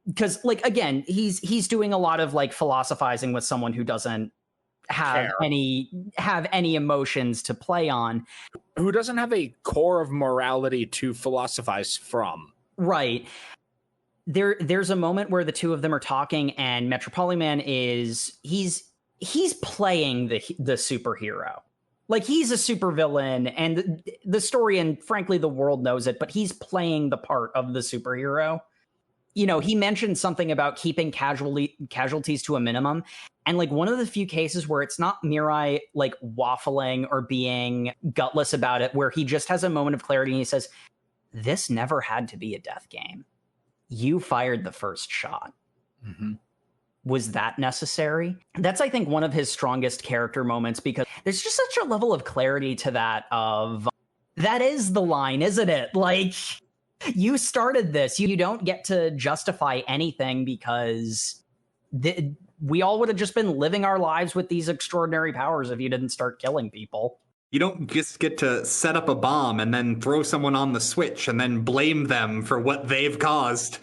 because like, again, he's doing a lot of like philosophizing with someone who doesn't have any emotions to play on, who doesn't have a core of morality to philosophize from. Right. There's a moment where the two of them are talking and Metropoliman he's playing the superhero. Like he's a supervillain and the story and frankly the world knows it, but he's playing the part of the superhero. He mentioned something about keeping casualties to a minimum. And like one of the few cases where it's not Mirai like waffling or being gutless about it, where he just has a moment of clarity and he says, this never had to be a death game. You fired the first shot. Mm-hmm. Was that necessary? That's, I think, one of his strongest character moments because there's just such a level of clarity to that that is the line, isn't it? Like, you started this. You don't get to justify anything because we all would have just been living our lives with these extraordinary powers if you didn't start killing people. You don't just get to set up a bomb and then throw someone on the switch and then blame them for what they've caused.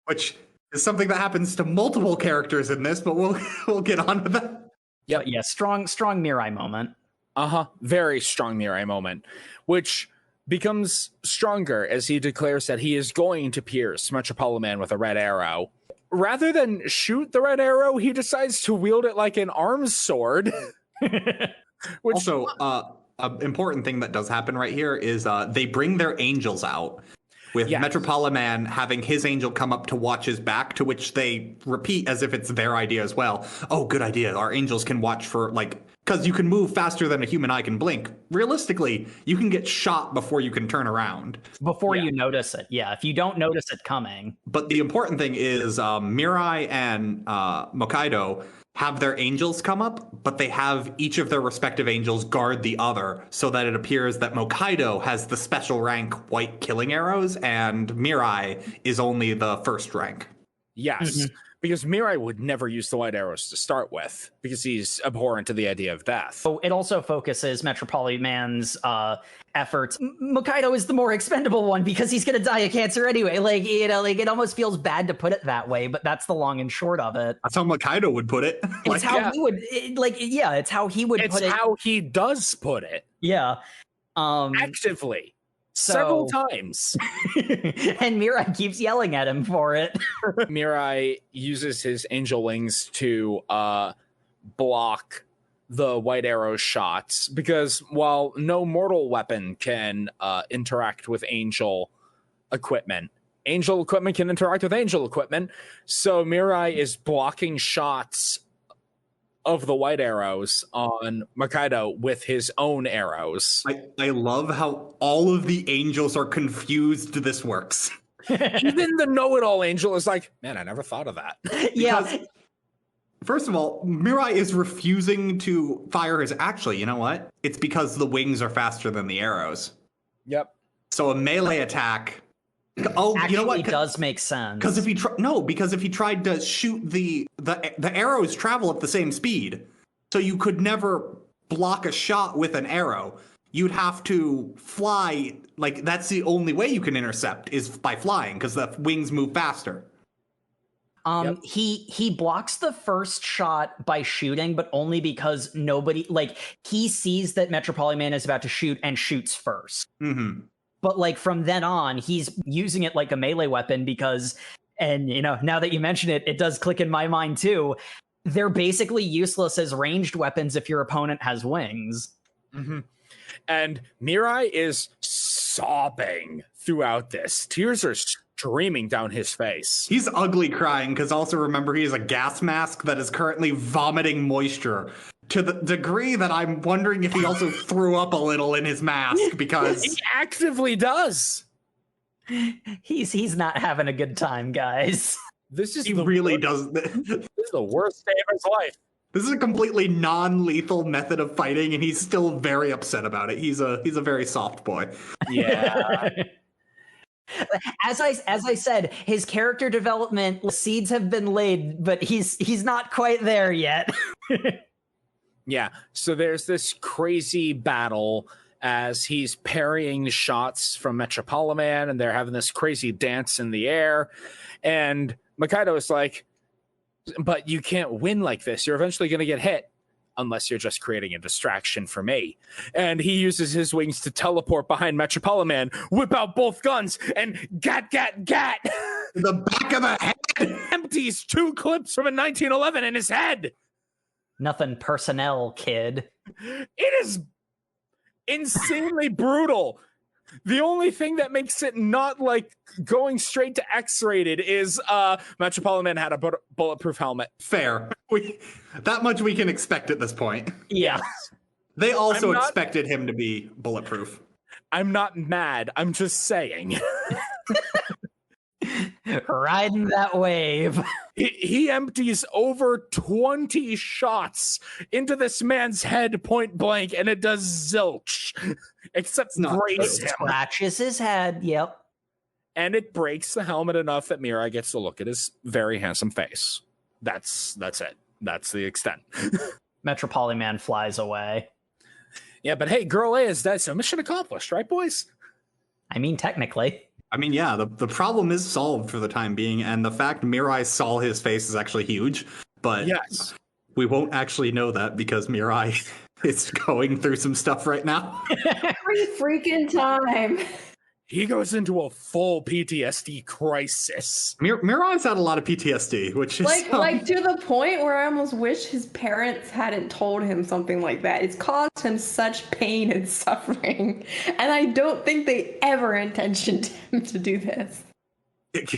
Which is something that happens to multiple characters in this, but we'll get on to that. Yeah, strong Mirai moment. Very strong Mirai moment, which becomes stronger as he declares that he is going to pierce Metropoliman with a red arrow. Rather than shoot the red arrow, he decides to wield it like an arms sword. Also, an important thing that does happen right here is they bring their angels out with Metropoliman having his angel come up to watch his back, to which they repeat as if it's their idea as well. Oh, good idea. Our angels can watch for because you can move faster than a human eye can blink. Realistically, you can get shot before you can turn around. Before you notice it. Yeah, if you don't notice it coming. But the important thing is Mirai and Mokaido have their angels come up, but they have each of their respective angels guard the other so that it appears that Mokaido has the special rank white killing arrows and Mirai is only the first rank. Yes. Mm-hmm. Because Mirai would never use the white arrows to start with, because he's abhorrent to the idea of death. So it also focuses Metropoly Man's efforts. Makaido is the more expendable one because he's going to die of cancer anyway. Like, you know, like it almost feels bad to put it that way, but that's the long and short of it. That's how Makaido would put it. It's how he would, it's how he would put it. It's how he does put it. Yeah. Actively. Several times. And Mirai keeps yelling at him for it. Mirai uses his angel wings to block the white arrow shots, because while no mortal weapon can interact with angel equipment can interact with angel equipment. So Mirai is blocking shots of the white arrows on Makaido with his own arrows. I love how all of the angels are confused this works. Even the know-it-all angel is like, man, I never thought of that. Yeah. First of all, Mirai is refusing to fire his... Actually, you know what? It's because the wings are faster than the arrows. Yep. So a melee attack... Oh, actually, you know what? Does make sense. Because if he tried to shoot the arrows travel at the same speed, so you could never block a shot with an arrow. You'd have to fly. Like, that's the only way you can intercept is by flying, because the wings move faster. Yep. He blocks the first shot by shooting, but only because he sees that Metropoly Man is about to shoot and shoots first. Mm-hmm. But like from then on, he's using it like a melee weapon because, and you know, now that you mention it, it does click in my mind too. They're basically useless as ranged weapons if your opponent has wings. Mm-hmm. And Mirai is sobbing throughout this. Tears are streaming down his face. He's ugly crying because also remember he has a gas mask that is currently vomiting moisture. To the degree that I'm wondering if he also threw up a little in his mask because... He actively does. He's not having a good time, guys. He really does. This is the worst day of his life. This is a completely non-lethal method of fighting, and he's still very upset about it. He's a very soft boy. Yeah. As I said, his character development seeds have been laid, but he's not quite there yet. Yeah, so there's this crazy battle as he's parrying shots from Metropoly Man, and they're having this crazy dance in the air. And Makaido is like, but you can't win like this. You're eventually going to get hit, unless you're just creating a distraction for me. And he uses his wings to teleport behind Metropoly Man, whip out both guns, and gat! The back of the head! Empties 2 clips from a 1911 in his head! Nothing personnel, kid. It is insanely brutal. The only thing that makes it not like going straight to X-rated is Metropoly Man had a bulletproof helmet. Fair. That much we can expect at this point. Yeah. They also expected him to be bulletproof. I'm not mad. I'm just saying. Riding that wave. He empties over 20 shots into this man's head point blank, and it does zilch. Except graze him. Scratches his head, yep. And it breaks the helmet enough that Mirai gets to look at his very handsome face. That's it. That's the extent. Metropoly Man flies away. Yeah, but hey, girl A is dead, so mission accomplished, right, boys? I mean, technically. I mean, yeah, the problem is solved for the time being, and the fact Mirai saw his face is actually huge, but yes, we won't actually know that because Mirai is going through some stuff right now. Every freaking time. He goes into a full PTSD crisis. Mirai's had a lot of PTSD, which is... Like to the point where I almost wish his parents hadn't told him something like that. It's caused him such pain and suffering. And I don't think they ever intentioned him to do this.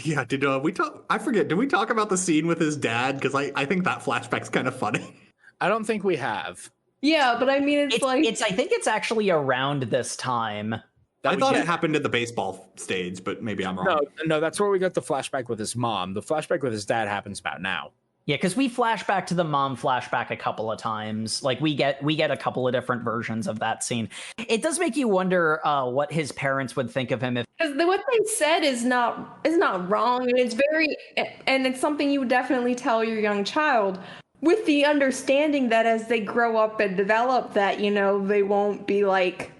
Yeah, did we talk... I forget, did we talk about the scene with his dad? Because I think that flashback's kind of funny. I don't think we have. Yeah, but I mean, I think it's actually around this time. I thought it happened at the baseball stage, but maybe I'm wrong. No, that's where we got the flashback with his mom. The flashback with his dad happens about now. Yeah, because we flash back to the mom flashback a couple of times. Like we get a couple of different versions of that scene. It does make you wonder what his parents would think of him if. Because what they said is not wrong, and it's something you would definitely tell your young child, with the understanding that as they grow up and develop, that they won't be like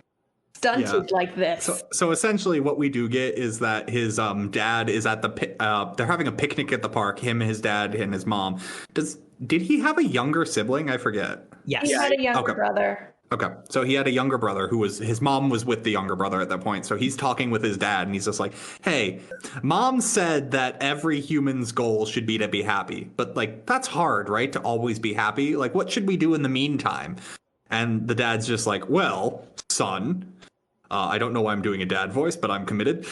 stunted like this. So essentially what we do get is that his dad is at they're having a picnic at the park, him, his dad, and his mom. Did he have a younger sibling? I forget. Yes. He had a younger brother. Okay. So he had a younger brother his mom was with the younger brother at that point. So he's talking with his dad and he's just like, hey, mom said that every human's goal should be to be happy. But like, that's hard, right? To always be happy. Like, what should we do in the meantime? And the dad's just like, well, son, I don't know why I'm doing a dad voice, but I'm committed.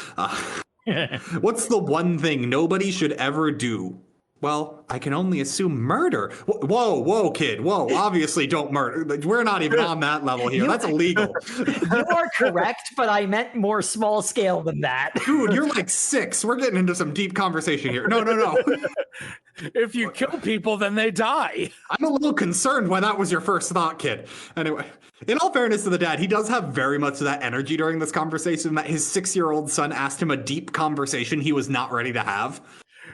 What's the one thing nobody should ever do? Well, I can only assume murder. Whoa, kid. Whoa, obviously don't murder. We're not even on that level here. That's illegal. You are correct, but I meant more small scale than that. Dude, you're like 6. We're getting into some deep conversation here. No. If you kill people, then they die. I'm a little concerned why that was your first thought, kid. Anyway, in all fairness to the dad, he does have very much of that energy during this conversation that his 6-year-old son asked him a deep conversation he was not ready to have.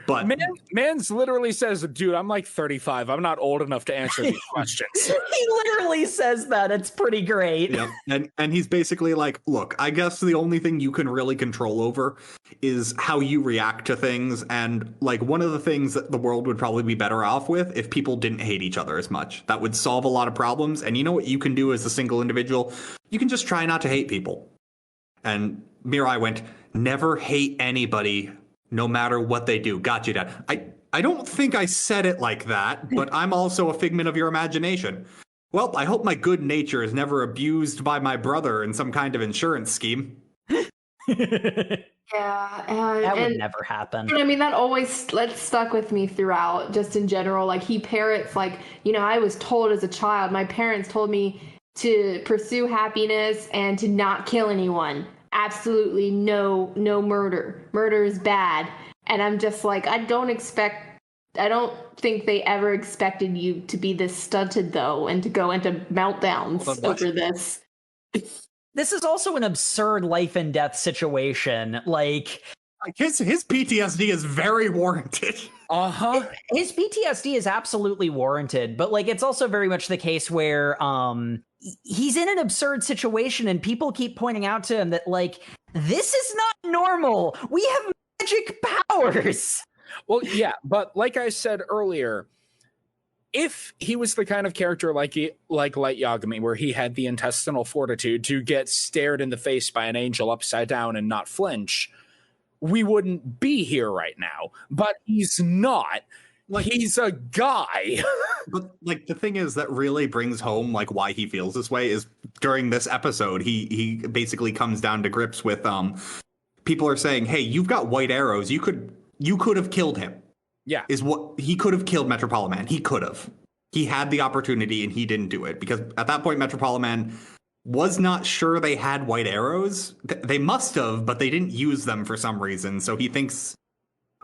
But Mans literally says, dude, I'm like 35. I'm not old enough to answer these questions. He literally says that. It's pretty great. Yeah. And he's basically like, look, I guess the only thing you can really control over is how you react to things. And like one of the things that the world would probably be better off with if people didn't hate each other as much. That would solve a lot of problems. And you know what you can do as a single individual? You can just try not to hate people. And Mirai went, never hate anybody, no matter what they do. Got you, Dad. I don't think I said it like that, but I'm also a figment of your imagination. Well, I hope my good nature is never abused by my brother in some kind of insurance scheme. Yeah, that would never happen. And I mean, that stuck with me throughout, just in general. Like, he parrots, like, I was told as a child, my parents told me to pursue happiness and to not kill anyone. Absolutely no murder. Murder is bad. And I'm just like, I don't think they ever expected you to be this stunted, though, and to go into meltdowns over this. This is also an absurd life and death situation. Like his PTSD is very warranted. Uh-huh. His PTSD is absolutely warranted, but like it's also very much the case where he's in an absurd situation and people keep pointing out to him that like this is not normal. We have magic powers. Well, yeah, but like I said earlier, if he was the kind of character like Light Yagami, where he had the intestinal fortitude to get stared in the face by an angel upside down and not flinch, we wouldn't be here right now. But he's not. Like, he's a guy. But like the thing is that really brings home like why he feels this way is during this episode he basically comes down to grips with people are saying, hey, you've got white arrows, you could have killed him. Yeah. Is what he could have killed Metropolitan. He could have. He had the opportunity and he didn't do it because at that point Metropolitan was not sure they had white arrows. They must have, but they didn't use them for some reason. So he thinks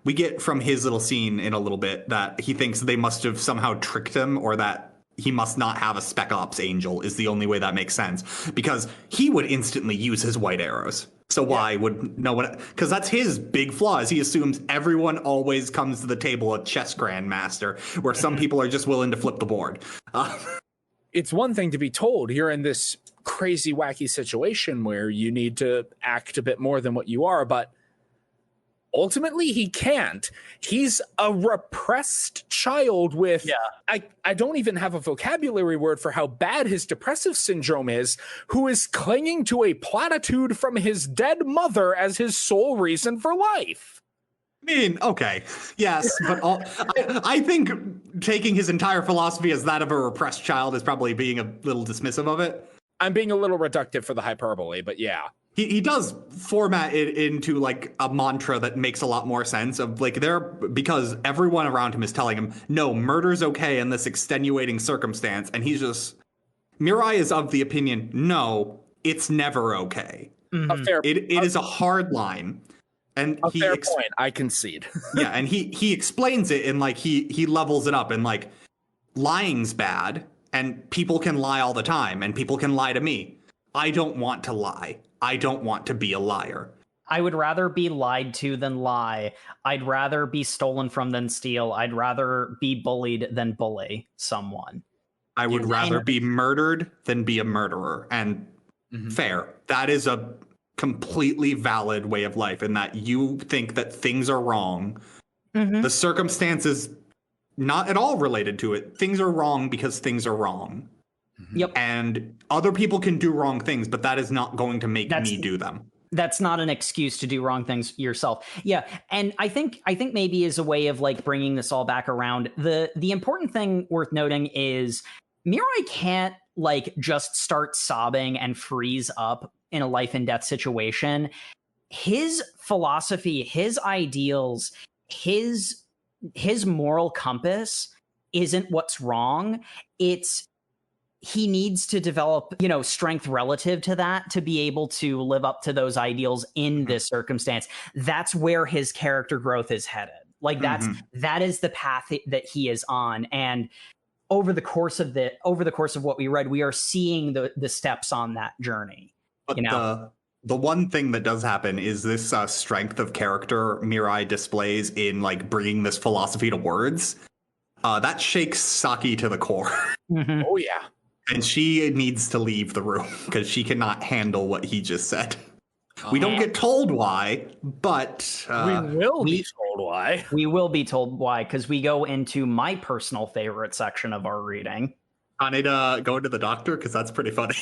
we get from his little scene in a little bit that he thinks they must have somehow tricked him or that he must not have a Spec Ops angel is the only way that makes sense because he would instantly use his white arrows. So why would no one? Because that's his big flaw is he assumes everyone always comes to the table a chess grandmaster, where some people are just willing to flip the board. It's one thing to be told you're in this crazy, wacky situation where you need to act a bit more than what you are, but ultimately he can't. He's a repressed child with I don't even have a vocabulary word for how bad his depressive syndrome is, who is clinging to a platitude from his dead mother as his sole reason for life. I mean, okay, yes, but I think taking his entire philosophy as that of a repressed child is probably being a little dismissive of it. I'm being a little reductive for the hyperbole, but yeah. He does format it into like a mantra that makes a lot more sense of like because everyone around him is telling him, no, murder's okay in this extenuating circumstance. And he's just, Mirai is of the opinion, no, it's never okay. Mm-hmm. It is a hard line. And A fair point. I concede. yeah, and he explains it, and like he levels it up, and like lying's bad, and people can lie all the time, and people can lie to me. I don't want to lie. I don't want to be a liar. I would rather be lied to than lie. I'd rather be stolen from than steal. I'd rather be bullied than bully someone. I would rather be murdered than be a murderer. And fair. That is a completely valid way of life, in that you think that things are wrong. The circumstances not at all related to it. Things are wrong because things are wrong. Yep. And other people can do wrong things, but that is not going to make me do them. That's not an excuse to do wrong things yourself. Yeah, and I think maybe as a way of like bringing this all back around, the important thing worth noting is Mirai can't like just start sobbing and freeze up in a life and death situation. His philosophy, his ideals, his moral compass isn't what's wrong. It's he needs to develop, strength relative to that to be able to live up to those ideals in this circumstance. That's where his character growth is headed. Like that is the path that he is on. And over the course of what we read, we are seeing the steps on that journey. But the one thing that does happen is this strength of character Mirai displays in like bringing this philosophy to words. That shakes Saki to the core. Oh yeah. And she needs to leave the room because she cannot handle what he just said. We don't get told why, but we will be told why. We will be told why, because we go into my personal favorite section of our reading. I need go into the doctor because that's pretty funny.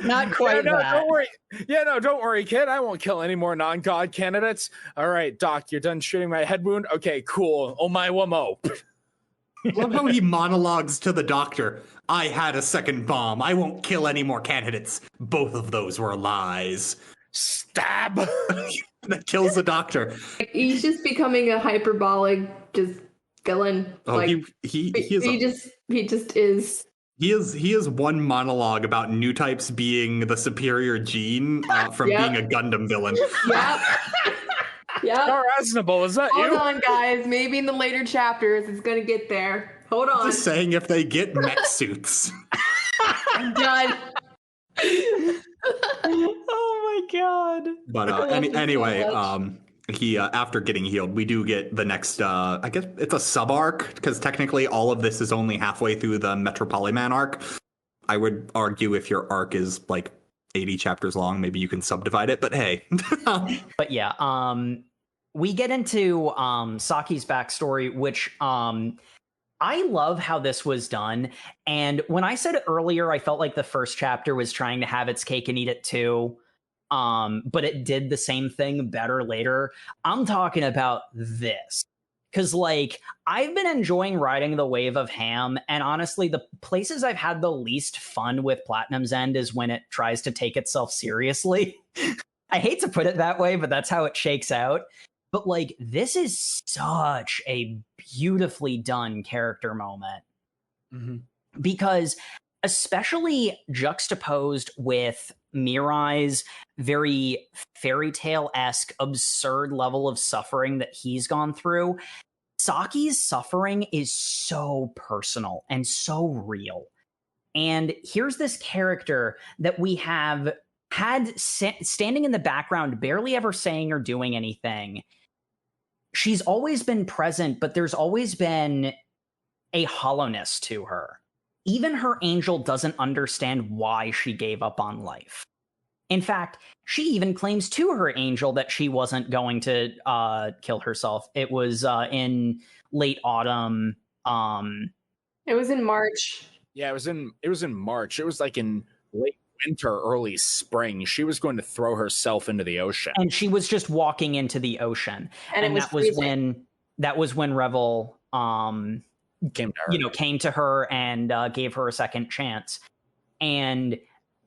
Not quite that. Don't worry. Yeah, no, don't worry, kid. I won't kill any more non-god candidates. All right, doc, you're done shooting my head wound? Okay, cool. Oh my wamo. Love how he monologues to the doctor. I had a second bomb. I won't kill any more candidates. Both of those were lies. Stab. That kills the doctor. He's just becoming a hyperbolic villain. Oh, like, he just is. He is one monologue about new types being the superior gene from being a Gundam villain. Yep. Yeah. How reasonable is that? Hold on, guys. Maybe in the later chapters it's gonna get there. Hold on. Just saying, if they get mech suits. I'm done. Oh my god. But anyway, he after getting healed, we do get the next. I guess it's a sub arc because technically all of this is only halfway through the Metropoliman arc. I would argue if your arc is like 80 chapters long, maybe you can subdivide it. But hey. But yeah, we get into Saki's backstory, which I love how this was done. And when I said earlier, I felt like the first chapter was trying to have its cake and eat it too. But it did the same thing better later. I'm talking about this. Because, like, I've been enjoying riding the wave of Ham, and honestly, the places I've had the least fun with Platinum's End is when it tries to take itself seriously. I hate to put it that way, but that's how it shakes out. But, like, this is such a beautifully done character moment. Because, especially juxtaposed with Mirai's very fairy tale-esque, absurd level of suffering that he's gone through, Saki's suffering is so personal and so real. And here's this character that we have had standing in the background, barely ever saying or doing anything. She's always been present, but there's always been a hollowness to her. Even her angel doesn't understand why she gave up on life. In fact, she even claims to her angel that she wasn't going to kill herself. It was in late autumn. It was in March. Yeah, it was in March. It was like in late winter, early spring. She was going to throw herself into the ocean. And she was just walking into the ocean. And that was when Revel came to her and gave her a second chance. And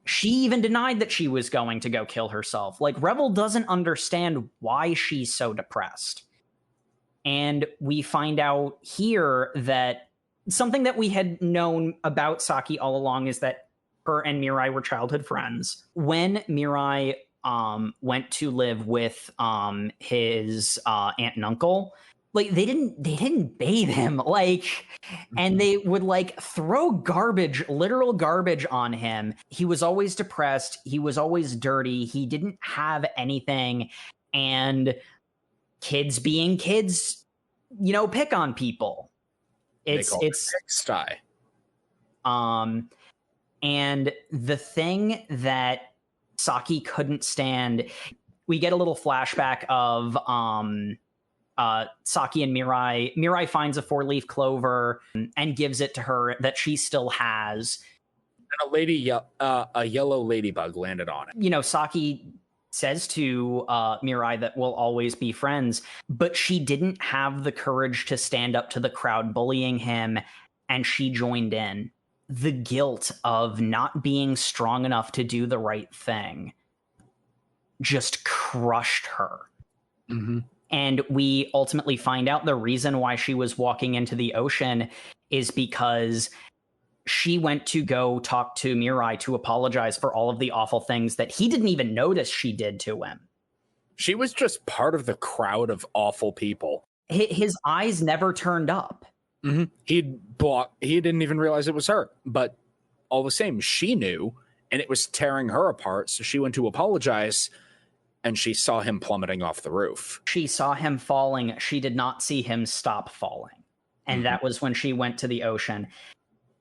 she even denied that she was going to go kill herself. Like, Revel doesn't understand why she's so depressed. And we find out here that something that we had known about Saki all along is that her and Mirai were childhood friends. When Mirai went to live with his aunt and uncle, like they didn't bathe him, like, and they would like throw literal garbage on him. He was always depressed, he was always dirty, he didn't have anything, and kids being kids, pick on people. It's pigsty. And the thing that Saki couldn't stand, we get a little flashback of Saki and Mirai. Mirai finds a 4-leaf clover and gives it to her that she still has. And a yellow ladybug landed on it. Saki says to Mirai that we'll always be friends, but she didn't have the courage to stand up to the crowd bullying him, and she joined in. The guilt of not being strong enough to do the right thing just crushed her. Mm-hmm. And we ultimately find out the reason why she was walking into the ocean is because she went to go talk to Mirai to apologize for all of the awful things that he didn't even notice she did to him. She was just part of the crowd of awful people. His eyes never turned up. Mm-hmm. He didn't even realize it was her, but all the same, she knew, and it was tearing her apart. So she went to apologize, and she saw him plummeting off the roof. She saw him falling. She did not see him stop falling. And that was when she went to the ocean.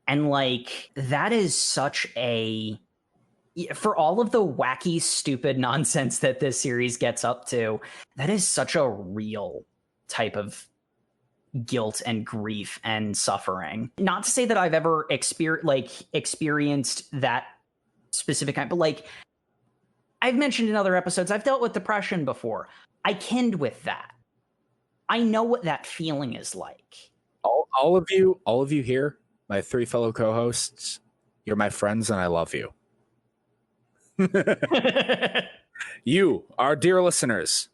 And like, that is such for all of the wacky, stupid nonsense that this series gets up to, that is such a real type of guilt and grief and suffering. Not to say that I've ever experienced that specific kind, but like I've mentioned in other episodes, I've dealt with depression before. I kenned with that. I know what that feeling is like. All of you here, my 3 fellow co-hosts, you're my friends and I love you. You, our dear listeners,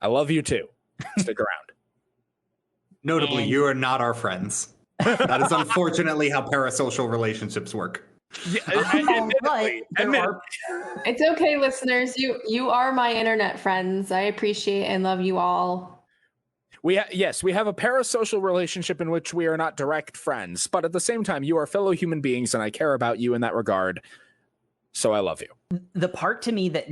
I love you too. Stick around. Notably, you are not our friends. That is unfortunately how parasocial relationships work. Yeah, It's okay, listeners. You are my internet friends. I appreciate and love you all. We have a parasocial relationship in which we are not direct friends, but at the same time, you are fellow human beings, and I care about you in that regard. So I love you. The part to me that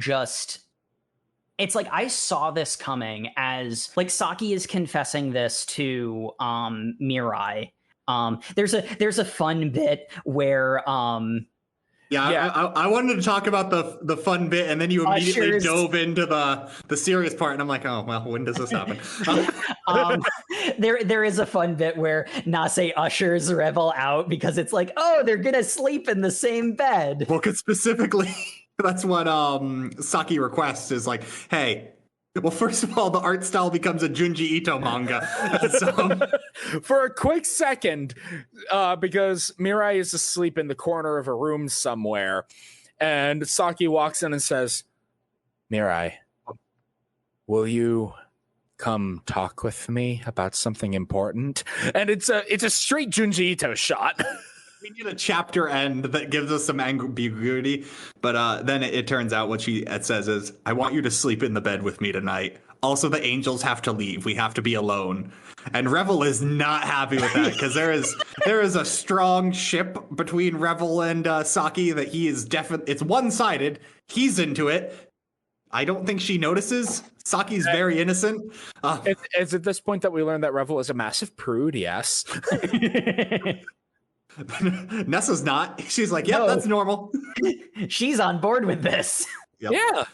it's like I saw this coming as like Saki is confessing this to Mirai. There's a fun bit where I wanted to talk about the fun bit, and then you immediately dove into the serious part, and I'm like, oh well, when does this happen? There is a fun bit where Nasse ushers Revel out because it's like, oh, they're gonna sleep in the same bed. Well, because specifically that's what Saki requests is like, hey, well, first of all, the art style becomes a Junji Ito manga. For a quick second, because Mirai is asleep in the corner of a room somewhere, and Saki walks in and says, Mirai, will you come talk with me about something important? And it's a straight Junji Ito shot. We need a chapter end that gives us some ambiguity, but then it turns out what it says is, I want you to sleep in the bed with me tonight. Also, the angels have to leave. We have to be alone. And Revel is not happy with that because there is a strong ship between Revel and Saki that he is it's one-sided. He's into it. I don't think she notices. Saki's very innocent. It's at this point that we learn that Revel is a massive prude, yes. Nessa's not. She's like, yeah, that's normal. She's on board with this. Yep. Yeah.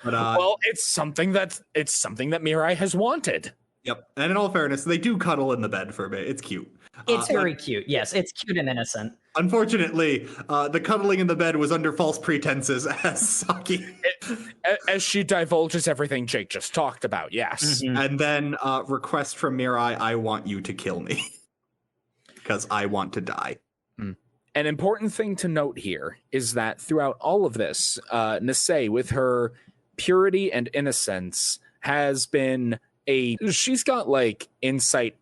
But, well, it's something that Mirai has wanted. Yep. And in all fairness, they do cuddle in the bed for a bit. It's cute. It's very cute. Yes, it's cute and innocent. Unfortunately, the cuddling in the bed was under false pretenses as Saki. As she divulges everything Jake just talked about, yes. Mm-hmm. And then request from Mirai, I want you to kill me. Because I want to die. An important thing to note here is that throughout all of this, Nasse, with her purity and innocence, has been she's got like insight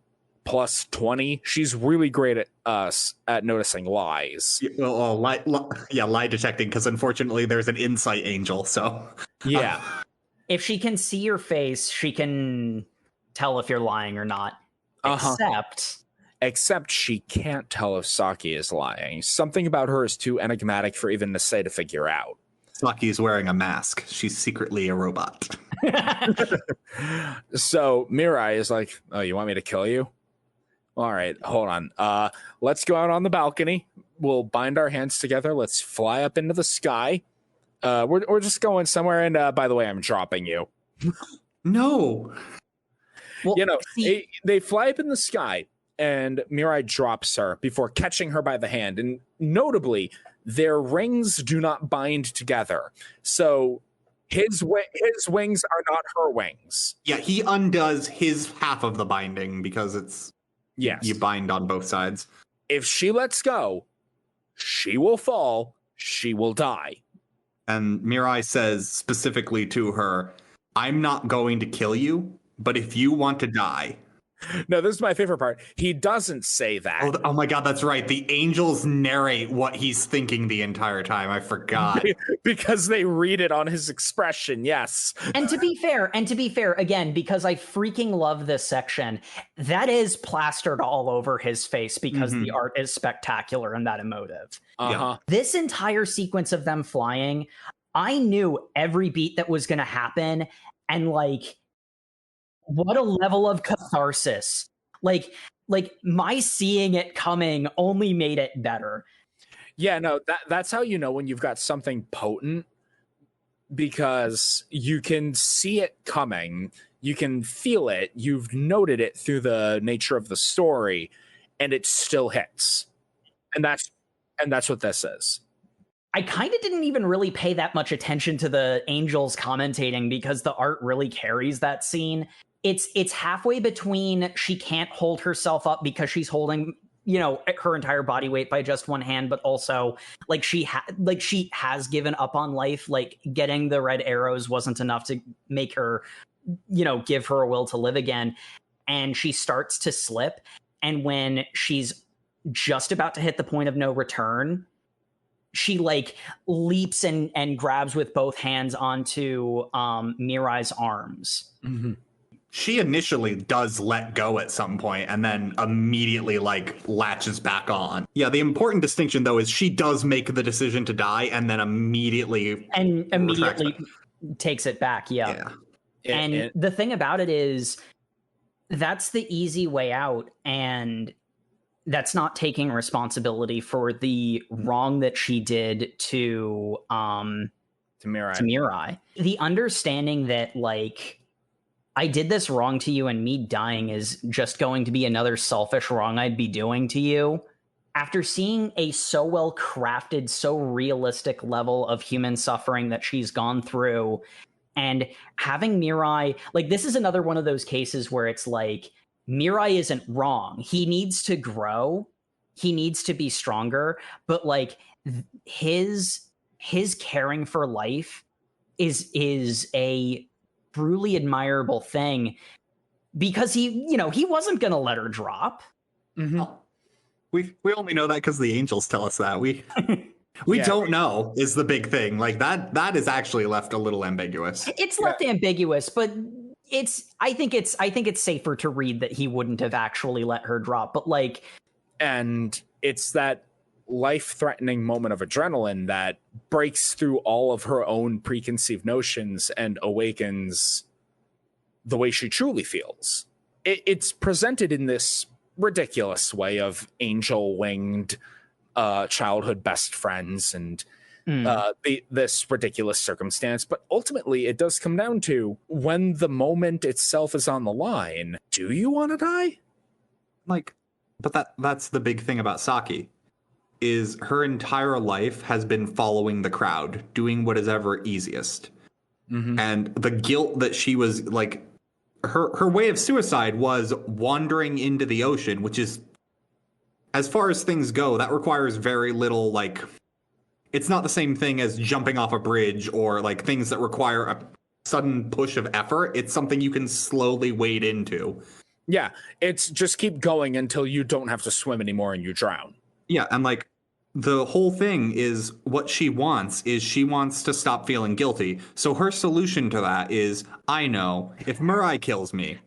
plus 20. She's really great at noticing lies. Lie detecting, because unfortunately there's an insight angel, so... Yeah. If she can see your face, she can tell if you're lying or not. Except she can't tell if Saki is lying. Something about her is too enigmatic for even Nasse to figure out. Saki's wearing a mask. She's secretly a robot. So Mirai is like, oh, you want me to kill you? All right, hold on. Let's go out on the balcony. We'll bind our hands together. Let's fly up into the sky. We're just going somewhere. And by the way, I'm dropping you. No. Well, they fly up in the sky, and Mirai drops her before catching her by the hand. And notably, their rings do not bind together. So his wings are not her wings. Yeah, he undoes his half of the binding because it's... Yes. You bind on both sides. If she lets go, she will fall. She will die. And Mirai says specifically to her, I'm not going to kill you, but if you want to die... No, this is my favorite part. He doesn't say that. Oh my God, that's right. The angels narrate what he's thinking the entire time. I forgot. Because they read it on his expression, yes. And to be fair, again, because I freaking love this section, that is plastered all over his face because the art is spectacular and that emotive. This entire sequence of them flying, I knew every beat that was going to happen, and like, what a level of catharsis. Like my seeing it coming only made it better. Yeah, no, that's how you know when you've got something potent, because you can see it coming, you can feel it, you've noted it through the nature of the story, and it still hits. And that's what this is. I kind of didn't even really pay that much attention to the angels commentating because the art really carries that scene. It's halfway between she can't hold herself up because she's holding, her entire body weight by just one hand, but also like she has given up on life. Like getting the red arrows wasn't enough to make her, give her a will to live again. And she starts to slip. And when she's just about to hit the point of no return, she like leaps and grabs with both hands onto Mirai's arms. Mm-hmm. She initially does let go at some point and then immediately like latches back on. Yeah, the important distinction though is she does make the decision to die and then immediately takes it back. Yeah. And the thing about it is that's the easy way out, and that's not taking responsibility for the wrong that she did to Mirai. The understanding that like, I did this wrong to you and me dying is just going to be another selfish wrong I'd be doing to you. After seeing a so well crafted, so realistic level of human suffering that she's gone through, and having Mirai, like this is another one of those cases where it's like, Mirai isn't wrong. He needs to grow. He needs to be stronger, but like his caring for life is a truly admirable thing, because he wasn't going to let her drop. Mm-hmm. We only know that because the angels tell us that. We don't know is the big thing. Like that is actually left a little ambiguous. It's left ambiguous, but I think it's safer to read that he wouldn't have actually let her drop. But like, and it's that life-threatening moment of adrenaline that breaks through all of her own preconceived notions and awakens the way she truly feels. It's presented in this ridiculous way of angel-winged childhood best friends and this ridiculous circumstance, but ultimately it does come down to, when the moment itself is on the line, do you want to die? Like, but that's the big thing about Saki, is her entire life has been following the crowd, doing what is ever easiest. Mm-hmm. And the guilt that she was like, her way of suicide was wandering into the ocean, which is, as far as things go, that requires very little, like, it's not the same thing as jumping off a bridge or like things that require a sudden push of effort. It's something you can slowly wade into. Yeah, it's just keep going until you don't have to swim anymore and you drown. Yeah, and like the whole thing is what she wants to stop feeling guilty. So her solution to that is, I know if Mirai kills me,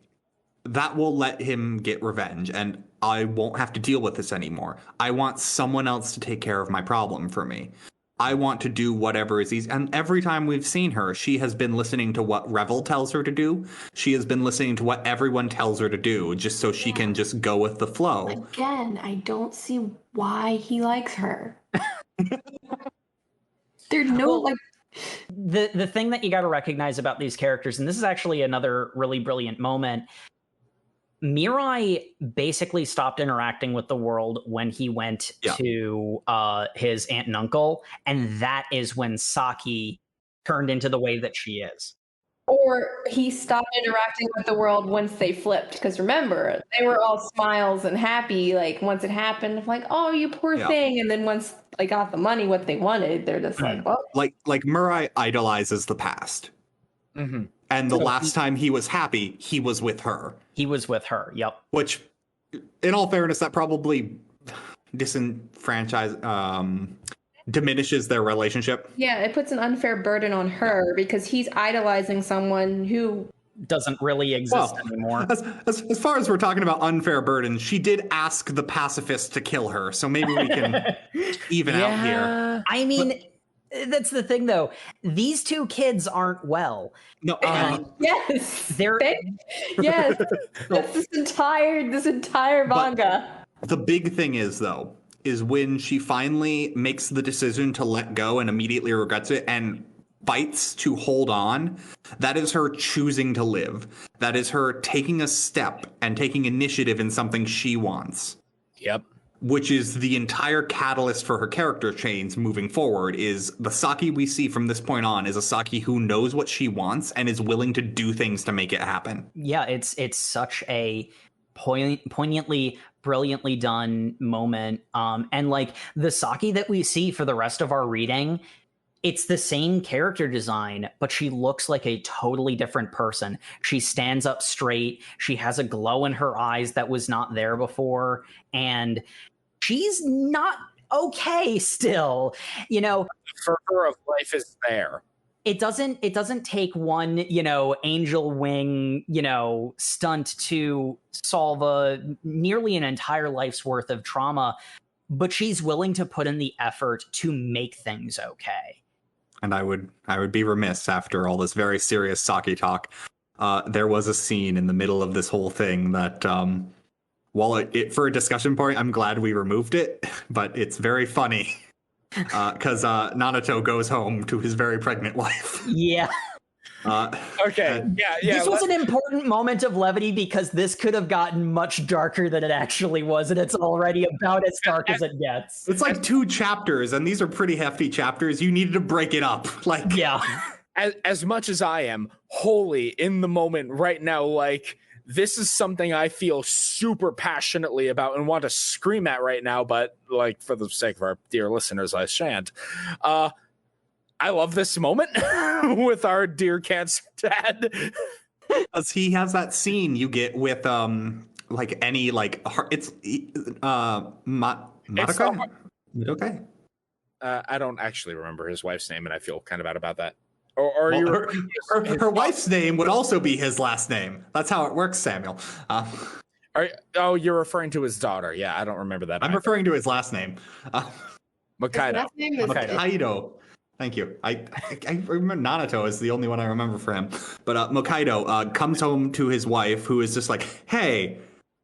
that will let him get revenge and I won't have to deal with this anymore. I want someone else to take care of my problem for me. I want to do whatever is easy. And every time we've seen her, she has been listening to what Revel tells her to do. She has been listening to what everyone tells her to do, just so she can just go with the flow. Again, I don't see why he likes her. There's no, like... The thing that you got to recognize about these characters, and this is actually another really brilliant moment, Mirai basically stopped interacting with the world when he went to his aunt and uncle, and that is when Saki turned into the way that she is. Or he stopped interacting with the world once they flipped, because remember, they were all smiles and happy, like, once it happened, like, oh, you poor thing, and then once they got the money, what they wanted, they're just like, oh. Like Mirai idolizes the past. Mm-hmm. And the last time he was happy, he was with her. He was with her, yep. Which, in all fairness, that probably diminishes their relationship. Yeah, it puts an unfair burden on her because he's idolizing someone who doesn't really exist anymore. As far as we're talking about unfair burden, she did ask the pacifist to kill her, so maybe we can even out here. I mean... That's the thing, though. These two kids aren't well. No. Yes. They're yes. That's this entire manga. The big thing is, though, is when she finally makes the decision to let go and immediately regrets it and fights to hold on. That is her choosing to live. That is her taking a step and taking initiative in something she wants. Yep. Which is the entire catalyst for her character change moving forward. Is the Saki we see from this point on is a Saki who knows what she wants and is willing to do things to make it happen. Yeah, it's such a poignantly, brilliantly done moment. And like the Saki that we see for the rest of our reading, it's the same character design, but she looks like a totally different person. She stands up straight. She has a glow in her eyes that was not there before. And she's not okay still. You know, for her of life is there. It doesn't take one, angel wing, stunt to solve nearly an entire life's worth of trauma, but she's willing to put in the effort to make things okay. And I would be remiss after all this very serious Saki talk. There was a scene in the middle of this whole thing that, while for a discussion point, I'm glad we removed it, but it's very funny because Nanato goes home to his very pregnant wife. Yeah. Okay. Yeah. This was an important moment of levity because this could have gotten much darker than it actually was, and it's already about as dark as it gets. It's like 2 chapters, and these are pretty hefty chapters. You needed to break it up. Like, yeah. As much as I am wholly in the moment right now, like, this is something I feel super passionately about and want to scream at right now, but like for the sake of our dear listeners, I shan't. I love this moment with our dear cancer dad. Because he has that scene you get with like any like it's Madoka? Madoka? I don't actually remember his wife's name, and I feel kind of bad about that. Or her wife's name would also be his last name. That's how it works, Samuel. You're referring to his daughter. Yeah, I don't remember that. I'm referring to his last name. Makaido. Makaido. Thank you. I remember Nanato is the only one I remember for him. But Makaido comes home to his wife, who is just like, hey,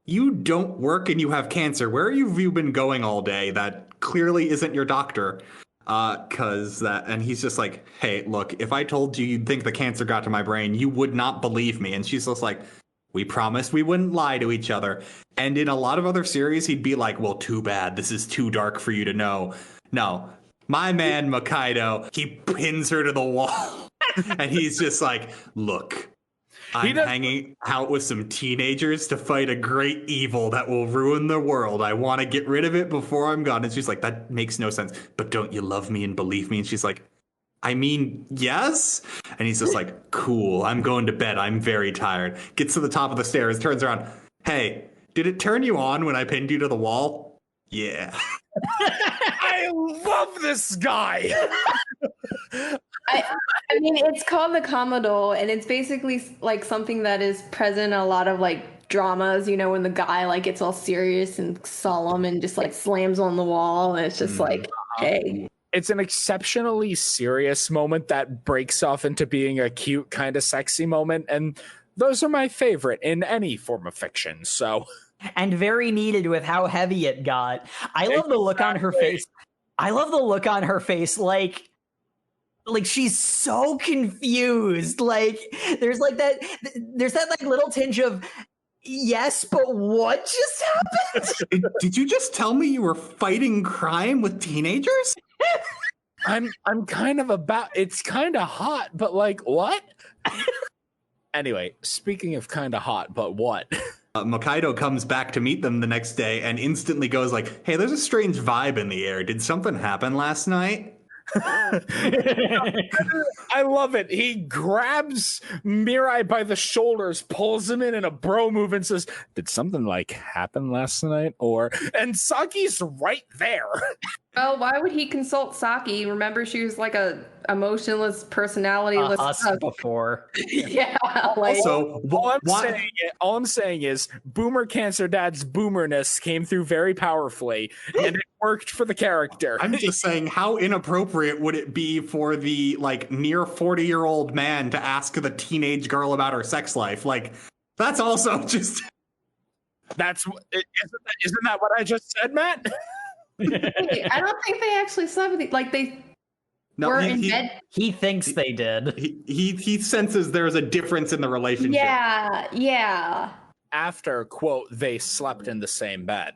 you don't work and you have cancer. Where have you been going all day? That clearly isn't your doctor. And he's just like, hey, look, if I told you you'd think the cancer got to my brain, you would not believe me. And she's just like, we promised we wouldn't lie to each other. And in a lot of other series, he'd be like, well, too bad. This is too dark for you to know. No, my man, Makaido, he pins her to the wall. And he's just like, look, I'm hanging out with some teenagers to fight a great evil that will ruin the world. I want to get rid of it before I'm gone. And she's like, that makes no sense. But don't you love me and believe me? And she's like, I mean, yes. And he's just like, cool, I'm going to bed. I'm very tired. Gets to the top of the stairs, turns around. Hey, did it turn you on when I pinned you to the wall? Yeah. I love this guy. I mean, it's called the Commodore, and it's basically like something that is present in a lot of like dramas, when the guy like gets all serious and solemn and just like slams on the wall, and it's just like, hey. It's an exceptionally serious moment that breaks off into being a cute, kind of sexy moment, and those are my favorite in any form of fiction, so... And very needed with how heavy it got. I love the look on her face. I love the look on her face, like she's so confused. Like there's that like little tinge of yes, but what just happened? Did you just tell me you were fighting crime with teenagers? I'm kind of it's kind of hot, but like what? Anyway, speaking of kind of hot, but what? Makaido comes back to meet them the next day and instantly goes like, hey, there's a strange vibe in the air. Did something happen last night? I love it. He grabs Mirai by the shoulders, pulls him in a bro move and says, did something like happen last night? And Saki's right there. Well, why would he consult Saki? Remember, she was like a emotionless, personality-less before. Yeah. Like, also, all I'm saying is Boomer Cancer Dad's boomerness came through very powerfully, and it worked for the character. I'm just saying, how inappropriate would it be for the like near 40-year-old man to ask the teenage girl about her sex life? Like, that's also just... Isn't that what I just said, Matt? I don't think they actually slept with like they were in bed. He thinks they did. He senses there's a difference in the relationship. Yeah. After, quote, they slept in the same bed.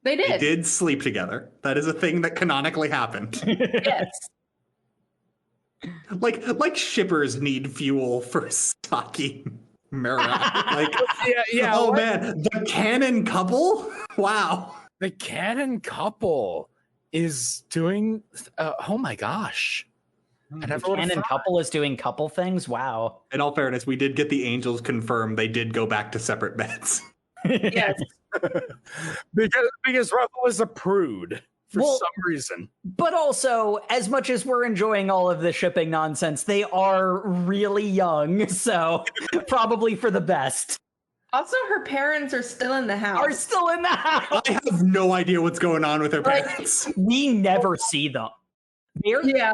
They did. They did sleep together. That is a thing that canonically happened. Yes. Like shippers need fuel for Saki Mirai. Like, yeah. Oh man, the canon couple? Wow. The canon couple is doing... oh my gosh. The canon couple is doing couple things? Wow. In all fairness, we did get the angels confirmed they did go back to separate beds. Yes. because Ruffle is a prude for some reason. But also, as much as we're enjoying all of the shipping nonsense, they are really young, so probably for the best. Also, her parents are still in the house. I have no idea what's going on with her parents. We never see them. Yeah.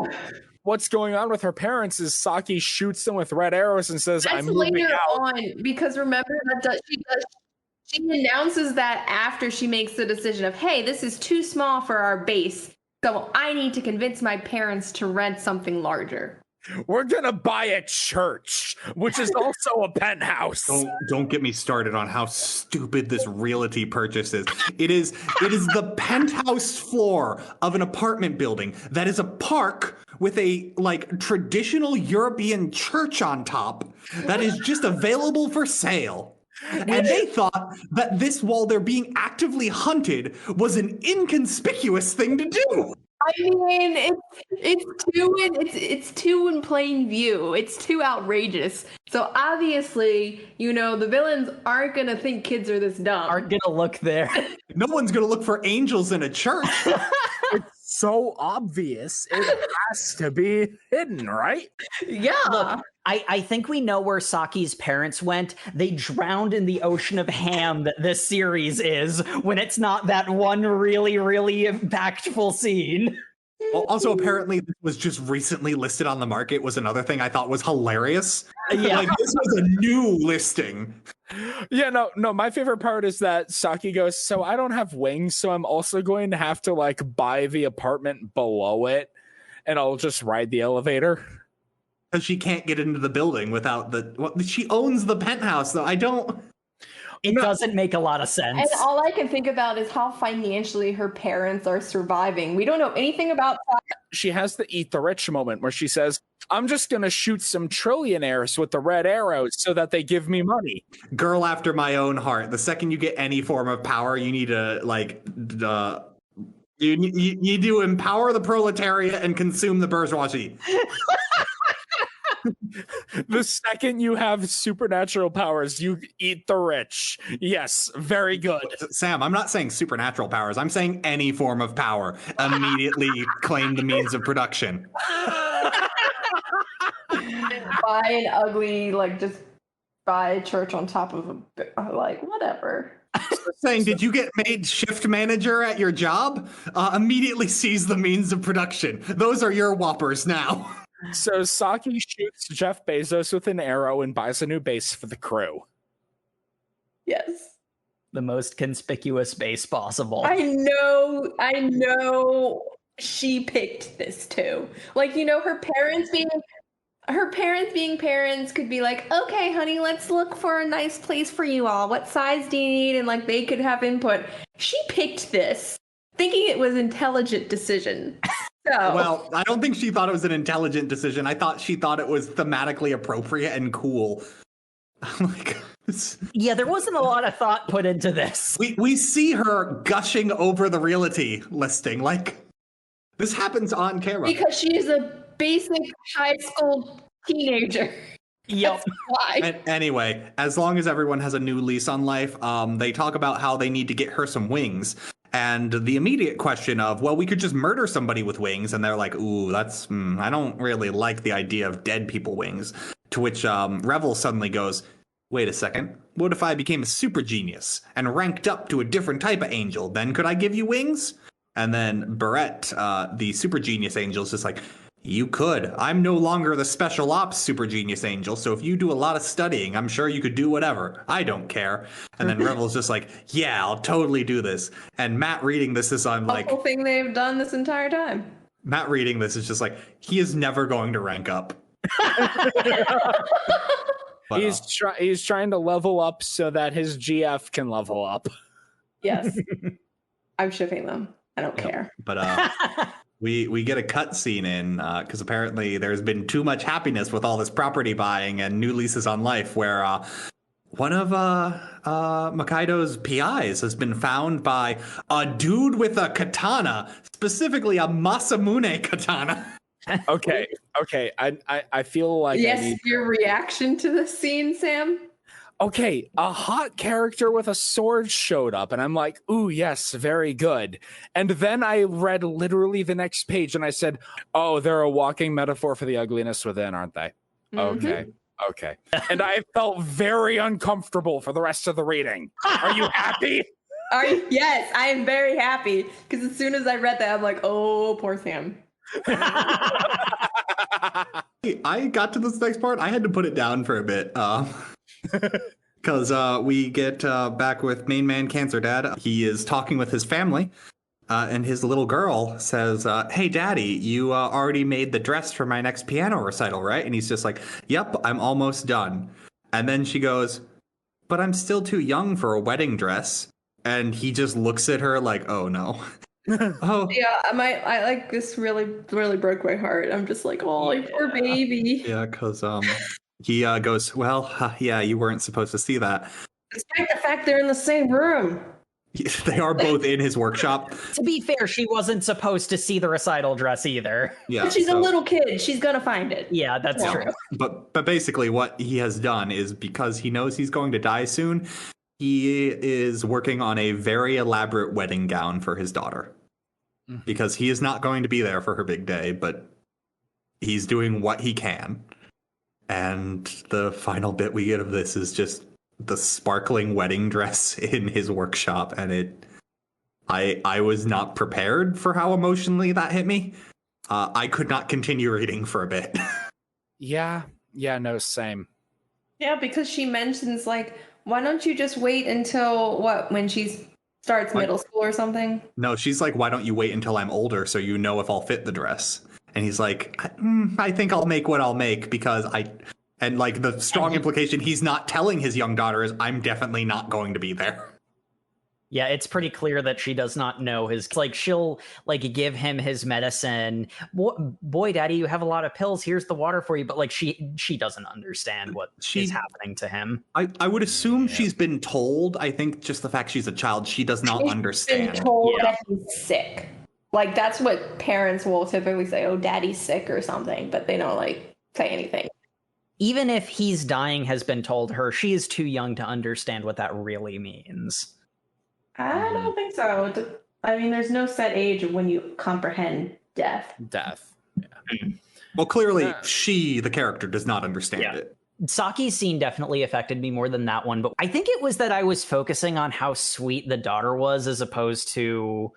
What's going on with her parents is Saki shoots them with red arrows and says, That's I'm moving later out. on, because remember that she announces that after she makes the decision of, hey, this is too small for our base, so I need to convince my parents to rent something larger. We're gonna buy a church, which is also a penthouse. Don't get me started on how stupid this realty purchase is. It is the penthouse floor of an apartment building that is a park with a like traditional European church on top that is just available for sale. And they thought that this, while they're being actively hunted, was an inconspicuous thing to do. I mean, it's too in plain view. It's too outrageous. So obviously, the villains aren't gonna think kids are this dumb. Aren't gonna look there. No one's gonna look for angels in a church. It's so obvious. It has to be hidden, right? Yeah. Look, I think we know where Saki's parents went. They drowned in the ocean of ham that this series is, when it's not that one really, really impactful scene. Also, apparently, this was just recently listed on the market, was another thing I thought was hilarious. Yeah. Like, this was a new listing. Yeah, no, my favorite part is that Saki goes, so I don't have wings, so I'm also going to have to, like, buy the apartment below it, and I'll just ride the elevator. Because she can't get into the building without she owns the penthouse, though. It doesn't make a lot of sense. And all I can think about is how financially her parents are surviving. We don't know anything about that. She has the eat the rich moment where she says, I'm just going to shoot some trillionaires with the red arrows so that they give me money. Girl after my own heart. The second you get any form of power, you need to, you need to empower the proletariat and consume the bourgeoisie. The second you have supernatural powers, you eat the rich. Yes, very good. Sam, I'm not saying supernatural powers. I'm saying any form of power. Immediately claim the means of production. Buy an ugly, like, just buy a church on top of a, like, whatever. Saying, did you get made shift manager at your job? Immediately seize the means of production. Those are your whoppers now. So Saki shoots Jeff Bezos with an arrow and buys a new base for the crew. Yes. The most conspicuous base possible. I know she picked this too. Like, you know, her parents being parents could be like, okay, honey, let's look for a nice place for you all. What size do you need? And like they could have input. She picked this thinking it was an intelligent decision. So. Well, I don't think she thought it was an intelligent decision. I thought she thought it was thematically appropriate and cool. Like, yeah, there wasn't a lot of thought put into this. We see her gushing over the realty listing. Like, this happens on camera. Because she's a basic high school teenager. Yep. That's why. Anyway, as long as everyone has a new lease on life, they talk about how they need to get her some wings. And the immediate question of, well, we could just murder somebody with wings. And they're like, ooh, that's, I don't really like the idea of dead people wings. To which Revel suddenly goes, wait a second. What if I became a super genius and ranked up to a different type of angel? Then could I give you wings? And then Barrett, the super genius angel, is just like, you could. I'm no longer the special ops super genius angel, so if you do a lot of studying, I'm sure you could do whatever. I don't care. And then Revel's just like, yeah, I'll totally do this. And Matt reading this is on like... the whole thing they've done this entire time. Matt reading this is just like, he is never going to rank up. But, he's trying to level up so that his GF can level up. Yes. I'm shipping them. I don't care. But we get a cut scene in because apparently there's been too much happiness with all this property buying and new leases on life where one of Makaido's PIs has been found by a dude with a katana, specifically a Masamune katana. Okay. I feel like your reaction to this scene, Sam? Okay, a hot character with a sword showed up, and I'm like, ooh, yes, very good. And then I read literally the next page, and I said, oh, they're a walking metaphor for the ugliness within, aren't they? Mm-hmm. Okay. And I felt very uncomfortable for the rest of the reading. Are you happy? Yes, I am very happy, because as soon as I read that, I'm like, oh, poor Sam. I got to this next part. I had to put it down for a bit. Because we get back with main man Cancer Dad. He is talking with his family, and his little girl says, hey, Daddy, you already made the dress for my next piano recital, right? And he's just like, yep, I'm almost done. And then she goes, but I'm still too young for a wedding dress. And he just looks at her like, oh, no. Oh yeah, I like this really broke my heart. I'm just like, oh, yeah. Poor baby. Yeah, because he goes, well, yeah, you weren't supposed to see that. Despite the fact they're in the same room. They are both in his workshop. To be fair, she wasn't supposed to see the recital dress either. Yeah, but she's a little kid. She's gonna find it. Yeah, that's true. But basically what he has done is because he knows he's going to die soon, he is working on a very elaborate wedding gown for his daughter. Because he is not going to be there for her big day, but he's doing what he can. And the final bit we get of this is just the sparkling wedding dress in his workshop. And I was not prepared for how emotionally that hit me. I could not continue reading for a bit. Yeah, no, same. Yeah, because she mentions, like, why don't you just wait until, when she starts middle school or something? No, she's like, why don't you wait until I'm older so you know if I'll fit the dress? And he's like, I think I'll make what I'll make because and like the strong implication he's not telling his young daughter is I'm definitely not going to be there. Yeah, it's pretty clear that she does not know his, like, she'll like give him his medicine. Boy, Daddy, you have a lot of pills. Here's the water for you. But like, she doesn't understand what is happening to him. I would assume she's been told. I think just the fact she's a child, she does not understand. Been told that he's sick. Like, that's what parents will typically say. Oh, Daddy's sick or something, but they don't like say anything. even if he's dying has been told her, she is too young to understand what that really means. I don't think so. I mean, there's no set age of when you comprehend death. Yeah. Well, clearly, she, the character, does not understand it. Saki's scene definitely affected me more than that one, but I think it was that I was focusing on how sweet the daughter was as opposed to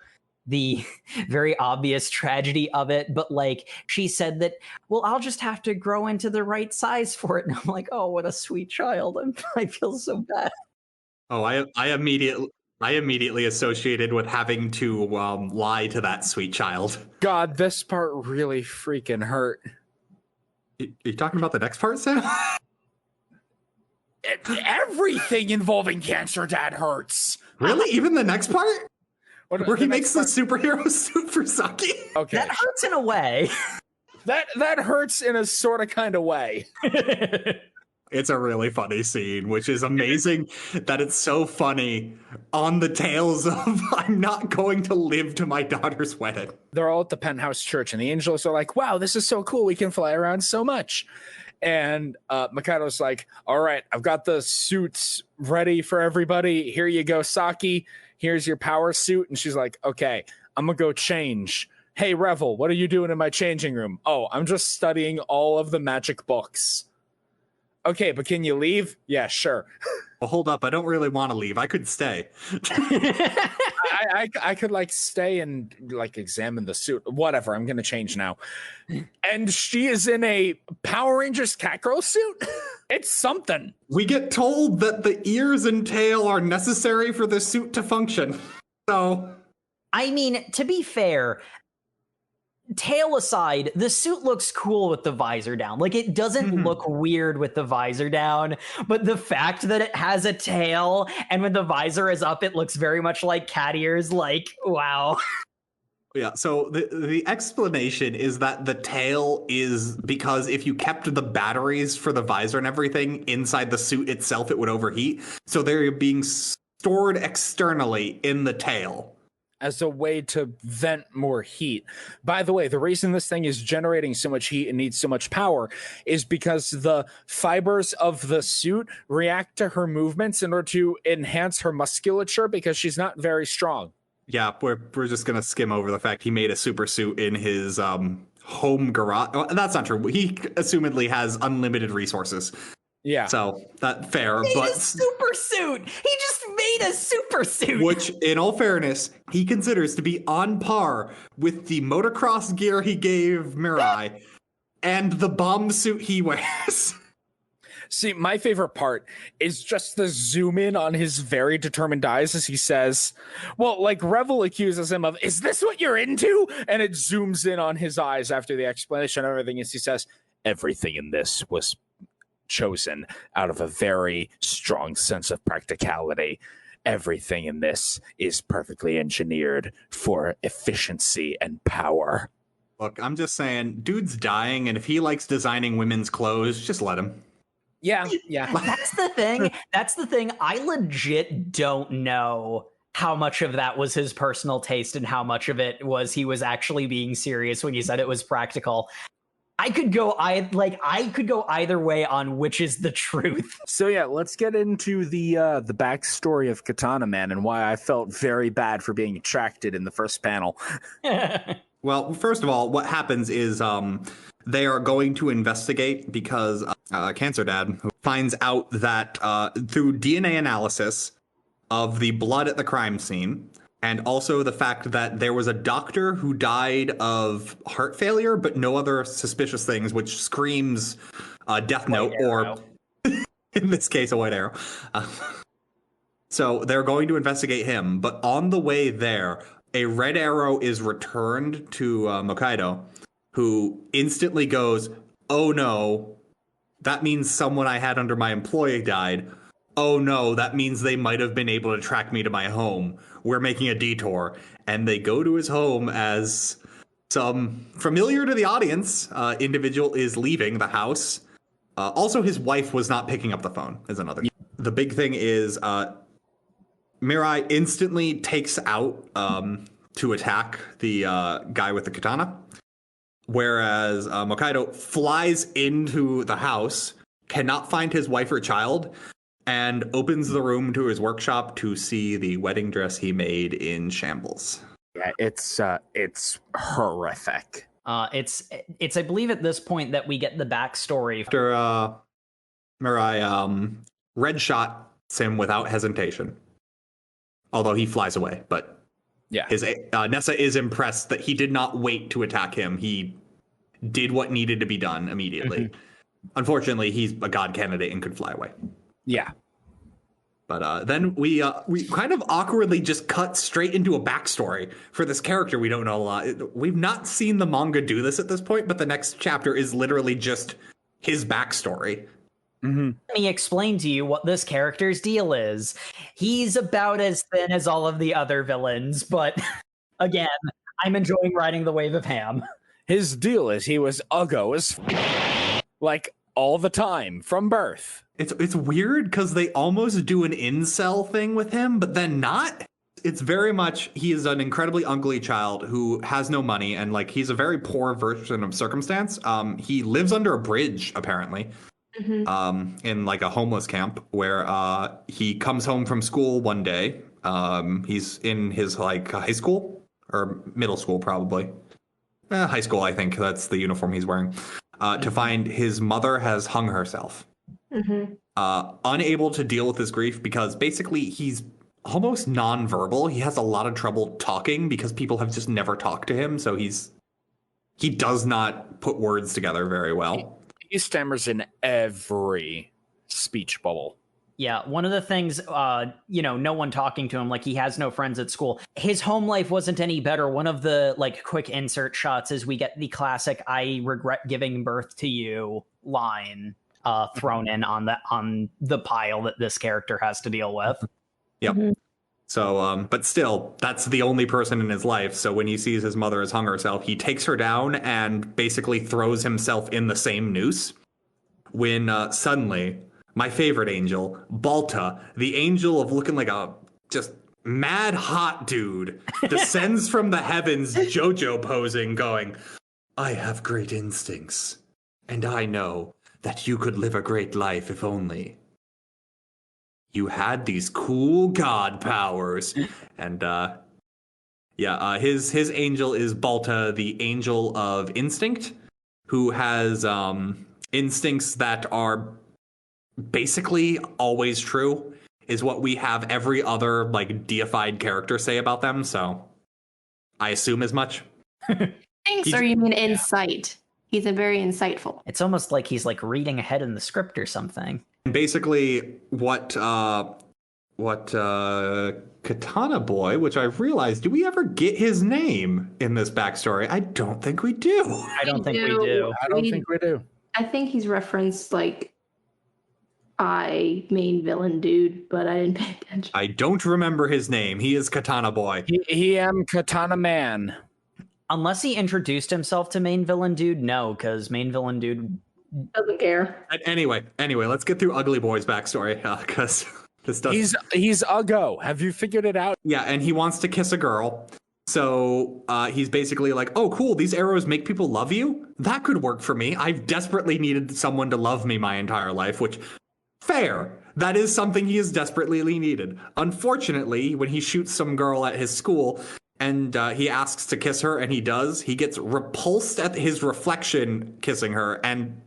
the very obvious tragedy of it. But like, she said that, well, I'll just have to grow into the right size for it. And I'm like, oh, what a sweet child. I feel so bad. Oh, I immediately associated with having to lie to that sweet child. God, this part really freaking hurt. Are you talking about the next part, Sam? Everything involving Cancer Dad hurts. Really? Even the next part? Where he makes the part? superhero suit for Saki? Okay. That hurts in a way. That hurts in a sort of kind of way. It's a really funny scene, which is amazing that it's so funny on the tails of I'm not going to live to my daughter's wedding. They're all at the penthouse church, and the angels are like, wow, this is so cool. We can fly around so much. And Mikado's like, all right, I've got the suits ready for everybody. Here you go, Saki. Here's your power suit. And she's like, okay, I'm going to go change. Hey, Revel, what are you doing in my changing room? Oh, I'm just studying all of the magic books. Okay, but can you leave? Yeah, sure. Well, hold up. I don't really want to leave. I could stay. I could like stay and like examine the suit. Whatever. I'm going to change now. And she is in a Power Rangers Catgirl suit. It's something. We get told that the ears and tail are necessary for the suit to function. So, I mean, to be fair, tail aside, the suit looks cool with the visor down. Like, it doesn't look weird with the visor down, but the fact that it has a tail and when the visor is up, it looks very much like cat ears. Like, wow. Yeah, so the explanation is that the tail is because if you kept the batteries for the visor and everything inside the suit itself, it would overheat. So they're being stored externally in the tail as a way to vent more heat. By the way, the reason this thing is generating so much heat and needs so much power is because the fibers of the suit react to her movements in order to enhance her musculature because she's not very strong. Yeah, we're just going to skim over the fact he made a super suit in his home garage. Well, that's not true. He assumedly has unlimited resources. Yeah. So, that's fair. He made but a super suit! He just made a super suit! Which, in all fairness, he considers to be on par with the motocross gear he gave Mirai and the bomb suit he wears. See, my favorite part is just the zoom in on his very determined eyes as he says, well, like Revel accuses him of, is this what you're into? And it zooms in on his eyes after the explanation of everything as he says, everything in this was chosen out of a very strong sense of practicality. Everything in this is perfectly engineered for efficiency and power. Look, I'm just saying, dude's dying, and if he likes designing women's clothes, just let him. Yeah. That's the thing. I legit don't know how much of that was his personal taste and how much of it was he was actually being serious when he said it was practical. I could go either way on which is the truth. So yeah, let's get into the backstory of Katana Man and why I felt very bad for being attracted in the first panel. Well, first of all, what happens is they are going to investigate because Cancer Dad finds out that through DNA analysis of the blood at the crime scene, and also the fact that there was a doctor who died of heart failure, but no other suspicious things, which screams Death Note, or in this case, a white arrow. So they're going to investigate him, but on the way there, a red arrow is returned to Mokaido, who instantly goes, oh no, that means someone I had under my employ died. Oh no, that means they might have been able to track me to my home. We're making a detour. And they go to his home as some familiar to the audience individual is leaving the house. Also, his wife was not picking up the phone, is another. The big thing is Mirai instantly takes out to attack the guy with the katana. Whereas Mokaido flies into the house, cannot find his wife or child, and opens the room to his workshop to see the wedding dress he made in shambles. Yeah, it's horrific. It's I believe at this point that we get the backstory. After Mirai red shots him without hesitation, although he flies away. But yeah, his Nasse is impressed that he did not wait to attack him. He did what needed to be done immediately. Mm-hmm. Unfortunately, he's a god candidate and could fly away. Yeah. But then we kind of awkwardly just cut straight into a backstory for this character we don't know a lot. We've not seen the manga do this at this point, but the next chapter is literally just his backstory. Mm-hmm. Let me explain to you what this character's deal is. He's about as thin as all of the other villains, but again, I'm enjoying riding the wave of ham. His deal is he was uggo as like all the time from birth. It's weird because they almost do an incel thing with him, but then not. It's very much, he is an incredibly ugly child who has no money, and like he's a very poor version of circumstance. He lives under a bridge, apparently, in like a homeless camp where he comes home from school one day. He's in his like high school or middle school, probably. High school, I think. That's the uniform he's wearing. To find his mother has hung herself. Unable to deal with his grief because basically he's almost nonverbal. He has a lot of trouble talking because people have just never talked to him. So he does not put words together very well. He stammers in every speech bubble. Yeah, one of the things, no one talking to him, like he has no friends at school. His home life wasn't any better. One of the like quick insert shots is we get the classic "I regret giving birth to you" line thrown in on the pile that this character has to deal with. Yep. Mm-hmm. So, but still, that's the only person in his life. So when he sees his mother has hung herself, he takes her down and basically throws himself in the same noose. When suddenly, my favorite angel, Balta, the angel of looking like a just mad hot dude, descends from the heavens, JoJo posing, going, "I have great instincts, and I know that you could live a great life if only you had these cool god powers." And his angel is Balta, the angel of instinct, who has instincts that are basically always true, is what we have every other like deified character say about them. So I assume as much. Thanks, or you mean insight? He's a very insightful. It's almost like he's like reading ahead in the script or something. And basically, what Katana Boy, which I've realized, do we ever get his name in this backstory? I don't think we do. I don't think we do. I think he's referenced like main villain dude, but I didn't pay attention. I don't remember his name. He is Katana Boy. He am Katana Man. Unless he introduced himself to main villain dude, no, because main villain dude doesn't care. Anyway, let's get through Ugly Boy's backstory, because this does. He's uggo. Have you figured it out? Yeah, and he wants to kiss a girl. So he's basically like, "Oh, cool, these arrows make people love you? That could work for me. I've desperately needed someone to love me my entire life," which, fair. That is something he has desperately needed. Unfortunately, when he shoots some girl at his school, and he asks to kiss her, and he does, he gets repulsed at his reflection kissing her, and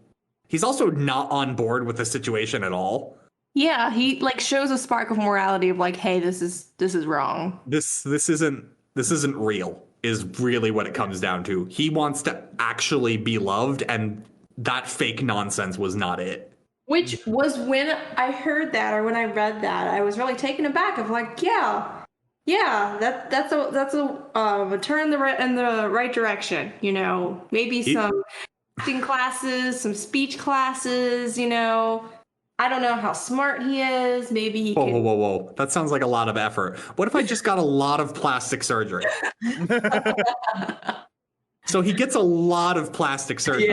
he's also not on board with the situation at all. Yeah, he like shows a spark of morality of like, hey, this is wrong. This isn't real, is really what it comes down to. He wants to actually be loved, and that fake nonsense was not it. Which was when I heard that, or when I read that, I was really taken aback of like, yeah, that's a turn in the right direction. Maybe some acting classes, some speech classes. I don't know how smart he is. Maybe he can. Whoa! That sounds like a lot of effort. What if I just got a lot of plastic surgery? So he gets a lot of plastic surgery,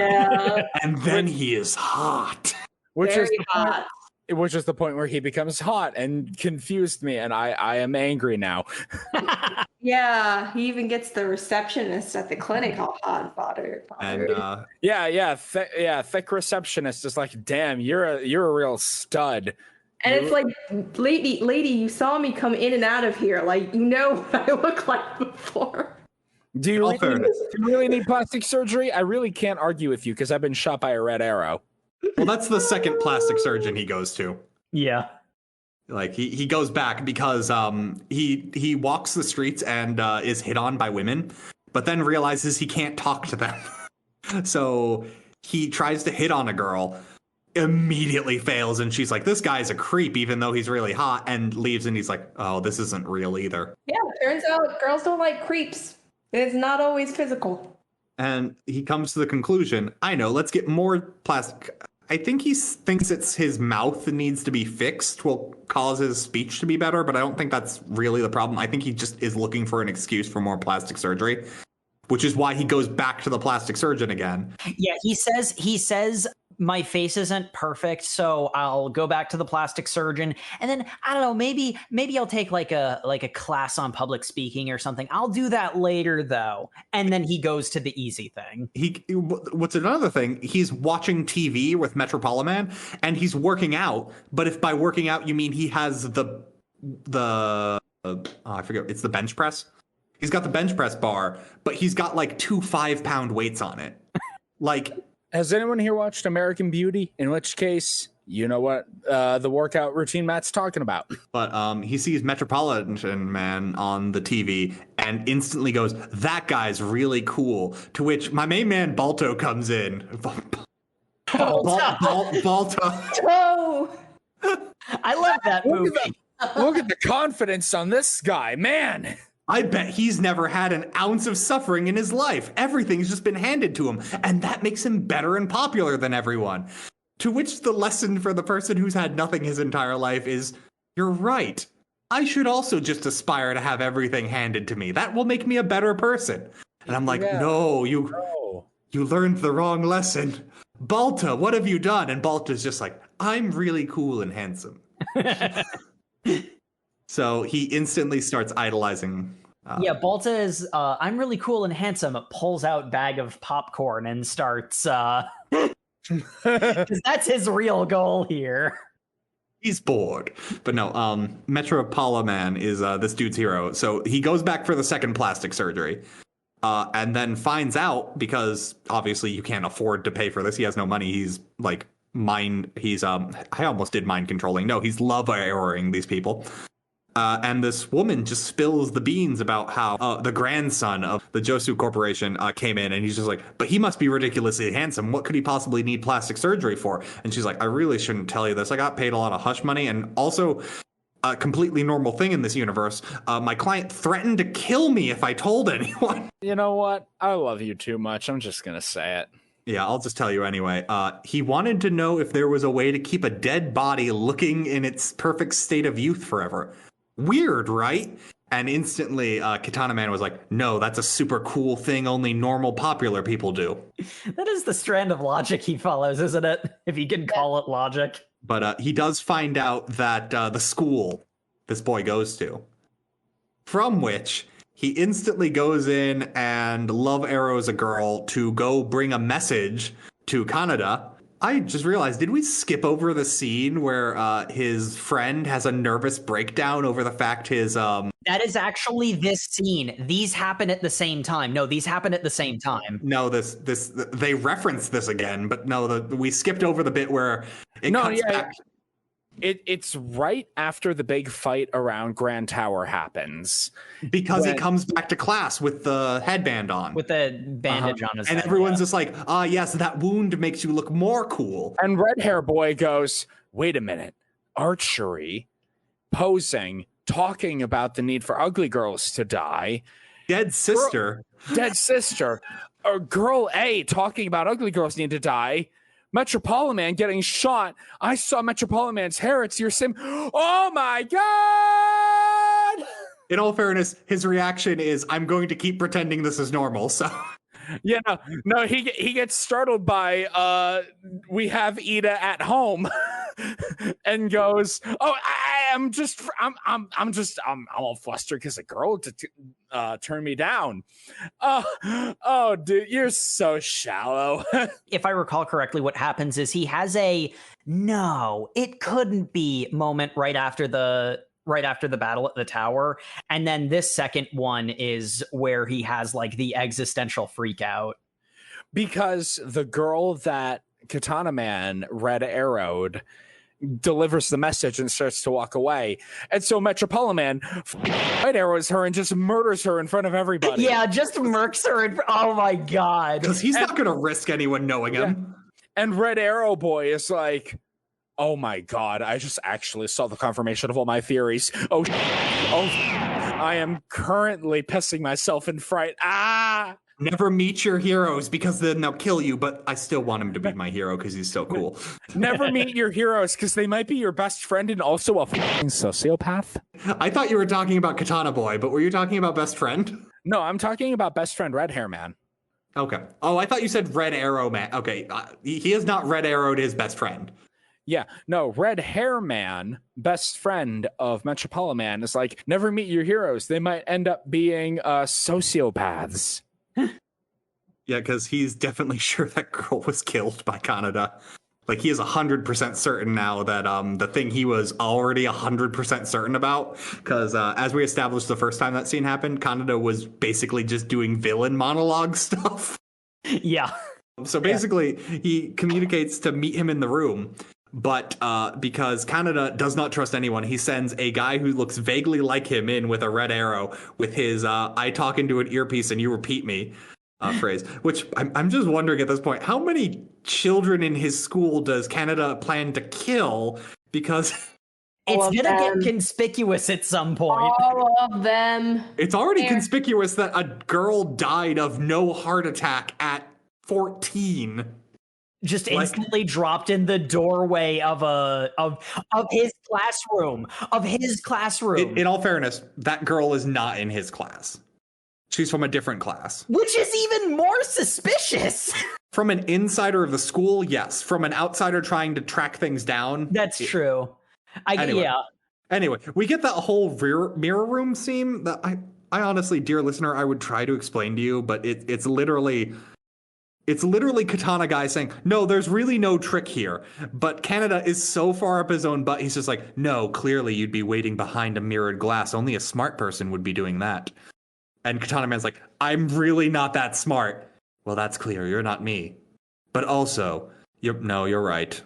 and then he is hot. Which Very is the hot. point, which is the point where he becomes hot and confused me, and I am angry now. Yeah, he even gets the receptionist at the clinic all hot and bothered. And thick receptionist is like, damn, you're a real stud. And it's like, lady, you saw me come in and out of here. Like, you know what I look like before. Do you really need plastic surgery? I really can't argue with you because I've been shot by a red arrow. Well, that's the second plastic surgeon he goes to. Yeah. Like he goes back because he walks the streets and is hit on by women, but then realizes he can't talk to them. So he tries to hit on a girl, immediately fails, and she's like, this guy's a creep even though he's really hot, and leaves, and he's like, oh, this isn't real either. Yeah, turns out girls don't like creeps. It's not always physical. And he comes to the conclusion, I know, let's get more plastic. I think he thinks it's his mouth that needs to be fixed will cause his speech to be better, but I don't think that's really the problem. I think he just is looking for an excuse for more plastic surgery, which is why he goes back to the plastic surgeon again. Yeah, he says my face isn't perfect, so I'll go back to the plastic surgeon, and then I don't know, maybe I'll take like a class on public speaking or something. I'll do that later though. And then he goes to the easy thing. What's another thing? He's watching TV with Metropolitan, and he's working out. But if by working out you mean he has the I forget, it's the bench press. He's got the bench press bar, but he's got like 2 5-pound weights on it. Like, has anyone here watched American Beauty? In which case, you know what the workout routine Matt's talking about. But he sees Metropolitan Man on the TV and instantly goes, that guy's really cool. To which my main man Balto comes in. Balto. Oh! I love that movie. Look at the confidence on this guy, man. I bet he's never had an ounce of suffering in his life. Everything's just been handed to him, and that makes him better and popular than everyone. To which the lesson for the person who's had nothing his entire life is, you're right. I should also just aspire to have everything handed to me. That will make me a better person. And I'm like, no, you learned the wrong lesson. Balta, what have you done? And Balta's just like, I'm really cool and handsome. So he instantly starts idolizing. Balta is, I'm really cool and handsome, pulls out bag of popcorn and starts, because that's his real goal here. He's bored. But no, Metropolitan is this dude's hero. So he goes back for the second plastic surgery. And then finds out, because obviously you can't afford to pay for this. He has no money. He's like I almost did mind controlling. No, he's love arrowing these people. And this woman just spills the beans about how the grandson of the Josu Corporation came in, and he's just like, but he must be ridiculously handsome. What could he possibly need plastic surgery for? And she's like, I really shouldn't tell you this. I got paid a lot of hush money, and also a completely normal thing in this universe. My client threatened to kill me if I told anyone. You know what? I love you too much. I'm just going to say it. Yeah, I'll just tell you anyway. He wanted to know if there was a way to keep a dead body looking in its perfect state of youth forever. Weird, right? And instantly, Katana Man was like, no, that's a super cool thing only normal, popular people do. That is the strand of logic he follows, isn't it? If you can call it logic. But he does find out that the school this boy goes to, from which he instantly goes in and love arrows a girl to go bring a message to Kaneda. I just realized, did we skip over the scene where his friend has a nervous breakdown over the fact his That is actually this scene. These happen at the same time. No, these happen at the same time. No, this they reference this again, but no, we skipped over the bit where it cuts back. It's right after the big fight around Grand Tower happens. Because he comes back to class with the headband on. With the bandage on his head. And everyone's just like, yes, that wound makes you look more cool. And Red Hair Boy goes, wait a minute. Archery, posing, talking about the need for ugly girls to die. Dead sister. Girl A talking about ugly girls need to die. Metropolitan Man getting shot. I saw Metropolitan Man's hair. It's your sim. Oh my God! In all fairness, his reaction is, I'm going to keep pretending this is normal. So, yeah, no, he gets startled by we have Ida at home. and goes, "Oh, I'm all flustered because a girl turned me down. Oh, dude, you're so shallow." If I recall correctly, what happens is he has a no, it couldn't be moment right after the battle at the tower, and then this second one is where he has like the existential freak out. Because the girl that Katana Man red arrowed delivers the message and starts to walk away. And so Metropolitan red arrows her and just murders her in front of everybody. Yeah, just murks her. Oh my god. Because he's not going to risk anyone knowing him. And Red Arrow Boy is like, "Oh my god, I just actually saw the confirmation of all my theories. Oh, I am currently pissing myself in fright. Ah!" Never meet your heroes because then they'll kill you, but I still want him to be my hero because he's so cool. Never meet your heroes because they might be your best friend and also a fucking sociopath. I thought you were talking about Katana Boy, but were you talking about best friend? No, I'm talking about best friend Red Hair Man. Okay. Oh, I thought you said Red Arrow Man. Okay. He has not red arrowed his best friend. Yeah, no, Red Hair Man, best friend of Metropolitan Man, is like, never meet your heroes. They might end up being sociopaths. Yeah, because he's definitely sure that girl was killed by Kaneda. Like, he is 100% certain now that the thing he was already 100% certain about, because as we established the first time that scene happened, Kaneda was basically just doing villain monologue stuff. Yeah. So basically, he communicates to meet him in the room, but because Kaneda does not trust anyone, he sends a guy who looks vaguely like him in with a red arrow with his I talk into an earpiece and you repeat me phrase, which I'm just wondering at this point, how many children in his school does Kaneda plan to kill? Because it's going to get conspicuous at some point. All of them. It's already conspicuous that a girl died of no heart attack at 14. Just instantly dropped in the doorway of his classroom. In all fairness, that girl is not in his class. She's from a different class. Which is even more suspicious. From an insider of the school, yes. From an outsider trying to track things down. That's true. Anyway, we get that whole mirror room scene that I honestly, dear listener, I would try to explain to you, but it's literally Katana Guy saying, no, there's really no trick here. But Kaneda is so far up his own butt, he's just like, no, clearly you'd be waiting behind a mirrored glass. Only a smart person would be doing that. And Katana Man's like, I'm really not that smart. Well, that's clear. You're not me. But also, you're right.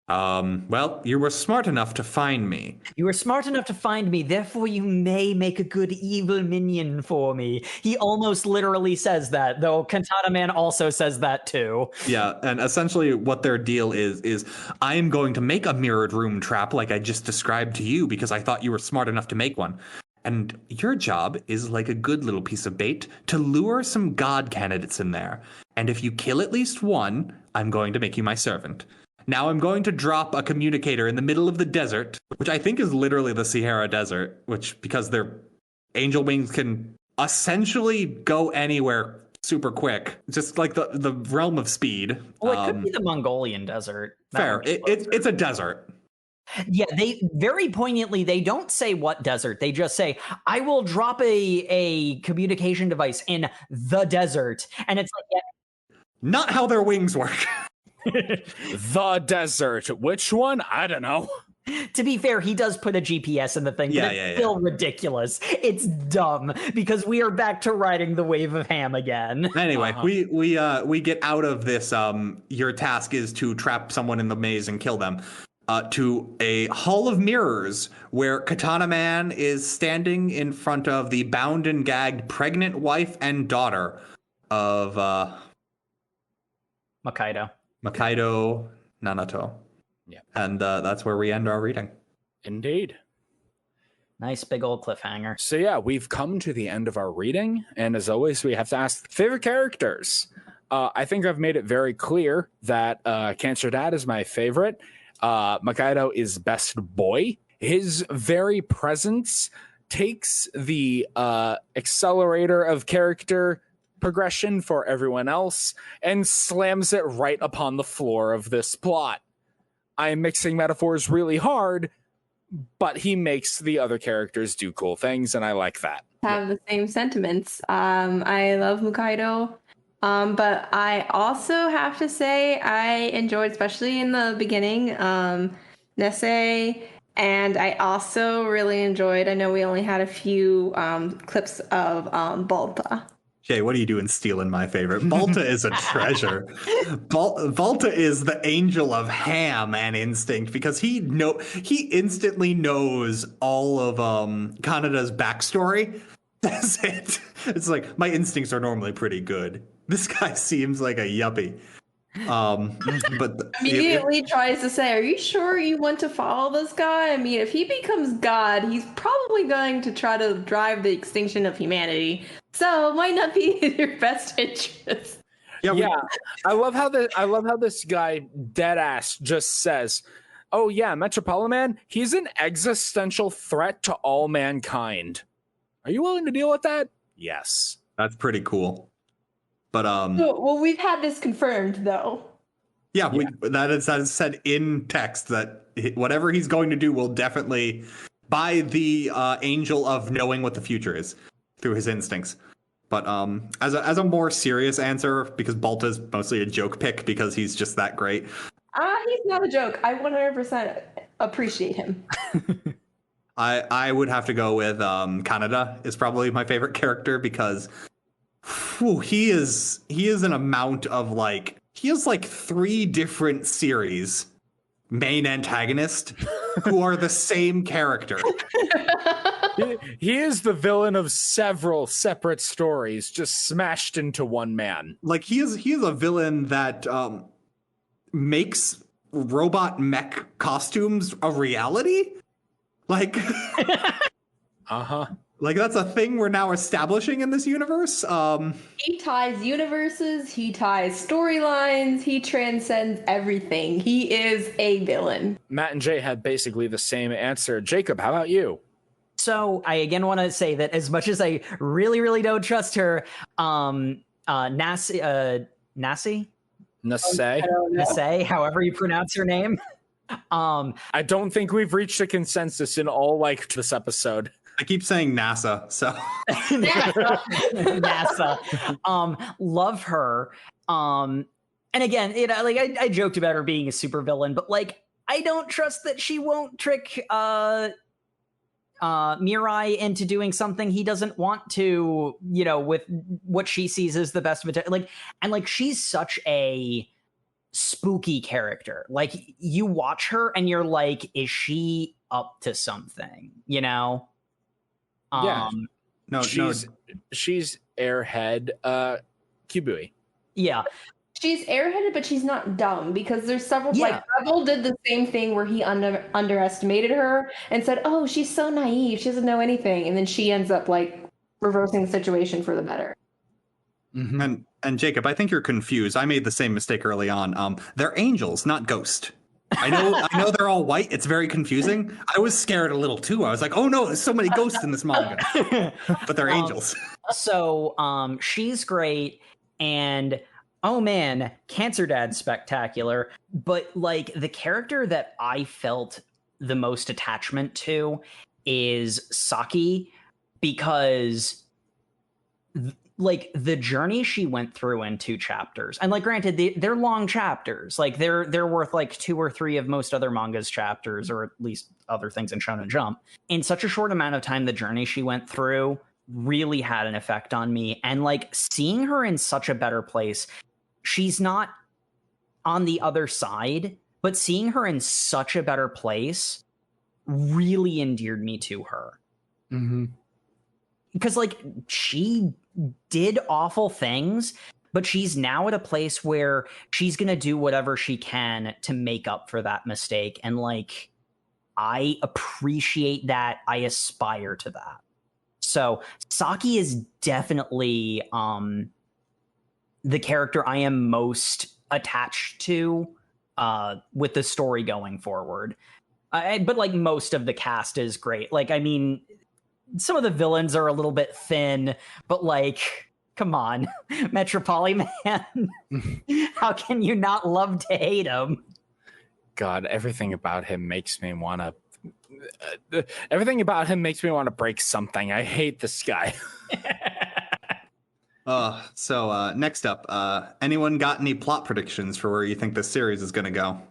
Well, you were smart enough to find me. You were smart enough to find me, therefore you may make a good evil minion for me. He almost literally says that, though Katana Man also says that too. Yeah, and essentially what their deal is I am going to make a mirrored room trap like I just described to you because I thought you were smart enough to make one. And your job is like a good little piece of bait to lure some god candidates in there. And if you kill at least one, I'm going to make you my servant. Now I'm going to drop a communicator in the middle of the desert, which I think is literally the Sahara Desert, which because their angel wings can essentially go anywhere super quick, just like the realm of speed. Well, it could be the Mongolian desert. Fair. It's a desert. Yeah, they very poignantly, they don't say what desert. They just say, I will drop a communication device in the desert. And it's like, yeah. Not how their wings work. The desert. Which one? I don't know. To be fair, he does put a GPS in the thing, but it's still ridiculous. It's dumb because we are back to riding the wave of ham again. Anyway, we get out of this. Your task is to trap someone in the maze and kill them. To a hall of mirrors where Katana Man is standing in front of the bound and gagged pregnant wife and daughter of Makaido Nanato. Yeah. And that's where we end our reading. Indeed. Nice big old cliffhanger. So yeah, we've come to the end of our reading. And as always, we have to ask favorite characters. I think I've made it very clear that Cancer Dad is my favorite. Makaido is best boy. His very presence takes the accelerator of character progression for everyone else and slams it right upon the floor of this plot. I am mixing metaphors really hard, but he makes the other characters do cool things, and I like that. Have the same sentiments. I love Hokkaido. But I also have to say I enjoyed, especially in the beginning, Nasse, and I also really enjoyed, I know we only had a few clips of Balta. Jay, what are you doing stealing my favorite? Balta is a treasure. Balta is the angel of ham and instinct because he instantly knows all of Kanada's backstory. That's it. It's like, my instincts are normally pretty good. This guy seems like a yuppie. But immediately tries to say, are you sure you want to follow this guy? I mean, if he becomes God, he's probably going to try to drive the extinction of humanity. So it might not be in your best interest. Yeah. I love how this guy dead ass just says, oh yeah, Metropolitan, he's an existential threat to all mankind. Are you willing to deal with that? Yes. That's pretty cool. But well, we've had this confirmed though. Yeah, that is said in text that whatever he's going to do will definitely, by the angel of knowing what the future is through his instincts. But as a more serious answer, because Balta's mostly a joke pick because he's just that great. He's not a joke. I 100% appreciate him. I would have to go with Kanada is probably my favorite character because he is an amount of like, he has like 3 different series main antagonist who are the same character. He is the villain of several separate stories just smashed into one man. Like he is a villain that makes robot mech costumes a reality. Like like that's a thing we're now establishing in this universe. He ties universes, he ties storylines, he transcends everything. He is a villain. Matt and Jay had basically the same answer. Jacob, how about you? So I again want to say that as much as I really, really don't trust her, Nasse, however you pronounce her name. I don't think we've reached a consensus in all like this episode. I keep saying NASA, so NASA. Love her. And again, I joked about her being a supervillain, but like I don't trust that she won't trick Mirai into doing something he doesn't want to, with what she sees as the best of it. Like she's such a spooky character. Like you watch her and you're like, is she up to something? Yeah. She's airhead, Kibui. Yeah. She's airheaded, but she's not dumb because there's several. Like Rebel did the same thing where he underestimated her and said, "Oh, she's so naive. She doesn't know anything," and then she ends up like reversing the situation for the better. Mm-hmm. And Jacob, I think you're confused. I made the same mistake early on. They're angels, not ghosts. I know they're all white. It's very confusing. I was scared a little too. I was like, "Oh no, there's so many ghosts in this manga," but they're angels. So she's great, and oh man, Cancer Dad's spectacular. But like the character that I felt the most attachment to is Saki, because like the journey she went through in 2 chapters, and like granted they're long chapters, like they're worth like 2 or 3 of most other mangas chapters, or at least other things in Shonen Jump. In such a short amount of time, the journey she went through really had an effect on me, and like seeing her in such a better place. She's not on the other side, but seeing her in such a better place really endeared me to her. Mm-hmm. Because like she did awful things, but she's now at a place where she's going to do whatever she can to make up for that mistake. And like, I appreciate that. I aspire to that. So Saki is definitely, the character I am most attached to with the story going forward. But like most of the cast is great. Like, I mean, some of the villains are a little bit thin, but like, come on, Metropolitan Man. How can you not love to hate him? God, everything about him makes me want to. Everything about him makes me want to break something. I hate this guy. So next up, anyone got any plot predictions for where you think this series is going to go?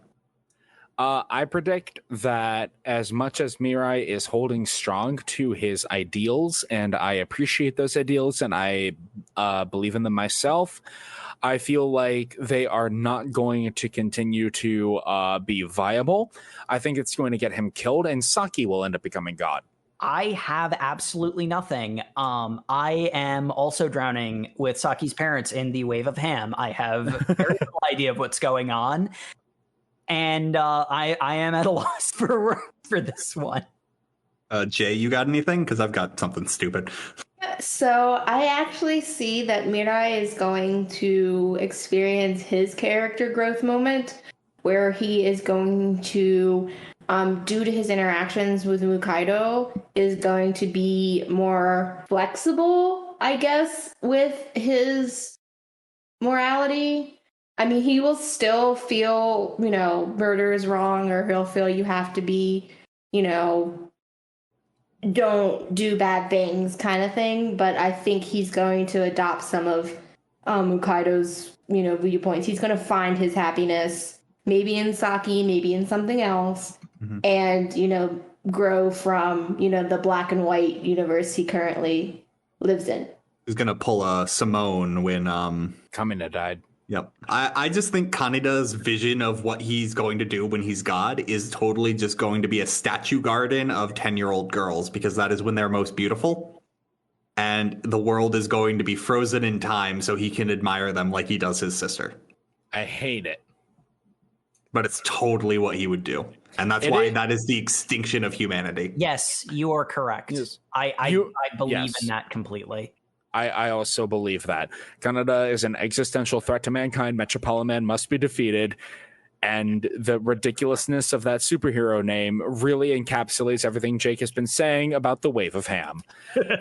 I predict that as much as Mirai is holding strong to his ideals, and I appreciate those ideals, and I believe in them myself, I feel like they are not going to continue to be viable. I think it's going to get him killed, and Saki will end up becoming God. I have absolutely nothing. I am also drowning with Saki's parents in the wave of ham. I have very little idea of what's going on. And I am at a loss for this one. Jay, you got anything? Because I've got something stupid. So I actually see that Mirai is going to experience his character growth moment where he is going to, due to his interactions with Mukaido, is going to be more flexible, I guess, with his morality. I mean, he will still feel, murder is wrong, or he'll feel you have to be, don't do bad things kind of thing. But I think he's going to adopt some of Mukaido's, viewpoints. He's going to find his happiness, maybe in Saki, maybe in something else, and, grow from, the black and white universe he currently lives in. He's going to pull a Simone when Kamina died. Yep. I just think Kaneda's vision of what he's going to do when he's God is totally just going to be a statue garden of 10-year-old girls, because that is when they're most beautiful. And the world is going to be frozen in time so he can admire them like he does his sister. I hate it. But it's totally what he would do. And that's why that is the extinction of humanity. Yes, you are correct. Yes. I believe in that completely. I also believe that. Kaneda is an existential threat to mankind. Metropolitan must be defeated. And the ridiculousness of that superhero name really encapsulates everything Jake has been saying about the wave of ham.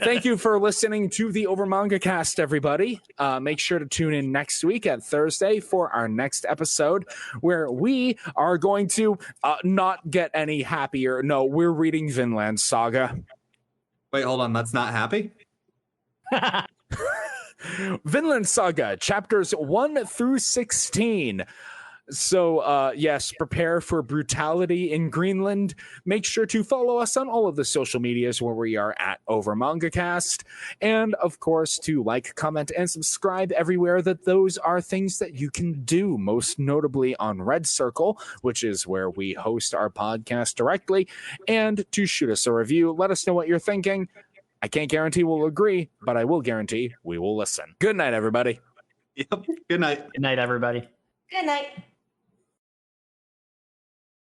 Thank you for listening to the OverMangaCast, everybody. Make sure to tune in next week at Thursday for our next episode, where we are going to not get any happier. No, we're reading Vinland Saga. Wait, hold on. That's not happy? Vinland Saga, chapters 1 through 16. So, yes, prepare for brutality in Greenland. Make sure to follow us on all of the social medias where we are at OverMangaCast. And, of course, to like, comment, and subscribe everywhere that those are things that you can do, most notably on Red Circle, which is where we host our podcast directly. And to shoot us a review, let us know what you're thinking. I can't guarantee we'll agree, but I will guarantee we will listen. Good night, everybody. Yep. Good night. Good night, everybody. Good night.